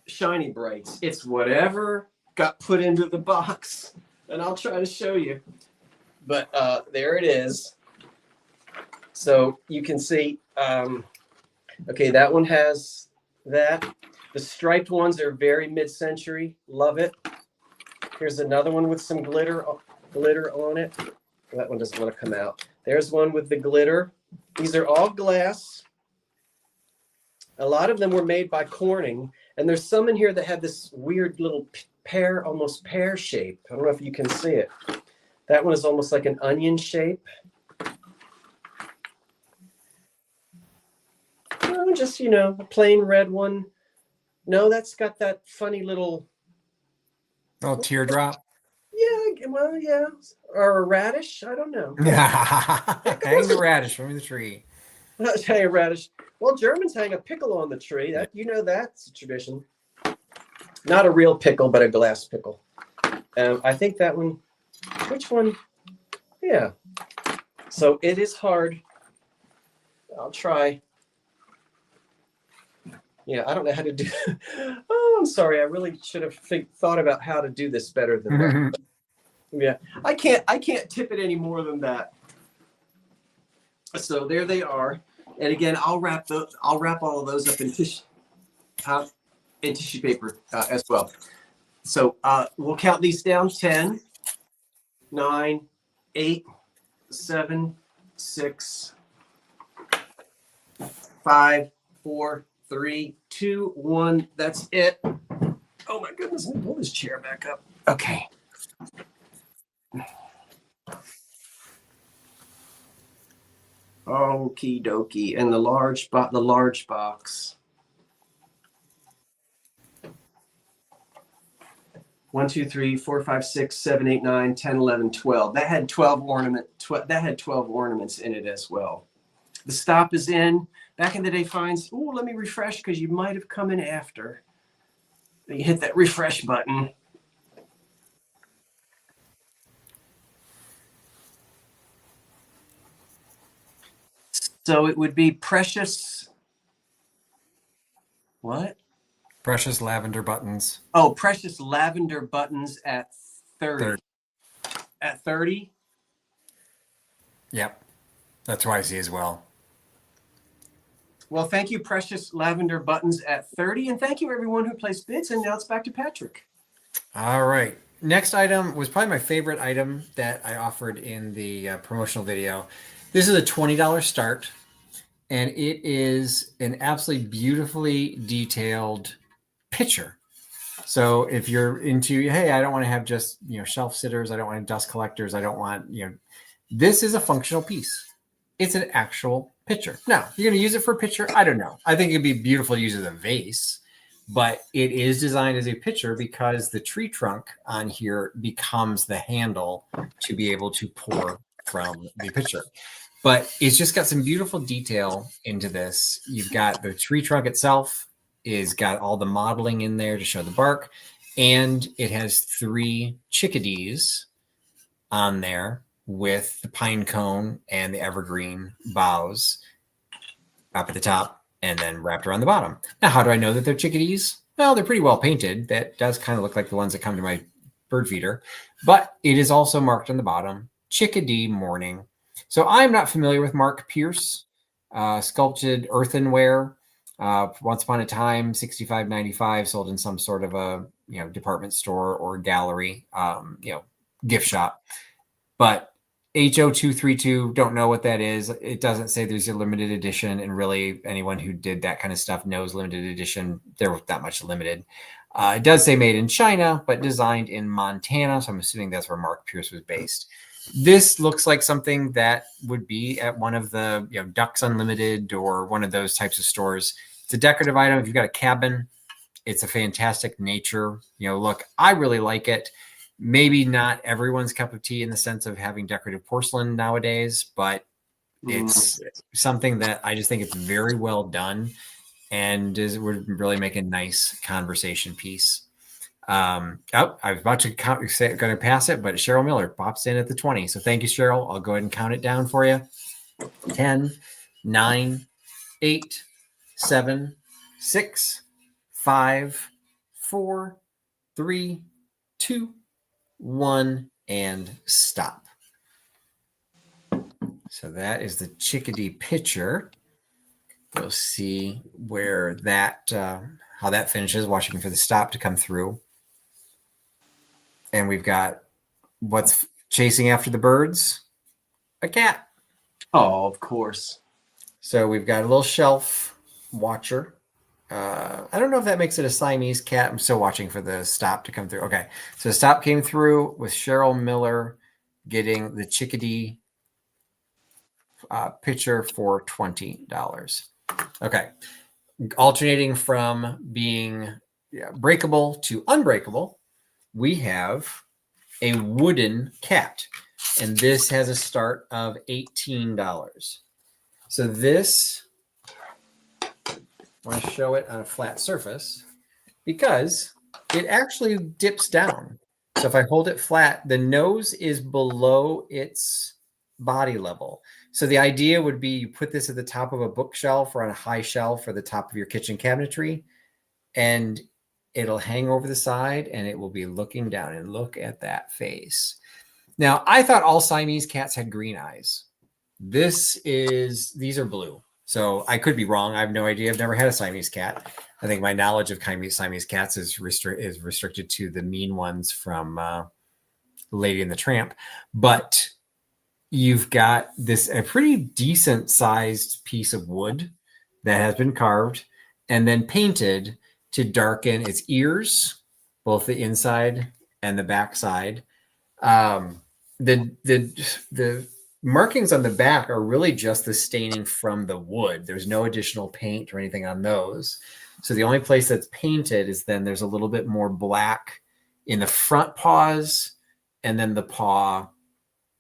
shiny brights. It's whatever got put into the box. And I'll try to show you. But there it is. So you can see, okay, that one has that. The striped ones are very mid-century. Love it. Here's another one with some glitter on it. That one doesn't want to come out. There's one with the glitter. These are all glass. A lot of them were made by Corning. And there's some in here that have this weird little almost pear shape. I don't know if you can see it. That one is almost like an onion shape. Oh, just, a plain red one. No, that's got that funny little teardrop. Yeah, well, yeah. Or a radish. I don't know. Hang the radish from the tree. Hang a radish. Well, Germans hang a pickle on the tree. That's a tradition. Not a real pickle, but a glass pickle. I think that one. Which one? Yeah. So it is hard. I'll try. Yeah, I don't know how to do. Oh, I'm sorry. I really should have thought about how to do this better than that. Yeah, I can't tip it any more than that. So there they are. And again, I'll wrap all of those up in tissue paper as well. So we'll count these down: 10, 9, 8, 7, 6, 5, 4, 3, 2, 1. That's it. Oh my goodness, let me pull this chair back up. Okay. Okie dokie. And the large box. 1, 2, 3, 4, 5, 6, 7, 8, 9, 10, 11, 12. That had 12 ornaments in it as well. The stop is in. Back in the day, finds. Oh, let me refresh because you might have come in after. You hit that refresh button. So it would be precious. What? Precious lavender buttons. Oh, precious lavender buttons at 30. At 30? Yep. That's what I see as well. Well, thank you, precious lavender buttons at 30. And thank you, everyone who placed bids. And now it's back to Patrick. All right. Next item was probably my favorite item that I offered in the promotional video. This is a $20 start, and it is an absolutely beautifully detailed picture. So if you're into, hey, I don't want to have just, shelf sitters. I don't want dust collectors. I don't want, this is a functional piece. it's an actual picture. Now, you're going to use it for a picture? I don't know. I think it'd be beautiful to use as a vase, but it is designed as a picture because the tree trunk on here becomes the handle to be able to pour from the pitcher. But it's just got some beautiful detail into this. You've got the tree trunk itself is got all the modeling in there to show the bark, and it has 3 chickadees on there with the pine cone and the evergreen boughs up at the top and then wrapped around the bottom. Now, how do I know that they're chickadees? Well, they're pretty well painted. That does kind of look like the ones that come to my bird feeder, but it is also marked on the bottom, Chickadee Morning. So I'm not familiar with Mark Pierce, sculpted earthenware. Once upon a time, $65.95, sold in some sort of a department store or gallery, gift shop. But HO232, don't know what that is. It doesn't say there's a limited edition, and really anyone who did that kind of stuff knows limited edition. They're not much limited. It does say made in China, but designed in Montana. So I'm assuming that's where Mark Pierce was based. This looks like something that would be at one of the Ducks Unlimited or one of those types of stores. It's a decorative item. If you've got a cabin, it's a fantastic nature look. I really like it. Maybe not everyone's cup of tea in the sense of having decorative porcelain nowadays, but it's something that I just think it's very well done and would really make a nice conversation piece. I was about to going to pass it, but Cheryl Miller pops in at the 20. So thank you, Cheryl. I'll go ahead and count it down for you. 10, 9, 8, 7, 6, 5, 4, 3, 2, 1, and stop. So that is the chickadee picture. We'll see where that, how that finishes, watching for the stop to come through. And we've got what's chasing after the birds? A cat. Oh, of course. So we've got a little shelf watcher. I don't know if that makes it a Siamese cat. I'm still watching for the stop to come through. Okay. So the stop came through with Cheryl Miller getting the chickadee picture for $20. Okay. Alternating from being breakable to unbreakable, we have a wooden cat. And this has a start of $18. So this, I want to show it on a flat surface because it actually dips down. So if I hold it flat, the nose is below its body level. So the idea would be you put this at the top of a bookshelf or on a high shelf or the top of your kitchen cabinetry, and it'll hang over the side and it will be looking down, and look at that face. Now, I thought all Siamese cats had green eyes. These are blue. So I could be wrong. I have no idea. I've never had a Siamese cat. I think my knowledge of Siamese cats is restricted to the mean ones from Lady and the Tramp. But you've got a pretty decent sized piece of wood that has been carved and then painted to darken its ears, both the inside and the back side. The markings on the back are really just the staining from the wood. There's no additional paint or anything on those. So the only place that's painted is then there's a little bit more black in the front paws and then the paw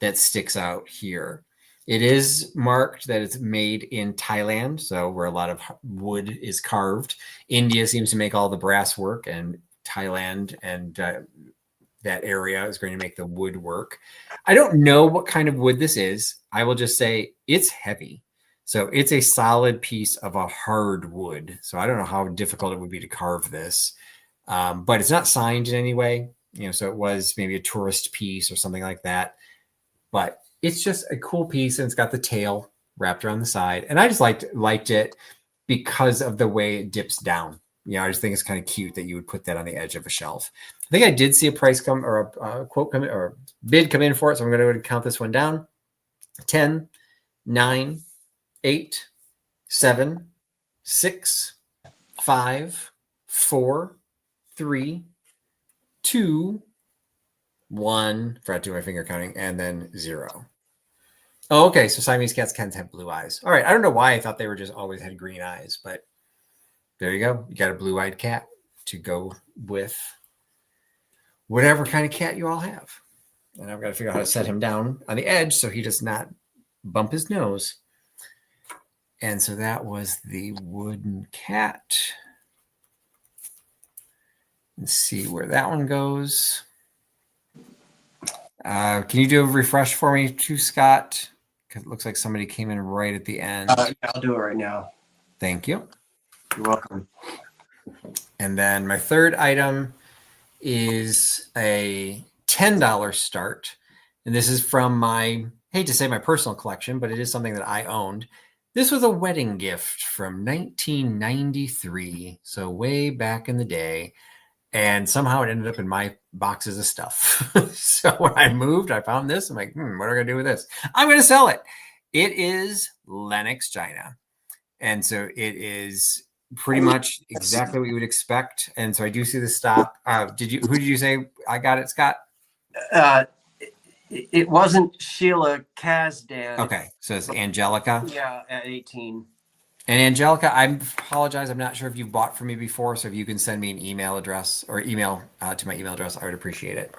that sticks out here. It is marked that it's made in Thailand, so where a lot of wood is carved. India seems to make all the brass work, and Thailand and that area is going to make the wood work. I don't know what kind of wood this is. I will just say it's heavy. So it's a solid piece of a hard wood. So I don't know how difficult it would be to carve this, but it's not signed in any way. So it was maybe a tourist piece or something like that. But it's just a cool piece, and it's got the tail wrapped around the side. And I just liked it because of the way it dips down. I just think it's kind of cute that you would put that on the edge of a shelf. I think I did see a price come or a quote come in, or a bid come in for it. So I'm going to go ahead and count this one down. 10, 9, 8, 7, 6, 5, 4, 3, 2, 1. Forgot to do my finger counting, and then 0. Oh, okay. So Siamese cats can have blue eyes. All right. I don't know why I thought they were just always had green eyes, but there you go. You got a blue-eyed cat to go with whatever kind of cat you all have. And I've got to figure out how to set him down on the edge so he does not bump his nose. And so that was the wooden cat. Let's see where that one goes. Can you do a refresh for me too, Scott? Because it looks like somebody came in right at the end. Yeah, I'll do it right now. Thank you. You're welcome. And then my third item is a $10 start. And this is from my, hate to say my personal collection, but it is something that I owned. This was a wedding gift from 1993. So way back in the day. And somehow it ended up in my boxes of stuff. So when I moved, I found this. I'm like, what am I going to do with this? I'm going to sell it. It is Lenox China. And so it is pretty much exactly what you would expect. And so I do see the stop. Who did you say I got it, Scott? It wasn't Sheila Kazdan. Okay. So it's Angelica. Yeah, at 18. And Angelica, I apologize. I'm not sure if you've bought from me before. So if you can send me an email address or email to my email address, I would appreciate it.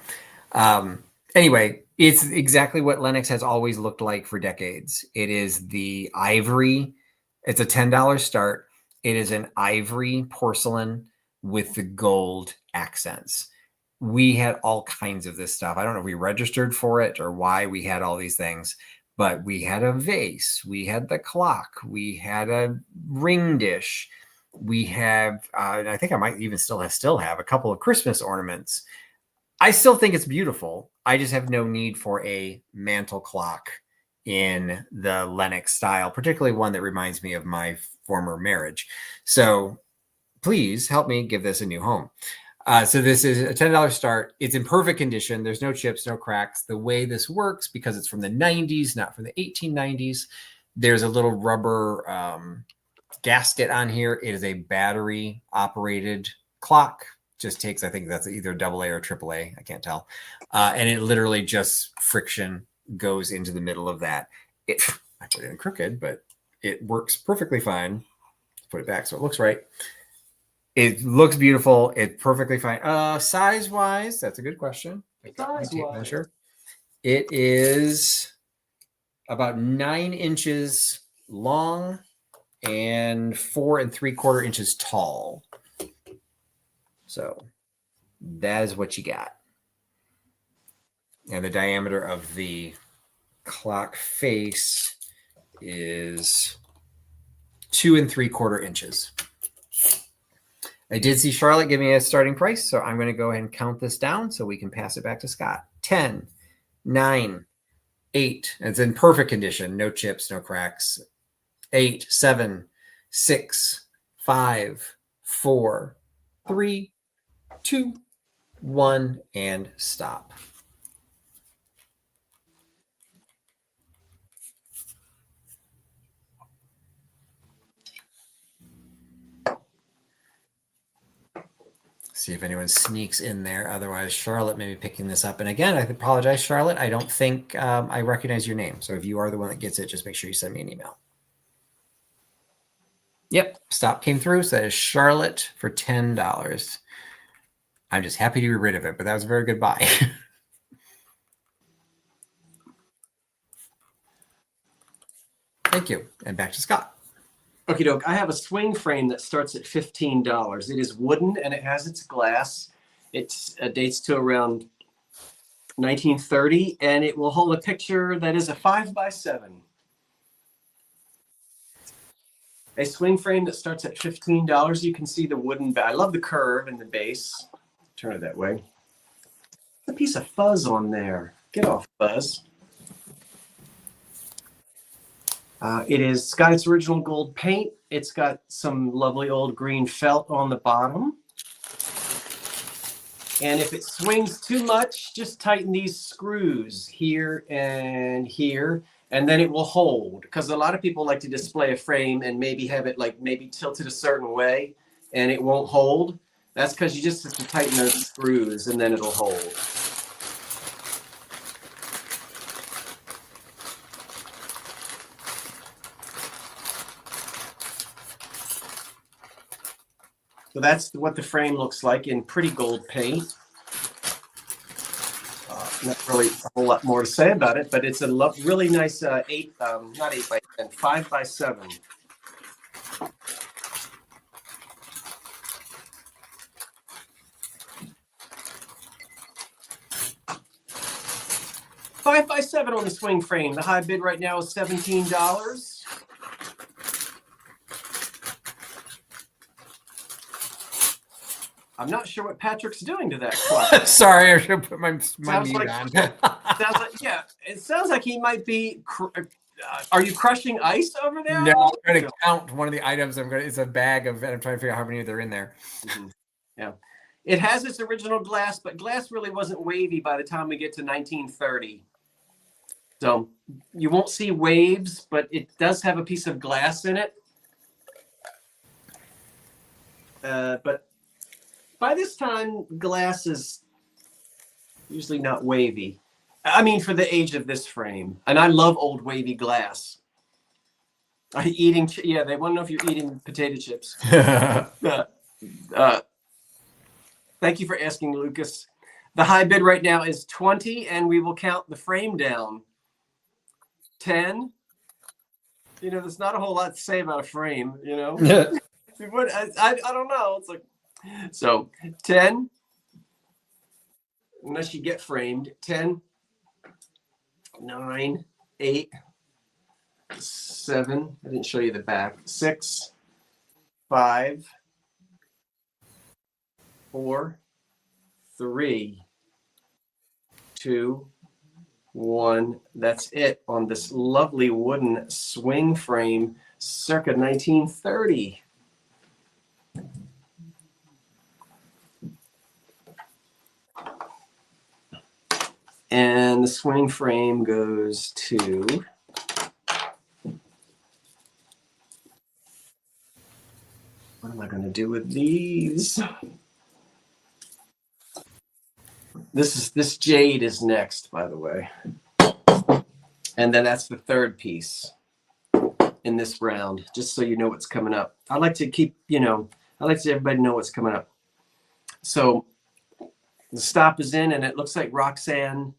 Anyway, it's exactly what Lenox has always looked like for decades. It is the ivory. It's a $10 start. It is an ivory porcelain with the gold accents. We had all kinds of this stuff. I don't know if we registered for it or why we had all these things. But we had a vase, we had the clock, we had a ring dish, we have, and I think I might even still have a couple of Christmas ornaments. I still think it's beautiful. I just have no need for a mantle clock in the Lenox style, particularly one that reminds me of my former marriage. So please help me give this a new home. So this is a $10 start. It's in perfect condition. There's no chips, no cracks. The way this works, because it's from the 90s, not from the 1890s, there's a little rubber gasket on here. It is a battery operated clock. Just takes, I think that's either AA or AAA. I can't tell. And it literally just friction goes into the middle of that. I put it in crooked, but it works perfectly fine. Put it back so it looks right. It looks beautiful. It's perfectly fine. Size-wise, that's a good question. Measure. It is about 9 inches long and 4 3/4 inches tall. So that is what you got. And the diameter of the clock face is 2 3/4 inches. I did see Charlotte give me a starting price, so I'm going to go ahead and count this down so we can pass it back to Scott. 10, 9, 8. It's in perfect condition. No chips, no cracks. 8, 7, 6, 5, 4, 3, 2, 1, and stop. See if anyone sneaks in there. Otherwise, Charlotte may be picking this up. And again, I apologize, Charlotte. I don't think I recognize your name. So if you are the one that gets it, just make sure you send me an email. Yep, stop came through. So that is Charlotte for $10. I'm just happy to be rid of it, but that was a very good buy. Thank you. And back to Scott. Okie doke. I have a swing frame that starts at $15. It is wooden and it has its glass. It dates to around 1930, and it will hold a picture that is a 5x7. A swing frame that starts at $15. You can see the wooden. I love the curve in the base. Turn it that way. A piece of fuzz on there. Get off, fuzz. It's got its original gold paint. It's got some lovely old green felt on the bottom. And if it swings too much, just tighten these screws here and here, and then it will hold. Because a lot of people like to display a frame and maybe have it like maybe tilted a certain way and it won't hold. That's because you just have to tighten those screws and then it'll hold. So that's what the frame looks like in pretty gold paint. Not really a whole lot more to say about it, but it's a really nice not 8x10, 5x7. Five by 7 on the swing frame. The high bid right now is $17. I'm not sure what Patrick's doing to that clock. Sorry, I should put my mute like, on. Yeah, it sounds like he might be. Are you crushing ice over there? No, I'm going to count one of the items. It's a bag of, and I'm trying to figure out how many there are in there. Mm-hmm. Yeah, it has its original glass, but glass really wasn't wavy by the time we get to 1930. So you won't see waves, but it does have a piece of glass in it. But by this time, glass is usually not wavy. I mean, for the age of this frame. And I love old wavy glass. They want to know if you're eating potato chips. Thank you for asking, Lucas. The high bid right now is 20, and we will count the frame down. 10. There's not a whole lot to say about a frame, I don't know. It's like, so 10, unless you get framed. 10, 9, 8, 7. I didn't show you the back. 6, 5, 4, 3, 2, 1. That's it on this lovely wooden swing frame circa 1930. And the swing frame goes to what am I going to do with these? This jade is next, by the way. And then that's the third piece in this round, just so you know what's coming up. I like to keep, I like to everybody know what's coming up. So the stop is in, and it looks like Roxanne.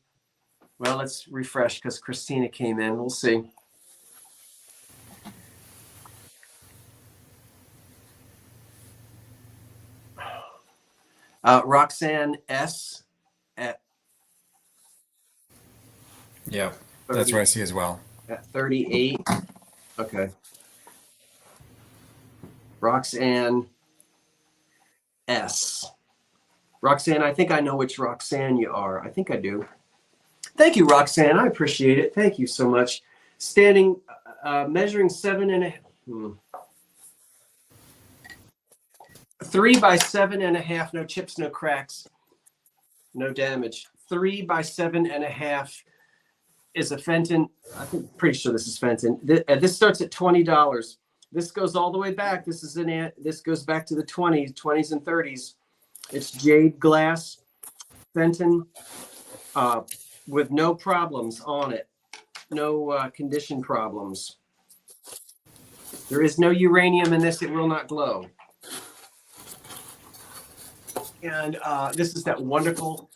Well, let's refresh because Christina came in. We'll see. Roxanne S. at Yeah, that's what I see as well. At 38. Okay. Roxanne S. Roxanne, I think I know which Roxanne you are. I think I do. Thank you, Roxanne. I appreciate it. Thank you so much. Standing, measuring 7.5. 3 by 7.5. No chips, no cracks, no damage. 3 by 7.5 is a Fenton. I think pretty sure this is Fenton. This starts at $20. This goes all the way back. This goes back to the 20s and 30s. It's jade glass, Fenton, with no problems on it, no condition problems. There is no uranium in this. It will not glow. And this is that wonderful.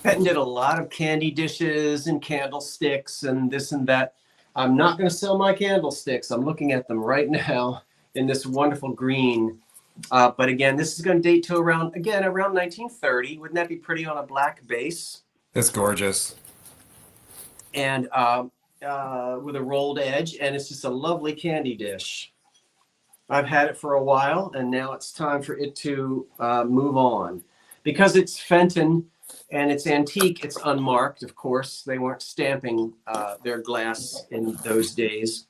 Fenton did a lot of candy dishes and candlesticks and this and that. I'm not going to sell my candlesticks. I'm looking at them right now in this wonderful green. But again, this is going to date to around 1930. Wouldn't that be pretty on a black base? That's gorgeous. And with a rolled edge, and it's just a lovely candy dish. I've had it for a while, and now it's time for it to move on. Because it's Fenton and it's antique, it's unmarked, of course. They weren't stamping their glass in those days.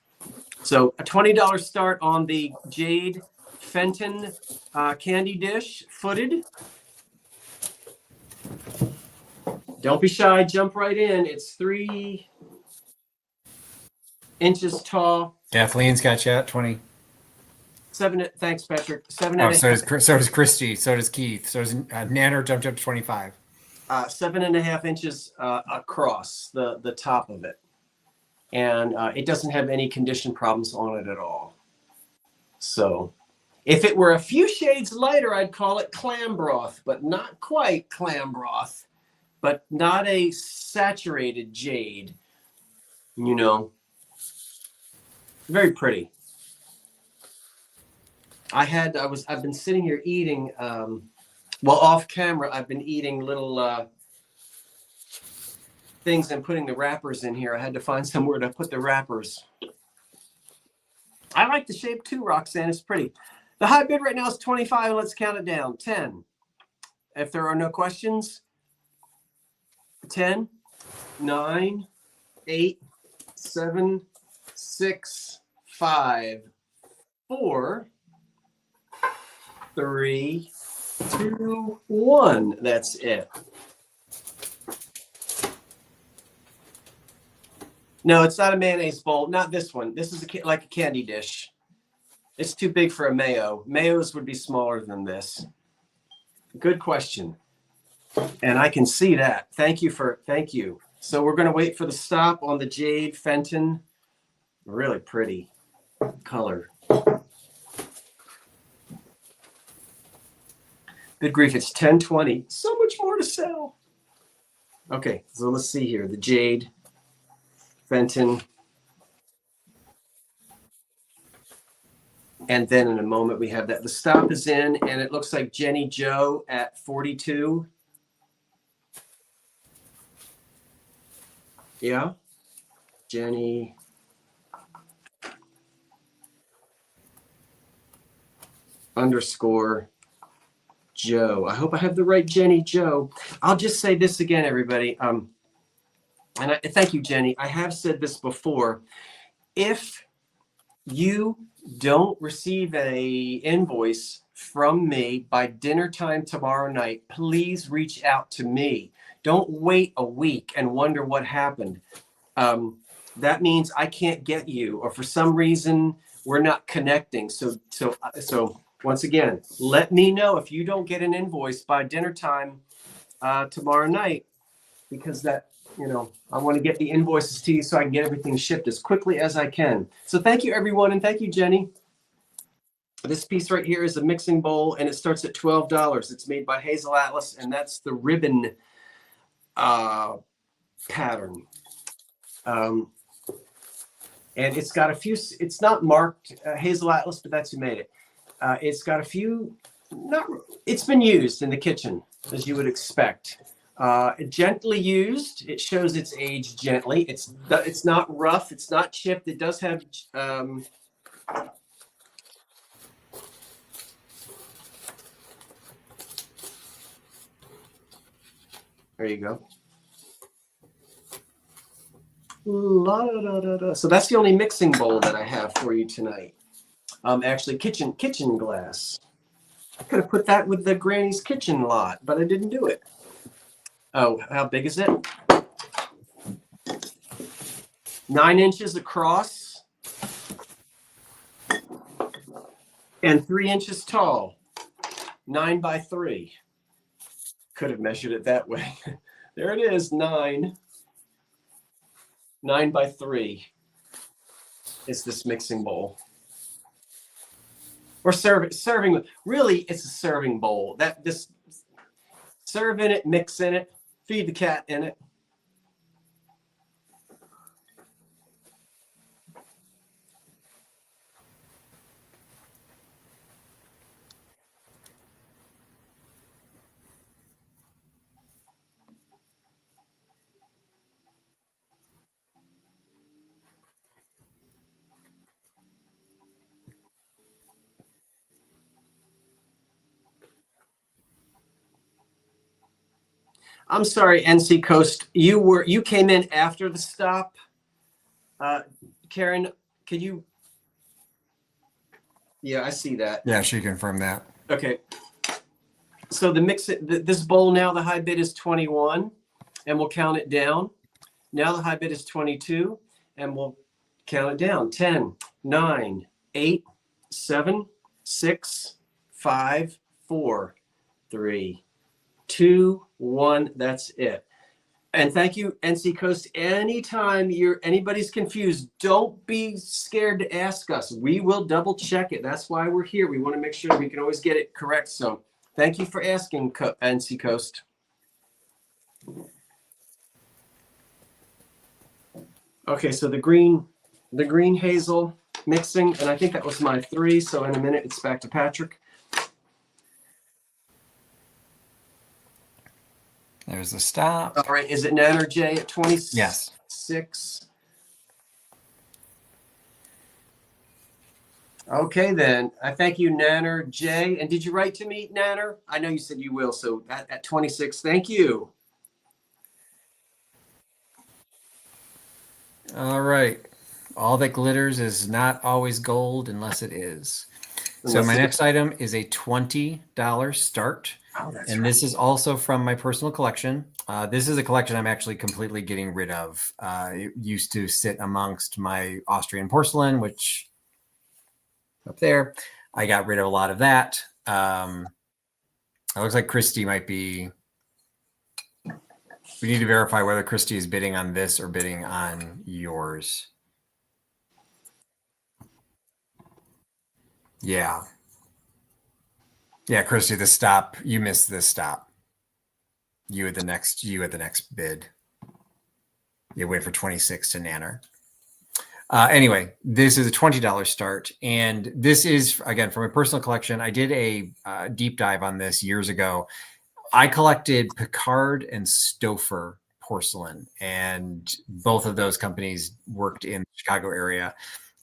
So a $20 start on the jade Fenton candy dish, footed. Don't be shy, jump right in. It's 3 inches tall. Kathleen's got you at 20. 7. Thanks, Patrick. 7. Oh, so does Christy. So does Keith. So does Nanner jumped up to 25. 7.5 inches across the top of it, and it doesn't have any condition problems on it at all. So If it were a few shades lighter, I'd call it clam broth, but not quite clam broth, but not a saturated jade, you know. Very pretty. I've been sitting here eating, well, off camera, I've been eating little things and putting the wrappers in here. I had to find somewhere to put the wrappers. I like the shape too, Roxanne. It's pretty. The high bid right now is 25. Let's count it down. 10. If there are no questions, 10, 9, 8, 7, 6, 5, 4, 3, 2, 1. That's it. No, it's not a mayonnaise bowl. Not this one. This is like a candy dish. It's too big for a mayo. Mayos would be smaller than this. Good question. And I can see that. Thank you. So we're going to wait for the stop on the jade Fenton. Really pretty color. Good grief, it's 10:20. So much more to sell. Okay, so let's see here. The jade Fenton. And then in a moment we have that. The stop is in, and it looks like Jenny Joe at 42. Yeah, Jenny. _ Joe. I hope I have the right Jenny Joe. I'll just say this again, everybody. And thank you, Jenny. I have said this before. If you don't receive a invoice from me by dinner time tomorrow night, please reach out to me. Don't wait a week and wonder what happened. That means I can't get you, or for some reason we're not connecting. So once again, let me know if you don't get an invoice by dinner time tomorrow night, because that, I want to get the invoices to you so I can get everything shipped as quickly as I can. So thank you, everyone, and thank you, Jenny. This piece right here is a mixing bowl, and it starts at $12. It's made by Hazel Atlas, and that's the ribbon pattern. And it's got a few, it's not marked Hazel Atlas, but that's who made it. It's got a few, it's been used in the kitchen, as you would expect. Gently used. It shows its age gently. It's not rough. It's not chipped. It does have, there you go. La, da, da, da. So that's the only mixing bowl that I have for you tonight. Actually, kitchen glass. I could have put that with the Granny's Kitchen lot, but I didn't do it. Oh, how big is it? 9 inches across and 3 inches tall. 9 by 3. Could have measured it that way. There it is, 9 by 3 is this mixing bowl. Or serving. Really, it's a serving bowl. This serve in it, mix in it, feed the cat in it. I'm sorry, NC Coast. You came in after the stop. Karen, could you? Yeah, I see that. Yeah, she confirmed that. Okay. So this bowl now, the high bid is 21, and we'll count it down. Now the high bid is 22, and we'll count it down. 10, 9, 8, 7, 6, 5, 4, 3, 2, 1. That's it. And thank you, NC Coast. Anytime anybody's confused, don't be scared to ask us. We will double check it. That's why we're here. We want to make sure we can always get it correct. So thank you for asking, NC Coast. Okay, so the green hazel mixing, and I think that was my 3. So in a minute, it's back to Patrick. There's the stop. All right, is it Nan or Jay at 26? Yes. Okay, then. I thank you, Nanner, Jay. And did you write to me, Nanner? I know you said you will. So at 26, thank you. All right. All that glitters is not always gold unless it is. So my next item is a $20 start. Oh, that's and right. This is also from my personal collection. This is a collection I'm actually completely getting rid of. It used to sit amongst my Austrian porcelain, which up there, I got rid of a lot of that. It looks like Christy might be. We need to verify whether Christy is bidding on this or bidding on yours. Yeah. Yeah, Christy, the stop. You missed this stop. You at the next bid. You wait for 26 to Nanner. Anyway, this is a $20 start. And this is, again, from a personal collection. I did a deep dive on this years ago. I collected Picard and Stouffer porcelain, and both of those companies worked in the Chicago area.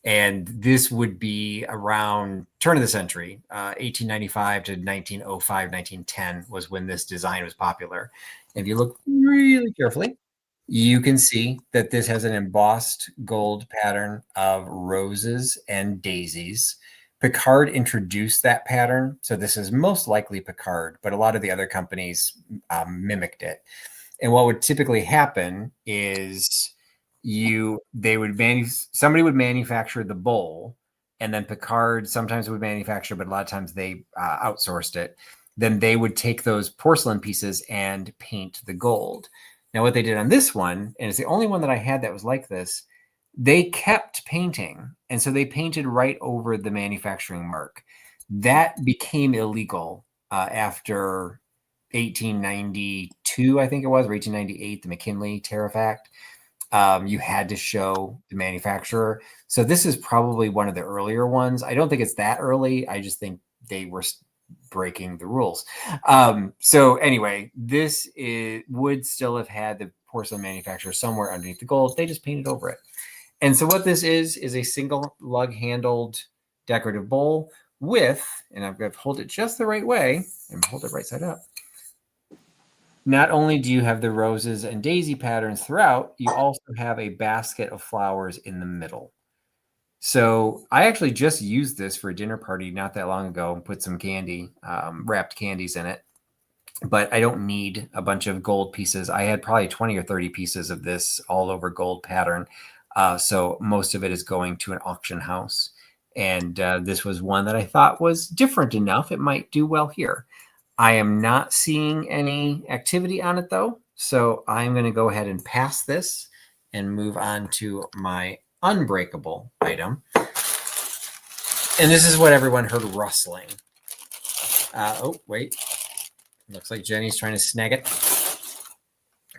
And this would be around turn of the century, 1895 to 1905, 1910 was when this design was popular. If you look really carefully, you can see that this has an embossed gold pattern of roses and daisies. Picard introduced that pattern, so this is most likely Picard, but a lot of the other companies mimicked it. And what would typically happen is somebody would manufacture the bowl, and then Picard sometimes would manufacture, but a lot of times they outsourced it. Then they would take those porcelain pieces and paint the gold. Now, what they did on this one, and it's the only one that I had that was like this, they kept painting. And so they painted right over the manufacturing mark. That became illegal after 1892, I think it was, or 1898, the McKinley Tariff Act. You had to show the manufacturer. So this is probably one of the earlier ones. I don't think it's that early. I just think they were breaking the rules. So anyway, this would still have had the porcelain manufacturer somewhere underneath the gold. They just painted over it. And so what this is a single lug handled decorative bowl with, and I've got to hold it just the right way and hold it right side up. Not only do you have the roses and daisy patterns throughout, you also have a basket of flowers in the middle. So I actually just used this for a dinner party not that long ago and put some candy, wrapped candies in it. But I don't need a bunch of gold pieces. I had probably 20 or 30 pieces of this all over gold pattern. So most of it is going to an auction house. And this was one that I thought was different enough. It might do well here. I am not seeing any activity on it, though. So I'm going to go ahead and pass this and move on to my unbreakable item. And this is what everyone heard rustling. Oh, wait. Looks like Jenny's trying to snag it.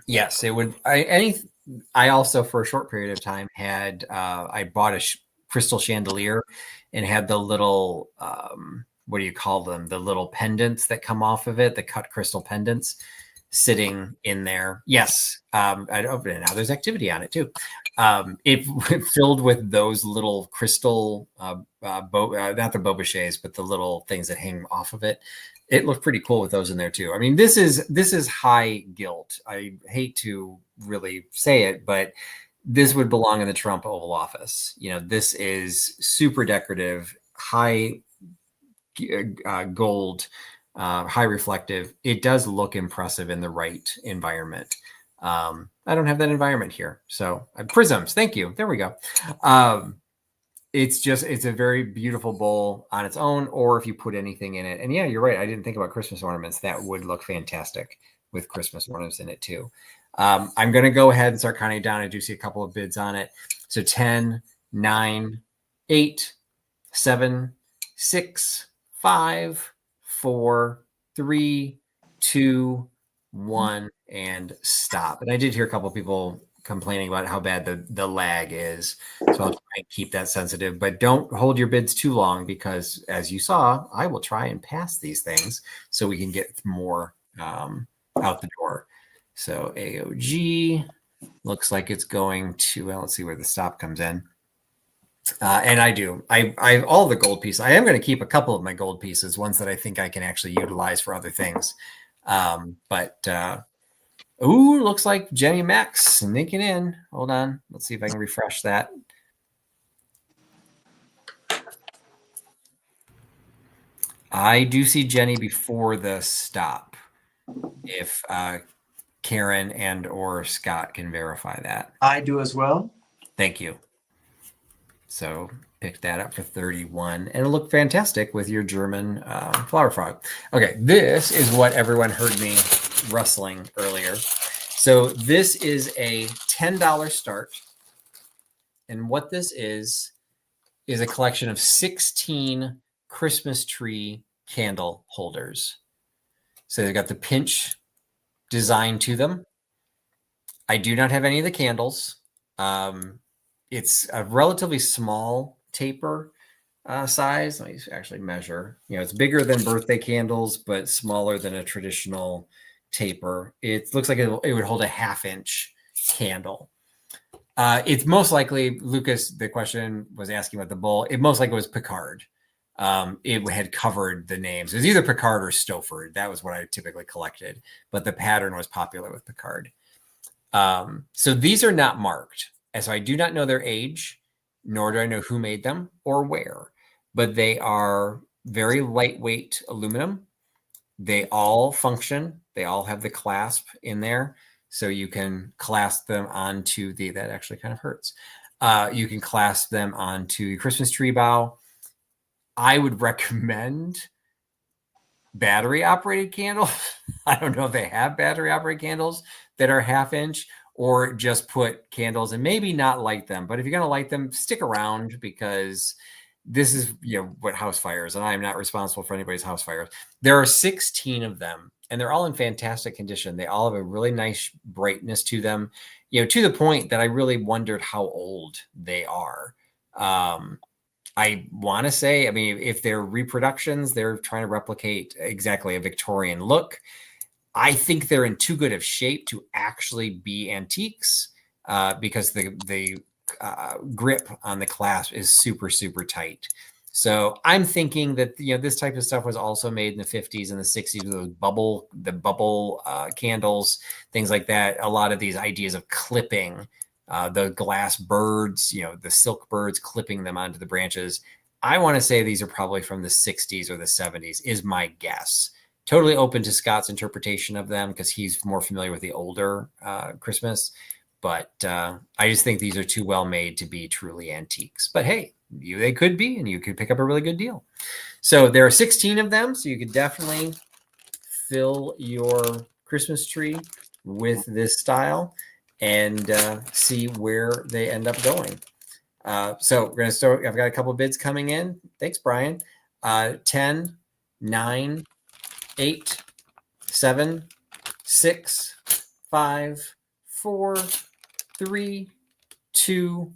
Yes, it would. I also, for a short period of time, had I bought a crystal chandelier and had the little what do you call them? The little pendants that come off of it, the cut crystal pendants sitting in there. Yes. Now there's activity on it too. It filled with those little crystal, not the Bobachets, but the little things that hang off of it. It looked pretty cool with those in there too. I mean, this is high gilt. I hate to really say it, but this would belong in the Trump Oval Office. You know, this is super decorative, high gold, high reflective. It does look impressive in the right environment. I don't have that environment here. So prisms. Thank you. There we go. It's a very beautiful bowl on its own, or if you put anything in it. And yeah, you're right. I didn't think about Christmas ornaments. That would look fantastic with Christmas ornaments in it too. I'm going to go ahead and start counting down. I do see a couple of bids on it. So 10, 9, 8, 7, 6, 5, 4, 3, 2, 1, and stop. And I did hear a couple of people complaining about how bad the lag is. So I'll try and keep that sensitive, but don't hold your bids too long because as you saw, I will try and pass these things so we can get more out the door. So AOG looks like it's going to, well, let's see where the stop comes in. And I all the gold pieces. I am going to keep a couple of my gold pieces, ones that I think I can actually utilize for other things. Ooh, looks like Jenny Max sneaking in. Hold on. Let's see if I can refresh that. I do see Jenny before the stop. If Karen and or Scott can verify that. I do as well. Thank you. So pick that up for 31 and it'll look fantastic with your German flower frog. Okay, this is what everyone heard me rustling earlier. So this is a $10 start. And what this is a collection of 16 Christmas tree candle holders. So they've got the pinch design to them. I do not have any of the candles. It's a relatively small taper size. Let me actually measure. It's bigger than birthday candles, but smaller than a traditional taper. It looks like it would hold a 1/2 inch candle. It's most likely, Lucas, the question was asking about the bowl. It most likely was Picard. It had covered the names. It was either Picard or Stoford. That was what I typically collected, but the pattern was popular with Picard. So these are not marked. And so I do not know their age, nor do I know who made them or where, but they are very lightweight aluminum. They all function. They all have the clasp in there. So you can clasp them onto that actually kind of hurts. You can clasp them onto your Christmas tree bough. I would recommend battery operated candles. I don't know if they have battery operated candles that are 1/2 inch, or just put candles and maybe not light them. But if you're going to light them, stick around because this is what house fires, and I am not responsible for anybody's house fires. There are 16 of them, and they're all in fantastic condition. They all have a really nice brightness to them, to the point that I really wondered how old they are. I want to say, if they're reproductions, they're trying to replicate exactly a Victorian look. I think they're in too good of shape to actually be antiques because the grip on the clasp is super, super tight. So I'm thinking that this type of stuff was also made in the 50s and the 60s with the bubble candles, things like that. A lot of these ideas of clipping the glass birds, the silk birds, clipping them onto the branches. I want to say these are probably from the 60s or the 70s is my guess. Totally open to Scott's interpretation of them because he's more familiar with the older Christmas. But I just think these are too well made to be truly antiques. But hey, they could be, and you could pick up a really good deal. So there are 16 of them. So you could definitely fill your Christmas tree with this style and see where they end up going. So we're going to start. I've got a couple of bids coming in. Thanks, Brian. 10, 9, 8, 7, 6, 5, 4, 3, 2,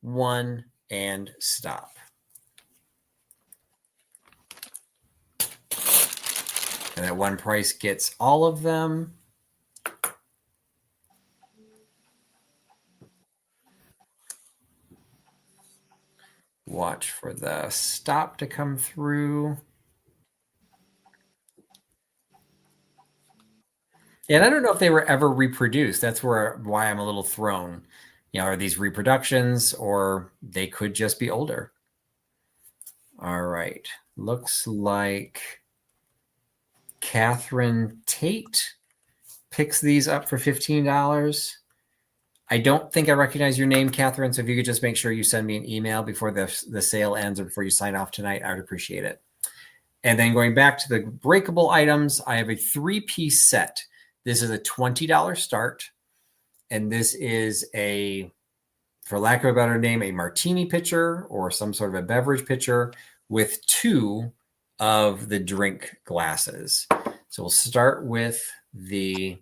1, and stop. And that one price gets all of them. Watch for the stop to come through. And I don't know if they were ever reproduced. That's why I'm a little thrown. Are these reproductions or they could just be older? All right. Looks like Catherine Tate picks these up for $15. I don't think I recognize your name, Catherine. So if you could just make sure you send me an email before the sale ends or before you sign off tonight, I would appreciate it. And then going back to the breakable items, I have a 3-piece set. This is a $20 start. And this is a, for lack of a better name, a martini pitcher or some sort of a beverage pitcher with 2 of the drink glasses. So we'll start with the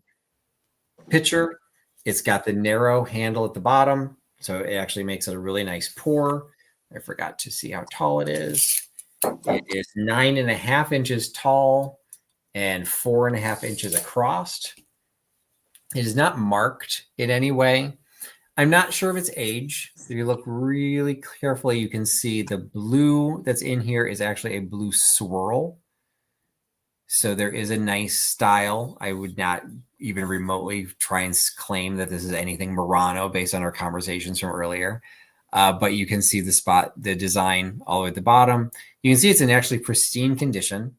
pitcher. It's got the narrow handle at the bottom, so it actually makes it a really nice pour. I forgot to see how tall it is. It is 9.5 inches tall and 4.5 inches across. It is not marked in any way. I'm not sure of its age. If you look really carefully, you can see the blue that's in here is actually a blue swirl. So there is a nice style. I would not even remotely try and claim that this is anything Murano based on our conversations from earlier. But you can see the design all the way at the bottom. You can see it's in actually pristine condition.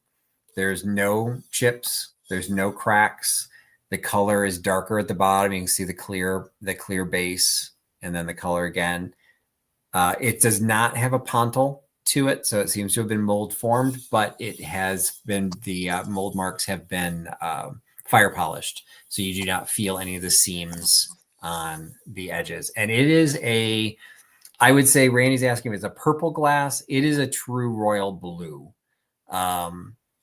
There's no chips. There's no cracks. The color is darker at the bottom. You can see the clear base and then the color again. It does not have a pontil to it, so it seems to have been mold formed, but it has been, the mold marks have been fire polished, so you do not feel any of the seams on the edges. And it is I would say, Randy's asking if it's a purple glass. It is a true royal blue.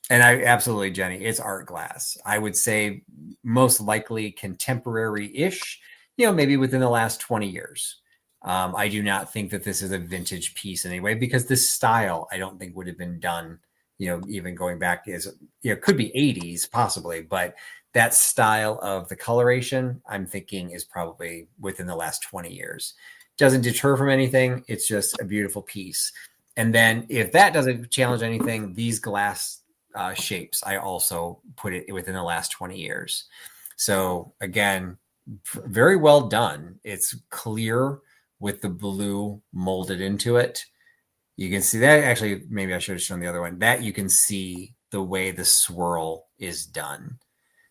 And I absolutely, Jenny, it's art glass. I would say most likely contemporary-ish, maybe within the last 20 years. I do not think that this is a vintage piece anyway, because this style, I don't think would have been done, even going back could be 80s possibly, but that style of the coloration, I'm thinking is probably within the last 20 years. Doesn't deter from anything. It's just a beautiful piece. And then if that doesn't challenge anything, these glass shapes, I also put it within the last 20 years. So again, very well done. It's clear with the blue molded into it. You can see that. Actually, maybe I should have shown the other one. That you can see the way the swirl is done.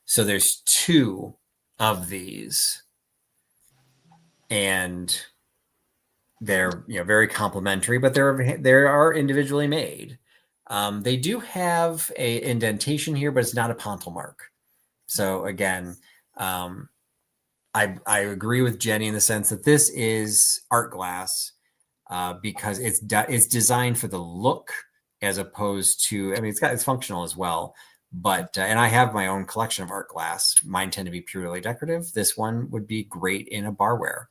So there's 2 of these, and they're very complementary, but they are individually made. They do have a indentation here, but it's not a pontil mark. So again, I agree with Jenny in the sense that this is art glass because it's designed for the look as opposed to, it's functional as well. But and I have my own collection of art glass. Mine tend to be purely decorative. This one would be great in a barware.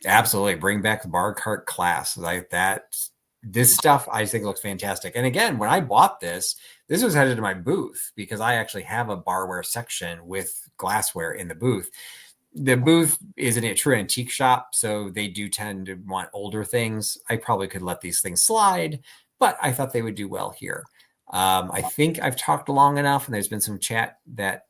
Absolutely, bring back the bar cart class like that. This stuff I think looks fantastic. And again, when I bought this was headed to my booth because I actually have a barware section with glassware in the booth. The booth isn't a true antique shop, so they do tend to want older things. I probably could let these things slide, but I thought they would do well here. I think I've talked long enough, and there's been some chat that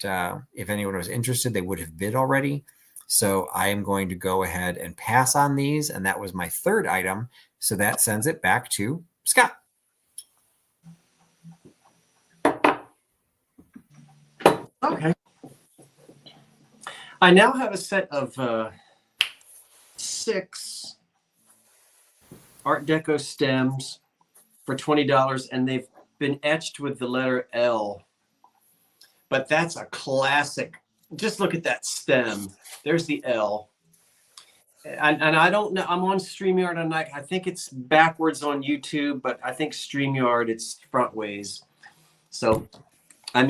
if anyone was interested, they would have bid already. So I am going to go ahead and pass on these, and that was my 3rd item. So that sends it back to Scott. Okay. I now have a set of 6 Art Deco stems for $20, and they've been etched with the letter L. But that's a classic. Just look at that stem. There's the L. And I don't know. I'm on StreamYard, and I think it's backwards on YouTube, but I think StreamYard, it's front ways. So, I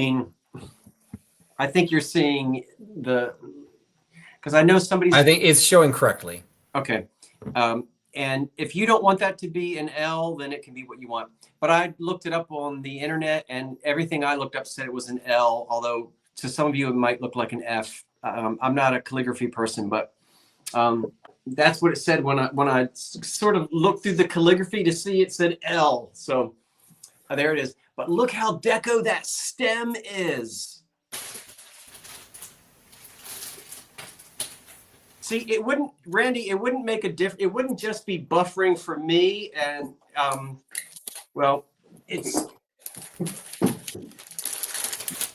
think you're seeing because I know somebody's. I think it's showing correctly. Okay. And if you don't want that to be an L, then it can be what you want. But I looked it up on the internet, and everything I looked up said it was an L, although to some of you it might look like an F. I'm not a calligraphy person, but that's what it said when I sort of looked through the calligraphy to see it said L. So there it is. But look how deco that stem is. See, it wouldn't, Randy, it wouldn't make a difference. It wouldn't just be buffering for me. And, well,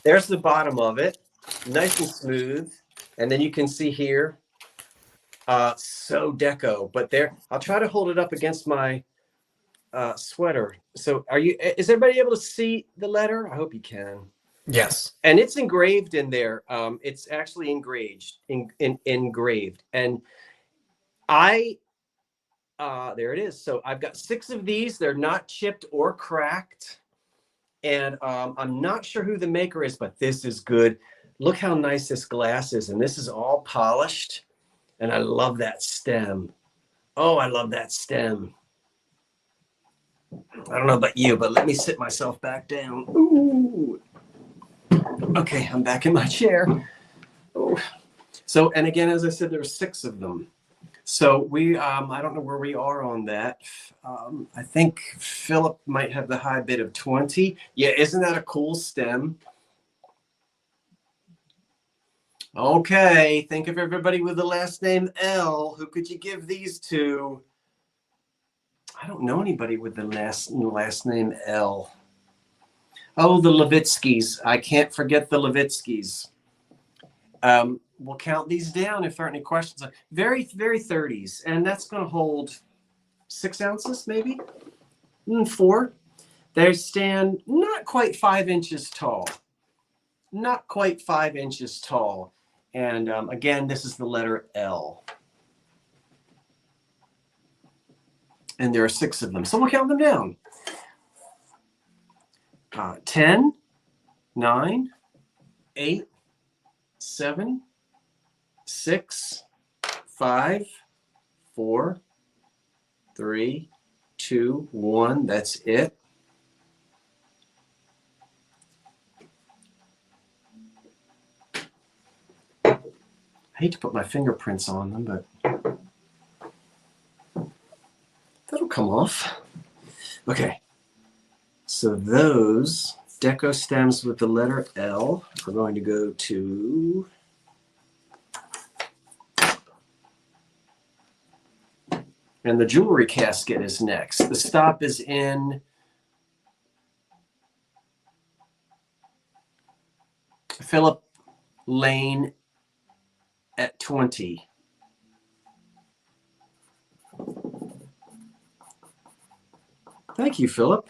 there's the bottom of it, nice and smooth. And then you can see here, so deco. But there, I'll try to hold it up against my sweater. So is everybody able to see the letter? I hope you can. Yes. And it's engraved in there. It's actually engraved. And I, there it is. So I've got 6 of these. They're not chipped or cracked. And I'm not sure who the maker is, but this is good. Look how nice this glass is. And this is all polished. And I love that stem. Oh, I love that stem. I don't know about you, but let me sit myself back down. Ooh. Okay, I'm back in my chair. Ooh. So, and again, as I said, there's 6 of them. So we, I don't know where we are on that. I think Philip might have the high bid of 20. Yeah, isn't that a cool stem? Okay, think of everybody with the last name L. Who could you give these to? I don't know anybody with the last name L. Oh, the Levitskys. I can't forget the Levitskys. We'll count these down if there aren't any questions. Very, very 30s. And that's going to hold 6 ounces, maybe? 4. They stand not quite 5 inches tall. Not quite 5 inches tall. And again, this is the letter L. And there are 6 of them. So we'll count them down. 10, 9, 8, 7, 6, 5, 4, 3, 2, 1. That's it. I hate to put my fingerprints on them, but that'll come off. Okay. So those deco stems with the letter L are going to go to and the jewelry casket is next. The stop is in Philip Lane at 20. Thank you, Philip.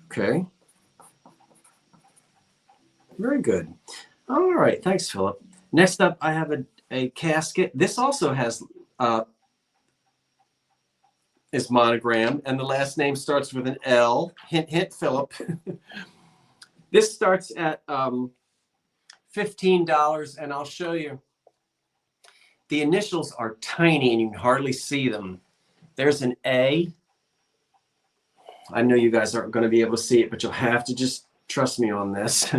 Okay. Very good. All right. Thanks, Philip. Next up, I have a casket. This also has is monogrammed, and the last name starts with an L. Hint, hint, Philip. This starts at $15, and I'll show you. The initials are tiny, and you can hardly see them. There's an A. I know you guys aren't going to be able to see it, but you'll have to just trust me on this.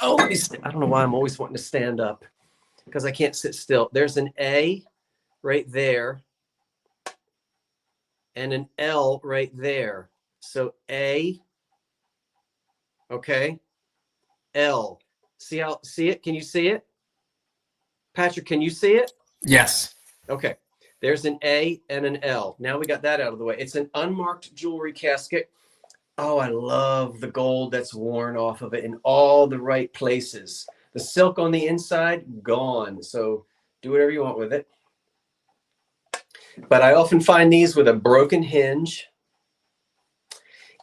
Oh, I don't know why I'm always wanting to stand up, because I can't sit still. There's an A right there and an L right there. So A, okay, L. See it? Can you see it? Patrick, can you see it? Yes. Okay. There's an A and an L. Now we got that out of the way. It's an unmarked jewelry casket. Oh, I love the gold that's worn off of it in all the right places. The silk on the inside, gone. So do whatever you want with it. But I often find these with a broken hinge.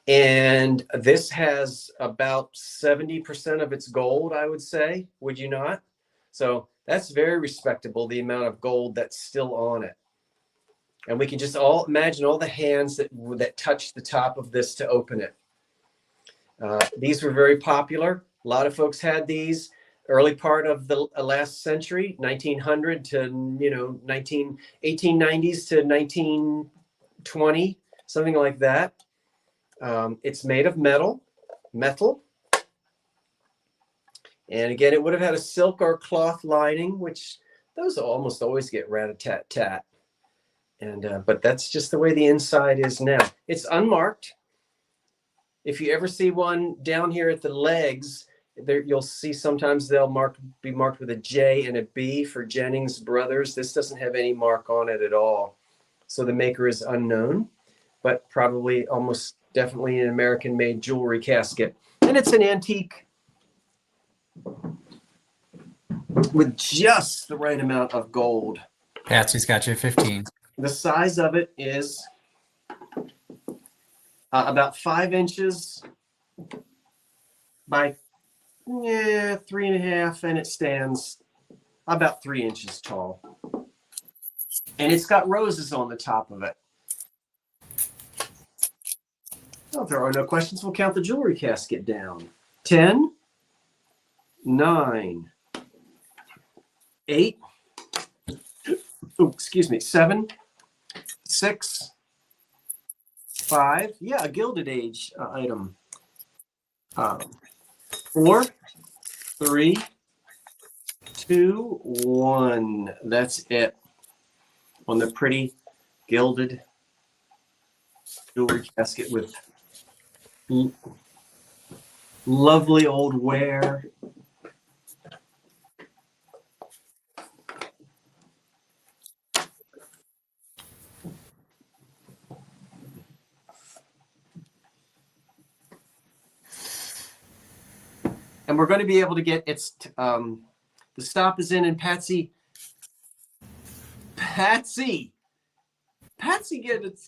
And this has about 70% of its gold, I would say. Would you not? So that's very respectable, the amount of gold that's still on it. And we can just all imagine all the hands that touch the top of this to open it. These were very popular. A lot of folks had these early part of the last century, 1900 to 1890s to 1920, something like that. It's made of metal. And again, it would have had a silk or cloth lining, which those almost always get rat-a-tat-tat. And but that's just the way the inside is now. It's unmarked. If you ever see one down here at the legs, there you'll see sometimes they'll be marked with a J and a B for Jennings Brothers. This doesn't have any mark on it at all. So the maker is unknown, but probably almost definitely an American-made jewelry casket. And it's an antique with just the right amount of gold. Patsy's got you 15. The size of it is about 5 inches by 3.5, and it stands about 3 inches tall. And it's got roses on the top of it. Well, if there are no questions, we'll count the jewelry casket down. 10, 9, 8, oh, excuse me, 7, 6, 5. Yeah, a Gilded Age item. 4, 3, 2, 1. That's it on the pretty gilded jewelry casket with lovely old wear. And we're going to be able to get its, the stop is in, and Patsy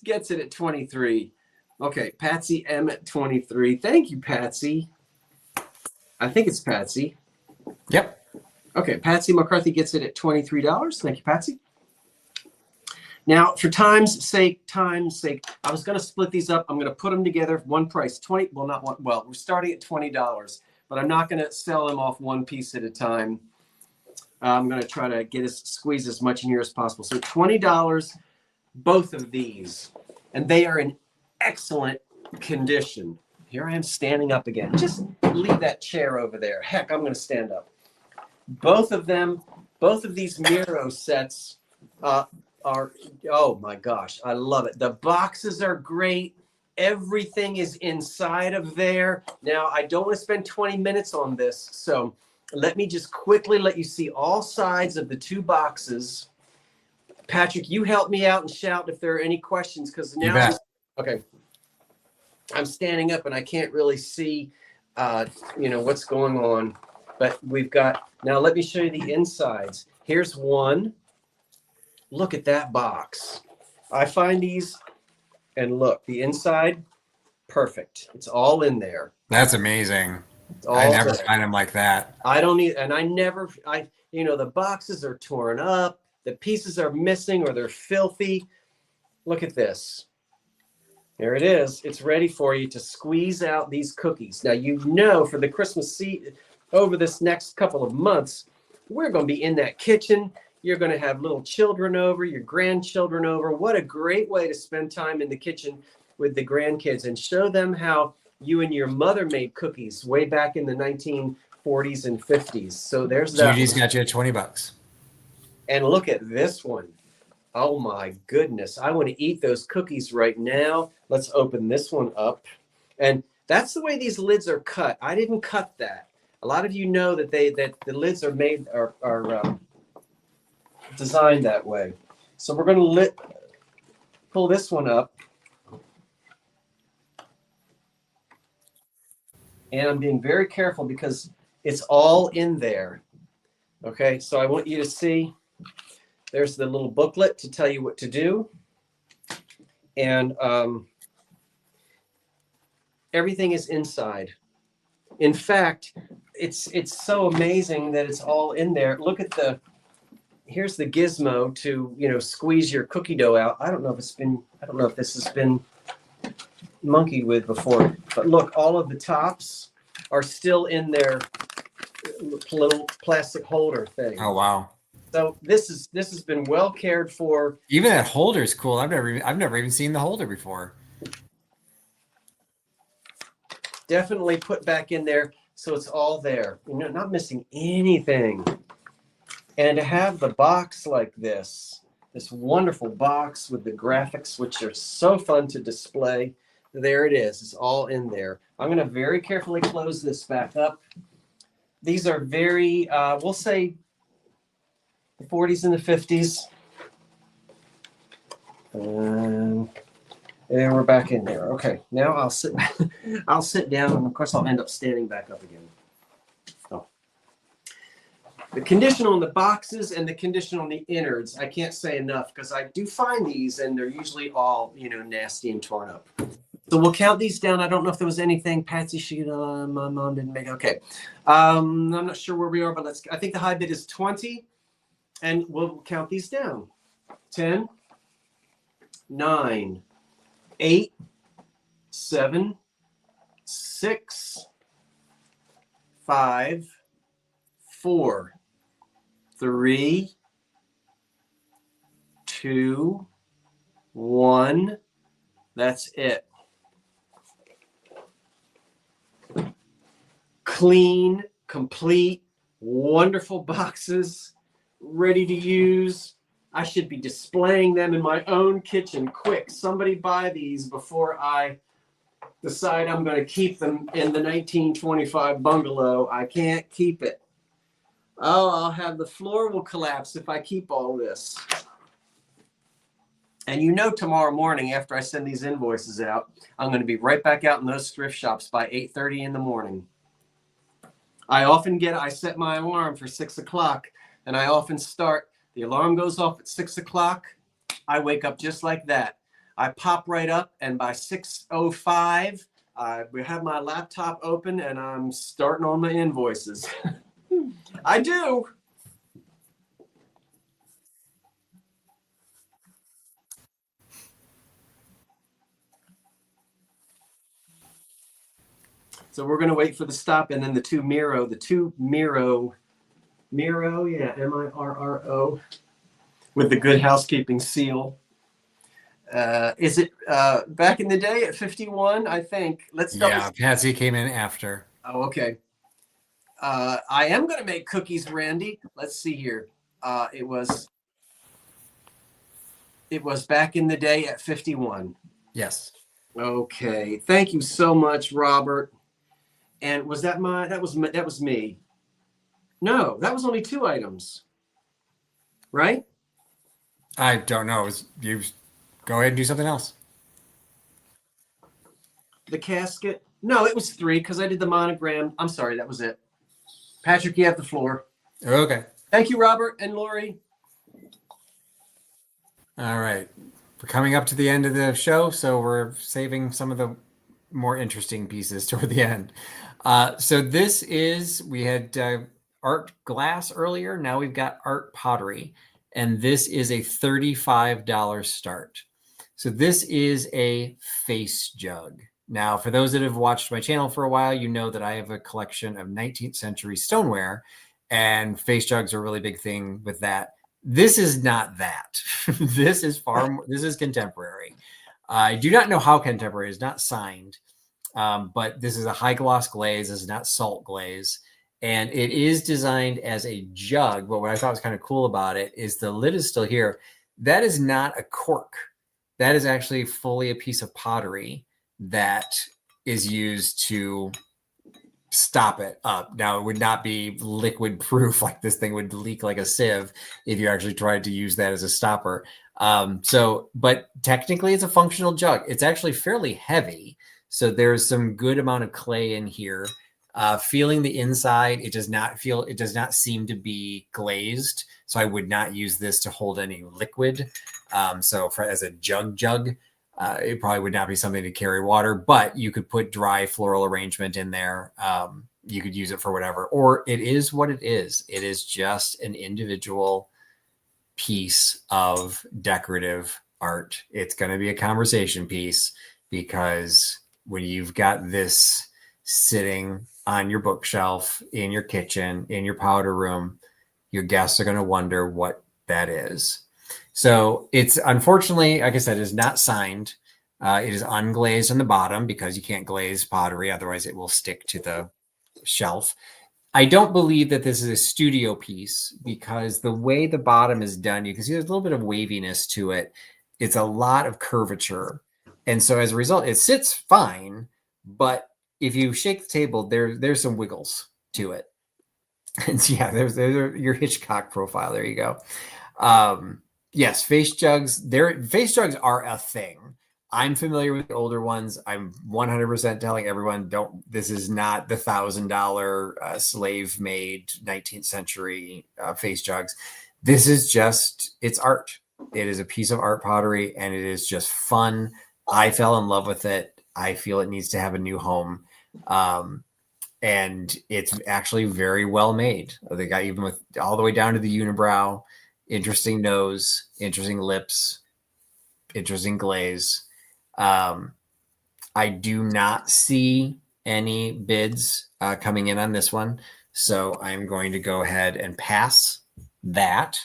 gets it at 23. Okay, Patsy M at 23. Thank you, Patsy. I think it's Patsy. Yep. Okay, Patsy McCarthy gets it at $23. Thank you, Patsy. Now, for time's sake, I was going to split these up. I'm going to put them together, one price, 20. Well, not one. Well, we're starting at $20, but I'm not going to sell them off one piece at a time. I'm going to try to squeeze as much in here as possible. So $20, both of these, and they are in excellent condition. Here I am standing up again. Just leave that chair over there. Heck, I'm going to stand up. Both of these Miro sets are, oh my gosh, I love it. The boxes are great. Everything is inside of there. Now, I don't want to spend 20 minutes on this, so let me just quickly let you see all sides of the 2 boxes. Patrick, you help me out and shout if there are any questions, because now, okay, I'm standing up and I can't really see, what's going on. But we've got, now let me show you the insides. Here's one. Look at that box. I find these, and look, the inside, perfect. It's all in there. That's amazing. I never find them like that. I don't need, and the boxes are torn up, the pieces are missing, or they're filthy. Look at this. There it is. It's ready for you to squeeze out these cookies. Now, for the Christmas season, over this next couple of months, we're going to be in that kitchen. You're going to have little children over, your grandchildren over. What a great way to spend time in the kitchen with the grandkids and show them how you and your mother made cookies way back in the 1940s and 50s. So there's that. Judy's got you at $20. And look at this one. Oh my goodness. I want to eat those cookies right now. Let's open this one up. And that's the way these lids are cut. I didn't cut that. A lot of you know that the lids are made are designed that way. So we're going to pull this one up. And I'm being very careful because it's all in there. Okay, so I want you to see, there's the little booklet to tell you what to do. And everything is inside. In fact, it's so amazing that it's all in there. Look at here's the gizmo to, squeeze your cookie dough out. I don't know if this has been monkeyed with before, but look, all of the tops are still in their little plastic holder thing. Oh wow. So this has been well cared for. Even that holder is cool. I've never even seen the holder before. Definitely put back in there so it's all there. Not missing anything. And to have the box like this wonderful box with the graphics, which are so fun to display. There it is. It's all in there. I'm going to very carefully close this back up. These are very, we'll say, the 40s and the 50s. And we're back in there. Okay, now I'll sit down, and of course I'll end up standing back up again. Oh. The condition on the boxes and the condition on the innards, I can't say enough, because I do find these and they're usually all, nasty and torn up. So we'll count these down. I don't know if there was anything. Patsy, my mom didn't make it. Okay. I'm not sure where we are, but I think the high bid is 20. And we'll count these down. 10, 9, 8, 7, 6, 5, 4, 3, 2, 1. That's it. Clean, complete, wonderful boxes, ready to use. I should be displaying them in my own kitchen. Quick, somebody buy these before I decide I'm going to keep them in the 1925 bungalow. I can't keep it. Oh, I'll have the floor will collapse if I keep all this. And you know, tomorrow morning after I send these invoices out, I'm going to be right back out in those thrift shops by 8:30 in the morning. I set my alarm for 6 o'clock, and I often start, the alarm goes off at 6 o'clock. I wake up just like that. I pop right up, and by 6:05, we have my laptop open, and I'm starting on my invoices. I do. So we're going to wait for the stop, and then the two Miro, yeah, Mirro, with the Good Housekeeping seal. Is it back in the day at 51? I think. Yeah, Patsy came in after. Oh, okay. I am going to make cookies, Randy. Let's see here. It was back in the day at 51. Yes. Okay. Thank you so much, Robert. And was that was me? No, that was only 2 items. Right? I don't know. You go ahead and do something else. The casket? No, it was 3 because I did the monogram. I'm sorry, that was it. Patrick, you have the floor. Okay. Thank you, Robert and Lori. All right. We're coming up to the end of the show, so we're saving some of the more interesting pieces toward the end. So we had art glass earlier. Now we've got art pottery, and this is a $35 start. So this is a face jug. Now, for those that have watched my channel for a while, you know that I have a collection of 19th century stoneware, and face jugs are a really big thing with that. This is not that. This is this is contemporary. I do not know how contemporary. It's not signed, but this is a high gloss glaze. This is not salt glaze. And it is designed as a jug. But what I thought was kind of cool about it is the lid is still here. That is not a cork. That is actually fully a piece of pottery that is used to stop it up. Now, it would not be liquid proof, like this thing would leak like a sieve if you actually tried to use that as a stopper. But technically it's a functional jug. It's actually fairly heavy. So there's some good amount of clay in here. Feeling the inside, it does not seem to be glazed. So I would not use this to hold any liquid. As a jug, it probably would not be something to carry water, but you could put dry floral arrangement in there. You could use it for whatever, or it is what it is. It is just an individual piece of decorative art. It's going to be a conversation piece, because when you've got this sitting on your bookshelf, in your kitchen, in your powder room, your guests are going to wonder what that is. So it's, unfortunately, like I said, is not signed. It is unglazed on the bottom because you can't glaze pottery. Otherwise it will stick to the shelf. I don't believe that this is a studio piece, because the way the bottom is done, you can see there's a little bit of waviness to it. It's a lot of curvature. And so as a result, it sits fine, but if you shake the table, there's some wiggles to it. And so, yeah, there's your Hitchcock profile. There you go. Yes, face jugs. Face jugs are a thing. I'm familiar with the older ones. I'm 100% telling everyone, this is not the $1,000 slave-made 19th century face jugs. This is it's art. It is a piece of art pottery, and it is just fun. I fell in love with it. I feel it needs to have a new home. And it's actually very well made. They got even with all the way down to the unibrow, interesting nose, interesting lips, interesting glaze. I do not see any bids coming in on this one. So I'm going to go ahead and pass that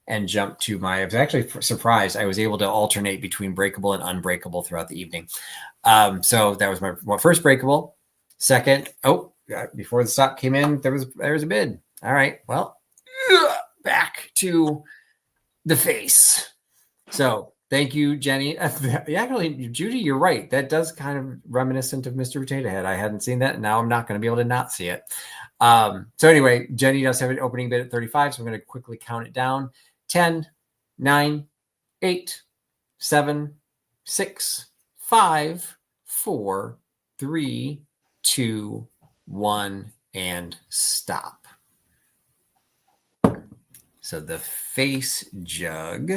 and jump to I was actually surprised. I was able to alternate between breakable and unbreakable throughout the evening. So that was my first breakable. Second, before the stop came in, there was a bid. All right, well, back to the face. So thank you, Jenny. Actually, Judy, you're right. That does kind of reminiscent of Mr. Potato Head. I hadn't seen that, and now I'm not going to be able to not see it. So anyway, Jenny does have an opening bid at 35, so I'm going to quickly count it down. 10, 9, 8, 7, 6, 5, 4, 3, 2, 1, and stop. So the face jug.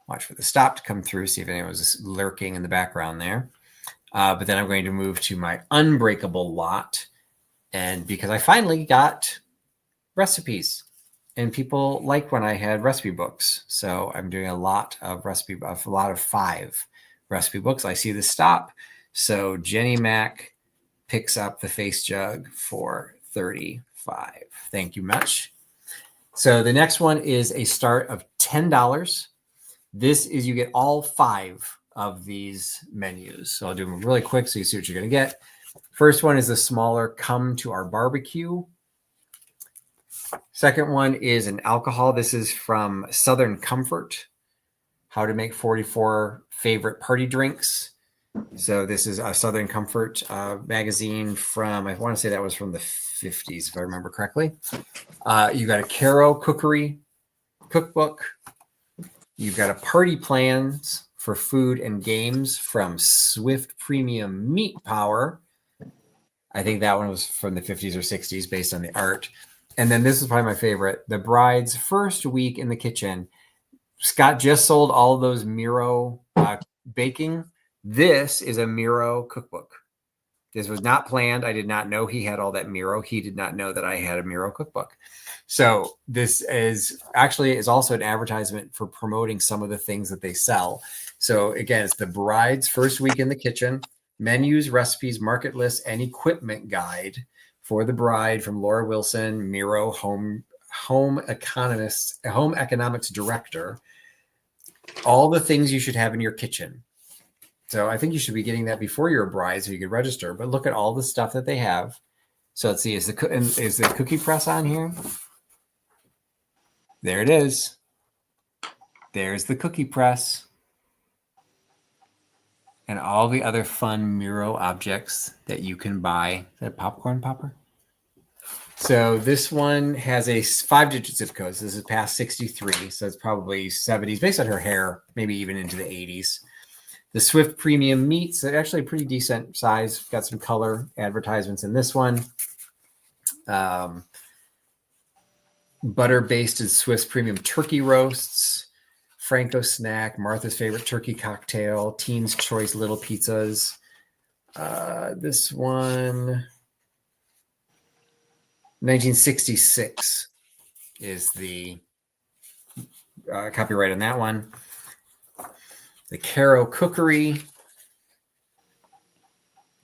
Watch for the stop to come through, see if anyone was lurking in the background there. But then I'm going to move to my unbreakable lot. And because I finally got recipes, and people like when I had recipe books. So I'm doing a lot of 5 recipe books. I see the stop. So Jenny Mac picks up the face jug for 35. Thank you much. So the next one is a start of $10. This is, you get all 5 of these menus. So I'll do them really quick so you see what you're going to get. First one is the smaller Come to Our Barbecue. Second one is an alcohol. This is from Southern Comfort. How to make 44 favorite party drinks. So this is a Southern Comfort magazine from, I want to say that was from the 50s, if I remember correctly. You got a Caro cookery cookbook. You've got a party plans for food and games from Swift Premium Meat Power. I think that one was from the 50s or 60s based on the art. And then this is probably my favorite, The Bride's First Week in the Kitchen. Scott just sold all of those Miro baking. This is a Miro cookbook. This was not planned. I did not know he had all that Miro. He did not know that I had a Miro cookbook. So this is also an advertisement for promoting some of the things that they sell. So again, it's The Bride's First Week in the Kitchen, menus, recipes, market lists, and equipment guide for the bride from Laura Wilson, Miro home economics director. All the things you should have in your kitchen. So I think you should be getting that before you're a bride so you could register. But look at all the stuff that they have. So let's see, is the cookie press on here? There it is. There's the cookie press. And all the other fun Miro objects that you can buy. Is that a popcorn popper? So this one has a 5-digit zip code. So this is past 63. So it's probably 70s, based on her hair, maybe even into the 80s. The Swift Premium Meats, actually a pretty decent size. Got some color advertisements in this one. Butter-basted Swiss Premium Turkey Roasts. Franco Snack, Martha's Favorite Turkey Cocktail, Teen's Choice Little Pizzas. This one, 1966 is the copyright on that one. The Caro Cookery.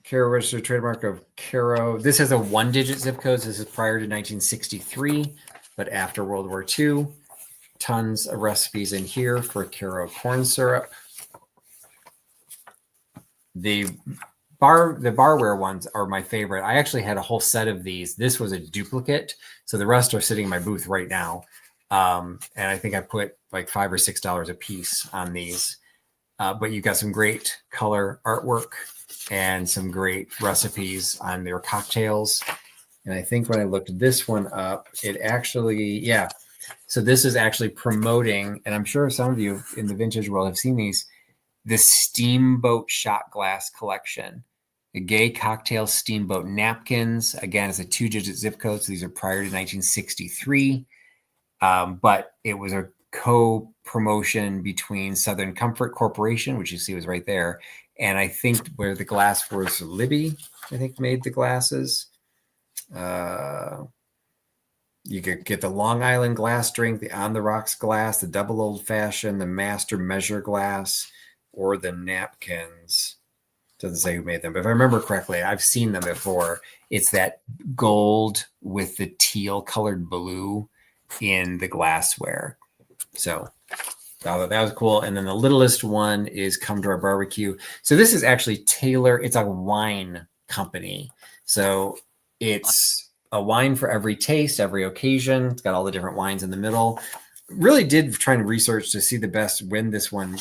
Caro registered trademark of Caro. This has a 1-digit zip code. So this is prior to 1963, but after World War II. Tons of recipes in here for Caro corn syrup. The Barware ones are my favorite. I actually had a whole set of these. This was a duplicate, so the rest are sitting in my booth right now. And I think I put like $5 or $6 a piece on these. But you've got some great color artwork and some great recipes on their cocktails. And I think when I looked this one up, it actually, so this is actually promoting, and I'm sure some of you in the vintage world have seen these, the Steamboat Shot Glass Collection. The Gay Cocktail Steamboat Napkins. Again, it's a 2-digit zip code, so these are prior to 1963. But it was a co-promotion between Southern Comfort Corporation, which you see was right there, And I think where the glass was Libby, I think made the glasses. You could get the Long Island glass drink, the On the Rocks glass, the double old fashioned, the master measure glass, or the napkins. Doesn't say who made them, but if I remember correctly, I've seen them before. It's that gold with the teal colored blue in the glassware. So that was cool. And then the littlest one is Come to Our Barbecue. So this is actually Taylor. It's a wine company. So it's a wine for every taste, every occasion. It's got all the different wines in the middle. Really did try and research to see the best when this one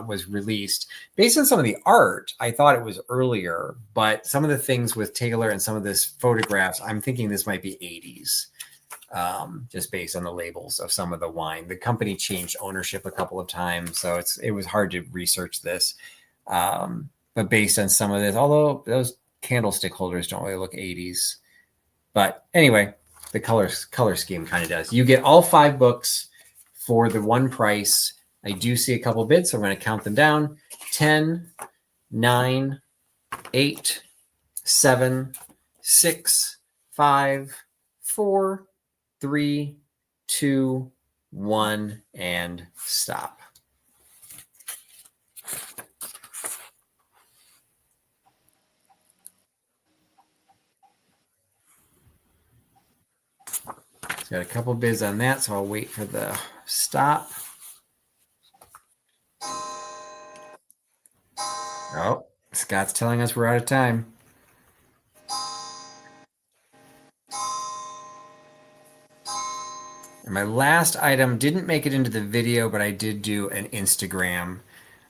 was released. Based on some of the art, I thought it was earlier, but some of the things with Taylor and some of this photographs, I'm thinking this might be 80s. Just based on the labels of some of the wine. The company changed ownership a couple of times, so it was hard to research this. But based on some of this, although those candlestick holders don't really look 80s. But anyway, the color scheme kind of does. You get all 5 books for the one price. I do see a couple bids, so I'm going to count them down. 10, 9, 8, 7, 6, 5, 4, 3, 2, 1, and stop. Got a couple bids on that, so I'll wait for the stop. Oh, Scott's telling us we're out of time. And my last item didn't make it into the video, but I did do an Instagram.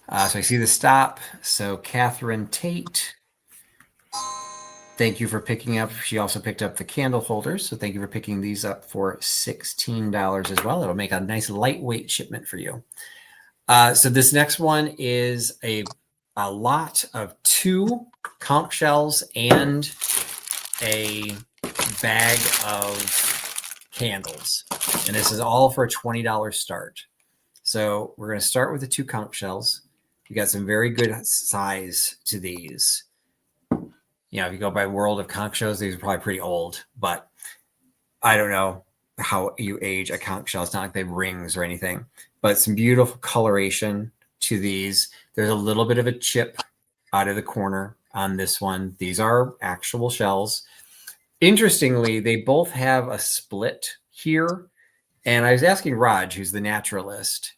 So I see the stop. So Catherine Tate, thank you for picking up. She also picked up the candle holders. So thank you for picking these up for $16 as well. It'll make a nice lightweight shipment for you. So this next one is a lot of 2 conch shells and a bag of candles. And this is all for a $20 start. So we're going to start with the 2 conch shells. You got some very good size to these. You know, if you go by world of conch shells, these are probably pretty old, but I don't know how you age a conch shell. It's not like they have rings or anything, but some beautiful coloration to these. There's a little bit of a chip out of the corner on this one. These are actual shells. Interestingly, they both have a split here. And I was asking Raj, who's the naturalist,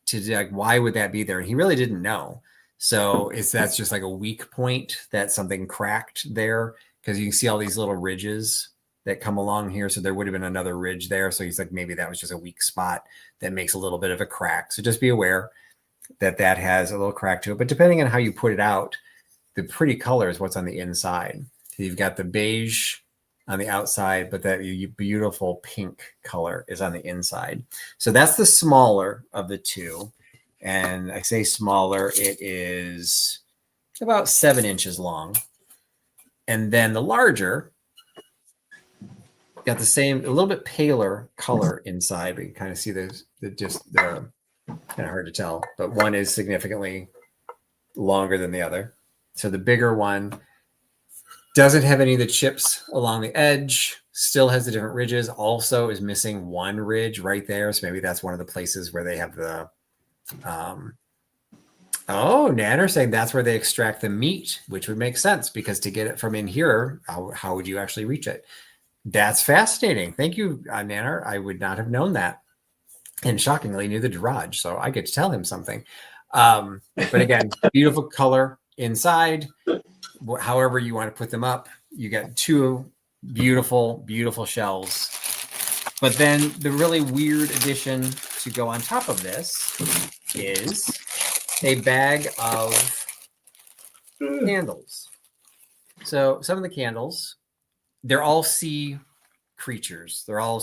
to like, why would that be there? And he really didn't know. So that's just like a weak point that something cracked there, because you can see all these little ridges that come along here. So there would have been another ridge there. So he's like, maybe that was just a weak spot that makes a little bit of a crack. So just be aware that that has a little crack to it. But depending on how you put it out, the pretty color is what's on the inside. So you've got the beige on the outside, but that beautiful pink color is on the inside. So that's the smaller of the 2. And I say smaller, it is about 7 inches long. And then the larger got the same, a little bit paler color inside, but you kind of see the kind of hard to tell, but one is significantly longer than the other. So the bigger one doesn't have any of the chips along the edge, still has the different ridges, also is missing one ridge right there. So maybe that's one of the places where they have the, Nanner saying that's where they extract the meat, which would make sense, because to get it from in here, how would you actually reach it? That's fascinating. Thank you, Nanner. I would not have known that. And shockingly, neither did Raj. So I get to tell him something. But again, beautiful color inside. However you want to put them up, you got 2 beautiful, beautiful shells. But then the really weird addition to go on top of this is a bag of candles. So some of the candles, they're all sea creatures. They're all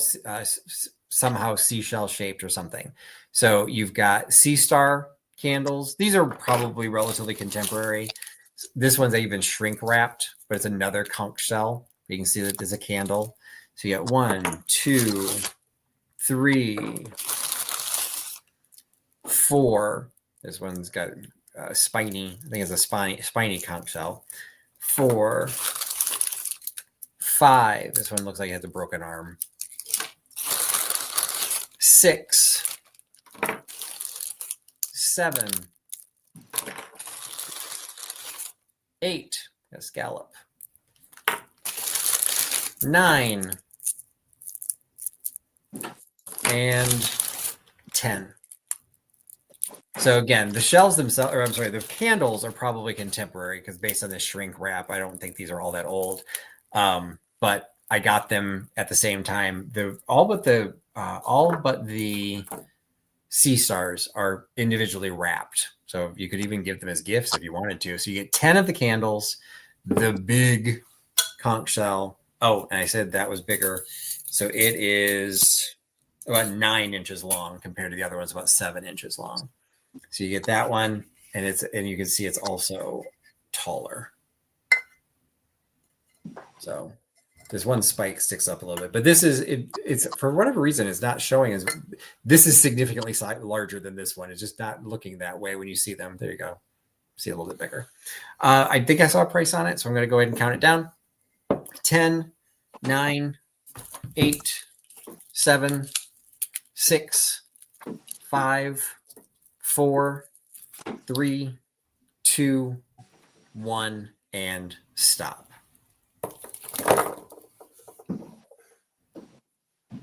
somehow seashell shaped or something. So you've got sea star candles. These are probably relatively contemporary. This one's even shrink wrapped, but it's another conch shell. You can see that there's a candle. So you got 1, 2, 3, 4. This one's got spiny, I think it's a spiny conch shell. For $5, this one looks like it has a broken arm. $6, $7, $8, a scallop. $9, and $10. So again, the shells themselves, or I'm sorry, the candles are probably contemporary because based on the shrink wrap, I don't think these are all that old. But I got them at the same time. All but the sea stars are individually wrapped. So you could even give them as gifts if you wanted to. So you get 10 of the candles, the big conch shell. Oh, and I said that was bigger. So it is about 9 inches long compared to the other one's about 7 inches long. So you get that one, and you can see it's also taller. So this one spike sticks up a little bit, but this is it's for whatever reason it's not showing as this is significantly larger than this one. It's just not looking that way when you see them. There you go. See a little bit bigger. I think I saw a price on it, so I'm going to go ahead and count it down. 10, 9, 8, 7, 6, 5, 4, 3, 2, 1, and stop.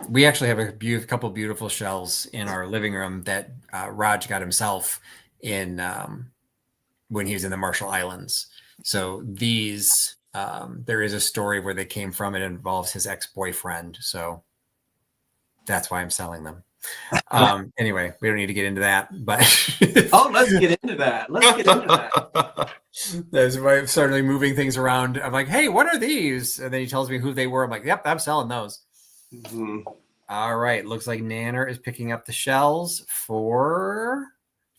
We actually have a couple beautiful shells in our living room that Raj got himself in when he was in the Marshall Islands. So these, there is a story where they came from. It involves his ex-boyfriend. So that's why I'm selling them. Anyway, we don't need to get into that, but let's get into that. That's why I'm suddenly moving things around. I'm like, hey, what are these? And then he tells me who they were. I'm like, yep, I'm selling those. Mm-hmm. All right. Looks like Nanner is picking up the shells for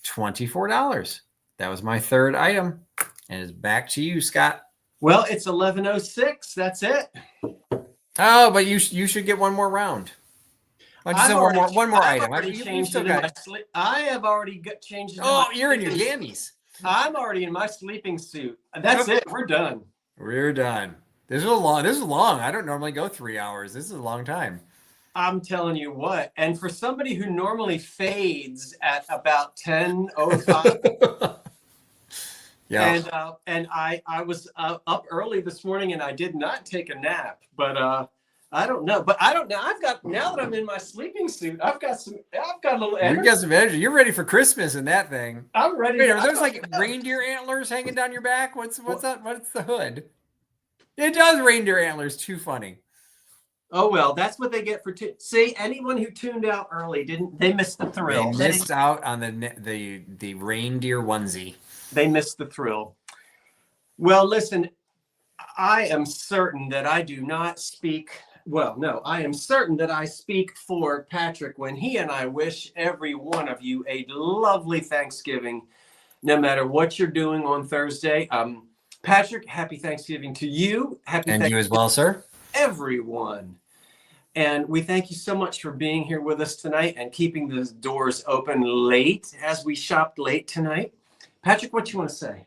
$24. That was my third item. And it's back to you, Scott. Well, it's 11:06. That's it. Oh, but you should get one more round. One more item. I have already changed it. Oh, you're in your jammies. I'm already in my sleeping suit. That's it. We're done. We're done. This is long. I don't normally go 3 hours. This is a long time. I'm telling you what. And for somebody who normally fades at about 10:05. Yeah. And I was up early this morning and I did not take a nap, but I don't know. But I don't know. Now that I'm in my sleeping suit, I've got a little energy. You got some energy. You're ready for Christmas in that thing. I'm ready. Wait, are those like reindeer antlers hanging down your back? What's that? What's the hood? It does reindeer antlers. Too funny. Oh well, that's what they get for see. Anyone who tuned out early they missed the thrill. They missed out on the reindeer onesie. They missed the thrill. Well, listen, I am certain that I do not speak. Well, no, I am certain that I speak for Patrick when he and I wish every one of you a lovely Thanksgiving, no matter what you're doing on Thursday. Patrick, happy Thanksgiving to you. And you as well, sir. Everyone. And we thank you so much for being here with us tonight and keeping the doors open late as we shopped late tonight. Patrick, what you want to say?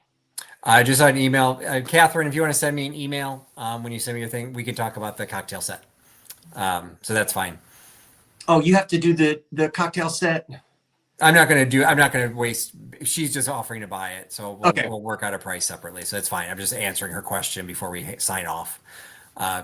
Just an email. Catherine, if you want to send me an email when you send me your thing, we can talk about the cocktail set. So that's fine. Oh, you have to do the cocktail set? I'm not going to waste. She's just offering to buy it. So we'll work out a price separately. So it's fine. I'm just answering her question before we sign off.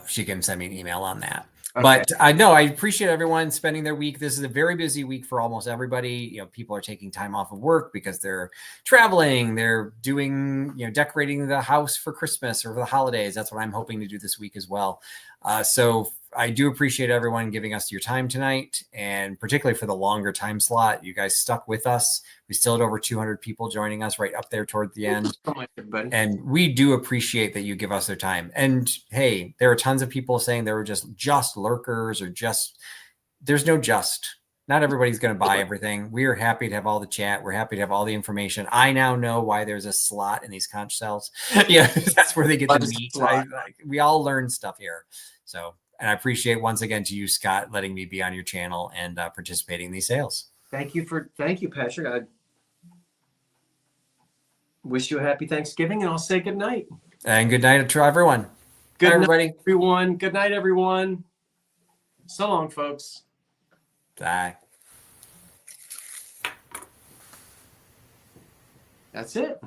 She can send me an email on that. Okay. But I know I appreciate everyone spending their week. This is a very busy week for almost everybody. People are taking time off of work because they're traveling. They're doing, decorating the house for Christmas or for the holidays. That's what I'm hoping to do this week as well. So I do appreciate everyone giving us your time tonight, and particularly for the longer time slot. You guys stuck with us. We still had over 200 people joining us right up there toward the end. And we do appreciate that you give us their time. And hey, there are tons of people saying they were just lurkers or there's no not everybody's going to buy everything. We are happy to have all the chat. We're happy to have all the information. I now know why there's a slot in these conch cells. Yeah, that's where they get the meat. We all learn stuff here. So, and I appreciate once again to you, Scott, letting me be on your channel and participating in these sales. Thank you, Patrick. wish you a happy Thanksgiving, and I'll say good night. And good night to everyone. Good Bye, night, everybody. everyone. Good night, everyone. So long, folks. Bye. That's it.